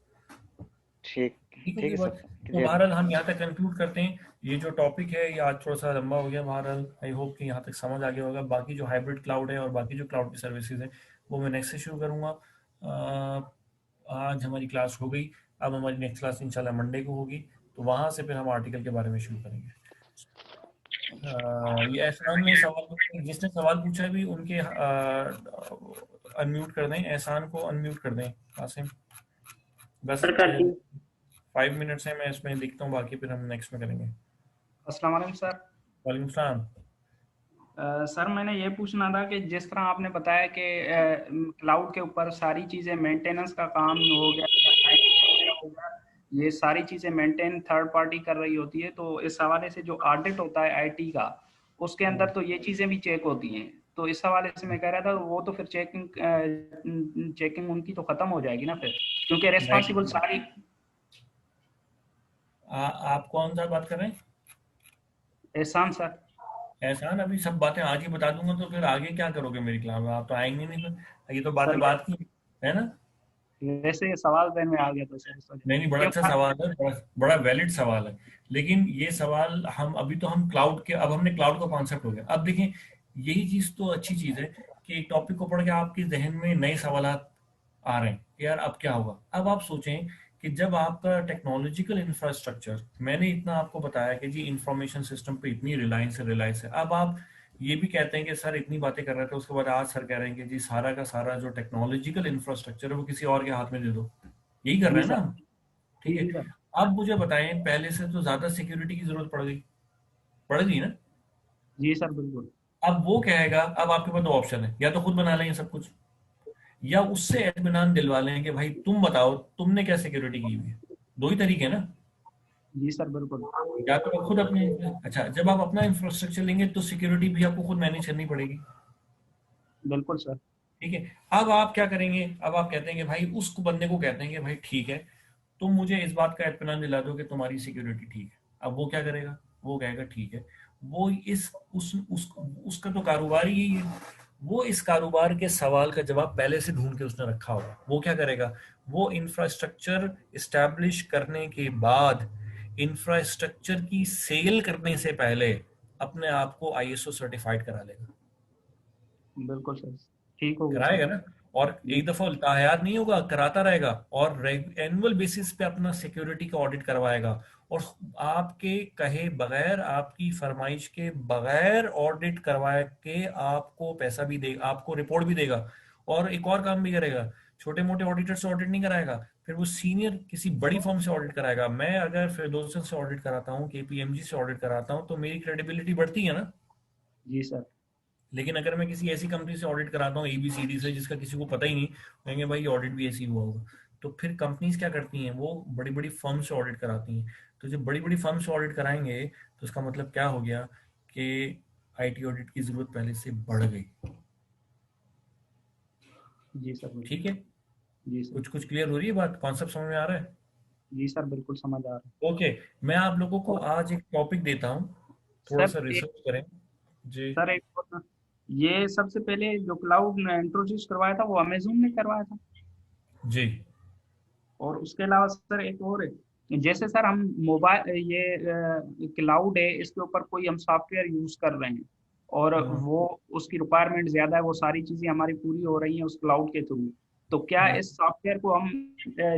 ठीक ठीक ठीक होगी है बात। सर, तो क्लियर। बहरहाल हम यहाँ तक कंक्लूड करते हैं। ये जो टॉपिक है ये आज थोड़ा सा लंबा हो गया। बहरहाल आई होप कि यहाँ तक समझ आ गया होगा। बाकी जो हाइब्रिड क्लाउड है और बाकी जो क्लाउड की सर्विसेज है वो मैं नेक्स्ट से शुरू करूँगा। आज हमारी क्लास हो गई। अब हमारी नेक्स्ट क्लास इंशाल्लाह मंडे को होगी। तो वहाँ से फिर हम आर्टिकल के बारे में शुरू करेंगे। ये एहसान ने सवाल पूछा, जिसने सवाल पूछा है भी उनके अनम्यूट कर दें। एहसान को अनम्यूट कर दें कासिम। बस सर कर दी। 5 मिनट्स है, मैं इसमें लिखता हूँ, बाकी फिर हम नेक्स्ट में करेंगे। अस्सलाम वालेकुम सर। वालेकुम सलाम। सर मैंने ये पूछना था कि जिस तरह आपने बताया कि क्लाउड के ऊपर सारी चीज़ें मेंटेनेंस का काम हो गया या IT वगैरह हो गया, ये सारी चीज़ें मेंटेन थर्ड पार्टी कर रही होती है। तो इस हवाले से जो ऑडिट होता है IT का, उसके अंदर तो ये चीज़ें भी चेक होती हैं। तो इस हवाले से मैं कह रहा था वो तो फिर चेकिंग उनकी तो ख़त्म हो जाएगी ना फिर, क्योंकि रिस्पॉन्सिबल सारी। आप कौन सा बात कर रहे हैं? एहसान सर। एहसान, अभी सब बातें आज ही बता दूंगा तो फिर आगे क्या करोगे मेरी क्लास में? आप तो आएंगे नहीं फिर। ये तो बातें सर बात की है ना। वैसे ये सवाल दैन में आ गया था सर, इस वजह नहीं नहीं, बड़ा से। अच्छा सवाल है, बड़ा वैलिड सवाल है। लेकिन ये सवाल हम अभी तो हम क्लाउड के, अब हमने क्लाउड का कॉन्सेप्ट हो गया। अब देखें, यही चीज तो अच्छी चीज है कि एक टॉपिक को पढ़ के आपके जहन में नए सवाल आ रहे हैं कि यार अब क्या होगा। अब आप सोचें कि जब आपका टेक्नोलॉजिकल इंफ्रास्ट्रक्चर, मैंने इतना आपको बताया कि जी इंफॉर्मेशन सिस्टम पे इतनी रिलायंस है। अब आप ये भी कहते हैं कि सर इतनी बातें कर रहे थे, उसके बाद आज सर कह रहे हैं कि जी सारा का सारा जो टेक्नोलॉजिकल इंफ्रास्ट्रक्चर है वो किसी और के हाथ में दे दो। यही कर जी रहे हैं ना सर। हम। ठीक जी है। सर। अब मुझे बताएं, पहले से तो ज्यादा सिक्योरिटी की जरूरत पड़ गई ना। जी सर बिल्कुल। अब वो कहेगा, अब आपके पास दो ऑप्शन है, या तो खुद बना लें ये सब कुछ, या उससे इत्मीनान दिलवा लें कि भाई तुम बताओ तुमने क्या सिक्योरिटी की हुई है। दो ही तरीके हैं ना। जी सर बिल्कुल। या तो आप खुद अपने, अच्छा जब आप अपना इंफ्रास्ट्रक्चर लेंगे तो सिक्योरिटी भी आपको खुद मैनेज करनी पड़ेगी। बिल्कुल सर। ठीक है। अब आप क्या करेंगे? अब आप कहते हैं कि भाई उस बंदे को कहते हैं कि भाई ठीक है, तुम मुझे इस बात का इत्मीनान दिला दो कि तुम्हारी सिक्योरिटी ठीक है। अब वो क्या करेगा? वो कहेगा ठीक है। वो इस उस उसका तो कारोबार ही यही है। वो इस कारोबार के सवाल का जवाब पहले से ढूंढ के उसने रखा होगा। वो क्या करेगा? वो इंफ्रास्ट्रक्चर इस्टेब्लिश करने के बाद, इंफ्रास्ट्रक्चर की सेल करने से पहले अपने आप को ISO सर्टिफाइड करा लेगा। बिल्कुल सर। ठीक होगा सर। कराएगा ना। और जी एक दफा तायार नहीं होगा, कराता रहेगा और एनुअल बेसिस पे अपना सिक्योरिटी का ऑडिट करवाएगा। और आपके कहे बगैर, आपकी फरमाइश के बगैर ऑडिट करवा के आपको पैसा भी देगा, आपको रिपोर्ट भी देगा। और एक और काम भी करेगा, छोटे मोटे ऑडिटर से ऑडिट नहीं कराएगा, फिर वो सीनियर किसी बड़ी फर्म से ऑडिट कराएगा। मैं अगर फिरदौसन से ऑडिट कराता हूँ, KPMG से ऑडिट कराता हूँ, तो मेरी क्रेडिबिलिटी बढ़ती है ना। जी सर। लेकिन अगर मैं किसी ऐसी कंपनी से ऑडिट कराता हूँ, ABCD से, जिसका किसी को पता ही नहीं, कहेंगे भाई ऑडिट भी ऐसी हुआ होगा। तो फिर कंपनीज क्या करती हैं? वो बड़ी बड़ी फर्म से ऑडिट कराती हैं। तो जब बड़ी बड़ी फर्म से ऑडिट कराएंगे तो उसका मतलब क्या हो गया कि IT ऑडिट की जरूरत पहले से बढ़ गई। जी सर बिल्कुल। ठीक है। जी सर। कुछ क्लियर हो रही है बात? कॉन्सेप्ट समझ में आ रहा है? जी सर बिल्कुल समझ आ रहा है। ओके। मैं आप लोगों को आज एक टॉपिक देता हूँ, थोड़ा सा सर एक रिसर्च करें। जी सर एक और ना, ये सबसे पहले जो क्लाउड ने इंट्रोड्यूस करवाया था वो अमेजोन ने करवाया था। जी। और उसके अलावा सर एक और है, जैसे सर हम मोबाइल ये क्लाउड है, इसके ऊपर कोई हम सॉफ्टवेयर यूज कर रहे हैं और वो उसकी रिक्वायरमेंट ज्यादा है, वो सारी चीजें हमारी पूरी हो रही हैं उस क्लाउड के थ्रू। तो क्या इस सॉफ्टवेयर को हम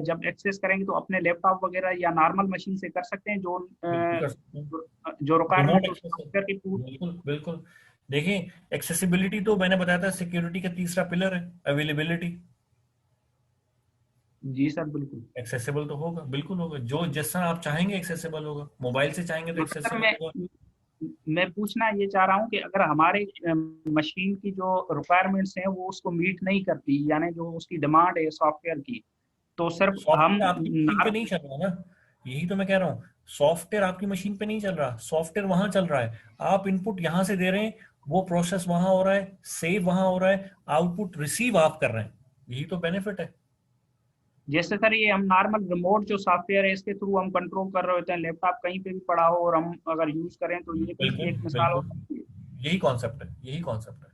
जब एक्सेस करेंगे तो अपने लैपटॉप वगैरह या नॉर्मल मशीन से कर सकते हैं, बिल्कुल कर सकते हैं। जो रिमोट रिक्वायरमेंट उस एक्सेस, सॉफ्टवेयर की पूरी। बिल्कुल बिल्कुल। देखिए, एक्सेसिबिलिटी तो मैंने बताया था सिक्योरिटी का तीसरा पिलर है, अवेलेबिलिटी। जी सर बिल्कुल। एक्सेसिबल तो होगा, बिल्कुल होगा, जो जैसा आप चाहेंगे एक्सेसिबल होगा। मोबाइल से चाहेंगे तो मतलब सर एक्सेसिबल होगा। मैं पूछना ये चाह रहा हूँ कि अगर हमारे मशीन की जो रिक्वायरमेंट्स हैं वो उसको मीट नहीं करती, यानी जो उसकी डिमांड है सॉफ्टवेयर की, तो सिर्फ हम सॉफ्टवेयर आपकी मशीन पे नहीं चल रहा ना, यही तो मैं कह रहा हूँ। सॉफ्टवेयर आपकी मशीन पे नहीं चल रहा, सॉफ्टवेयर वहां चल रहा है। आप इनपुट यहां से दे रहे हैं, वो प्रोसेस वहां हो रहा है, सेव वहां हो रहा है, आउटपुट रिसीव आप कर रहे हैं। यही तो बेनिफिट है। जैसे सर ये हम नॉर्मल रिमोट जो सॉफ्टवेयर है इसके थ्रू हम कंट्रोल कर रहे होते हैं, लैपटॉप कहीं पे भी पड़ा हो और हम अगर यूज करें, तो ये कोई बिल्कुल एक मिसाल हो बिल्कुल, सकती है। यही कॉन्सेप्ट है, यही कॉन्सेप्ट है।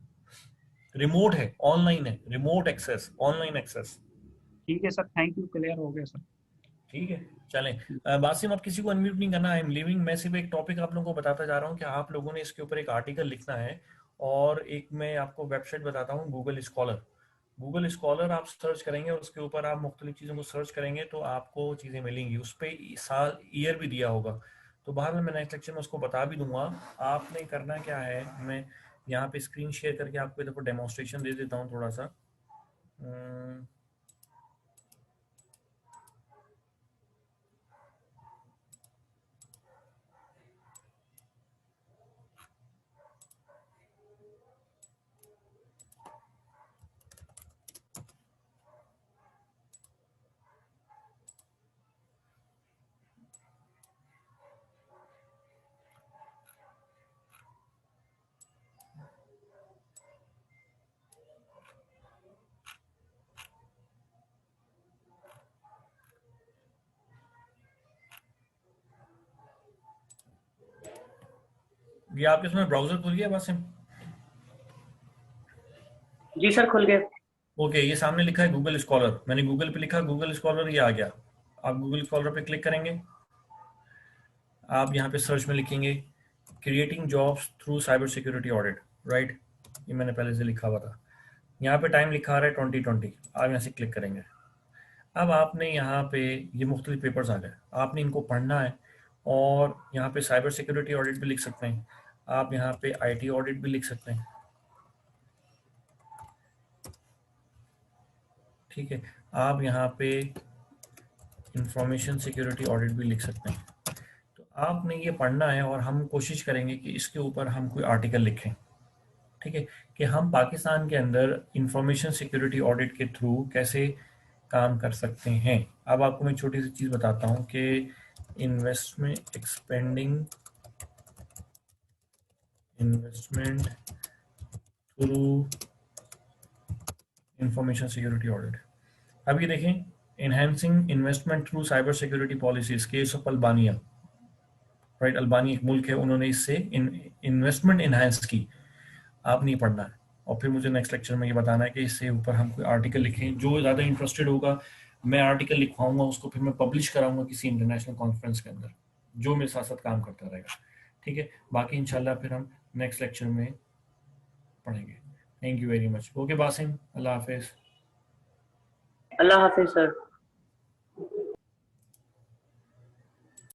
रिमोट है, ऑनलाइन है, रिमोट एक्सेस, ऑनलाइन एक्सेस। ठीक है सर, थैंक यू, क्लियर हो गया सर। ठीक है, चलें। बासिम, आप किसी को अनम्यूट नहीं करना, आई एम लिविंग। मैं सिर्फ एक टॉपिक आप लोगों को बताता जा रहा हूँ कि आप लोगों ने इसके ऊपर एक आर्टिकल लिखना है। और एक मैं आपको वेबसाइट बताता हूँ, गूगल स्कॉलर। गूगल स्कॉलर आप सर्च करेंगे, उसके ऊपर आप मुख्तलिफ चीज़ों को सर्च करेंगे तो आपको चीज़ें मिलेंगी। उस पर साल ईयर भी दिया होगा। तो बहरहाल मैं नेक्स्ट लेक्चर में उसको बता भी दूंगा। आपने करना क्या है, मैं यहाँ पे स्क्रीन शेयर करके आपको देखो डेमोन्स्ट्रेशन दे देता हूँ थोड़ा सा। ये आपके इसमें ब्राउजर खुल गया बासिम? जी सर खुल गया। ओके, ये सामने लिखा है गूगल स्कॉलर। मैंने गूगल पे लिखा गूगल स्कॉलर, ये आ गया। आप गूगल स्कॉलर पे क्लिक करेंगे। आप यहाँ पे सर्च में लिखेंगे creating jobs through cyber security audit, right. ये मैंने पहले से लिखा हुआ था। यहाँ पे टाइम लिखा आ रहा है 2020। आप यहाँ से क्लिक करेंगे। अब आपने यहाँ पे ये मुख्तलिफ पेपर्स आ गए, आपने इनको पढ़ना है। और यहाँ पे साइबर सिक्योरिटी ऑडिट भी लिख सकते हैं, आप यहाँ पे IT ऑडिट भी लिख सकते हैं। ठीक है, आप यहाँ पे इंफॉर्मेशन सिक्योरिटी ऑडिट भी लिख सकते हैं। तो आपने ये पढ़ना है और हम कोशिश करेंगे कि इसके ऊपर हम कोई आर्टिकल लिखें। ठीक है, कि हम पाकिस्तान के अंदर इंफॉर्मेशन सिक्योरिटी ऑडिट के थ्रू कैसे काम कर सकते हैं। अब आपको मैं छोटी सी चीज़ बताता हूँ कि investment through information security audit. अब ये देखें, enhancing investment through cyber security policies, case of Albania, right. Albania एक मुल्क है, उन्होंने इससे इन्वेस्टमेंट इनहांस की। आपने पढ़ना है और फिर मुझे नेक्स्ट लेक्चर में ये बताना है कि इससे ऊपर हम कोई आर्टिकल लिखें। जो ज़्यादा इंटरेस्टेड होगा, मैं आर्टिकल लिखवाऊंगा, उसको फिर मैं पब्लिश कराऊंगा किसी इंटरनेशनल कॉन्फ्रेंस के अंदर, जो मेरे साथ साथ काम करता रहेगा। ठीक है, बाकी इंशाल्लाह फिर हम नेक्स्ट लेक्चर में पढ़ेंगे। Thank you very much. Okay Basim, Allah हाफिज़। अल्लाह हाफिज सर।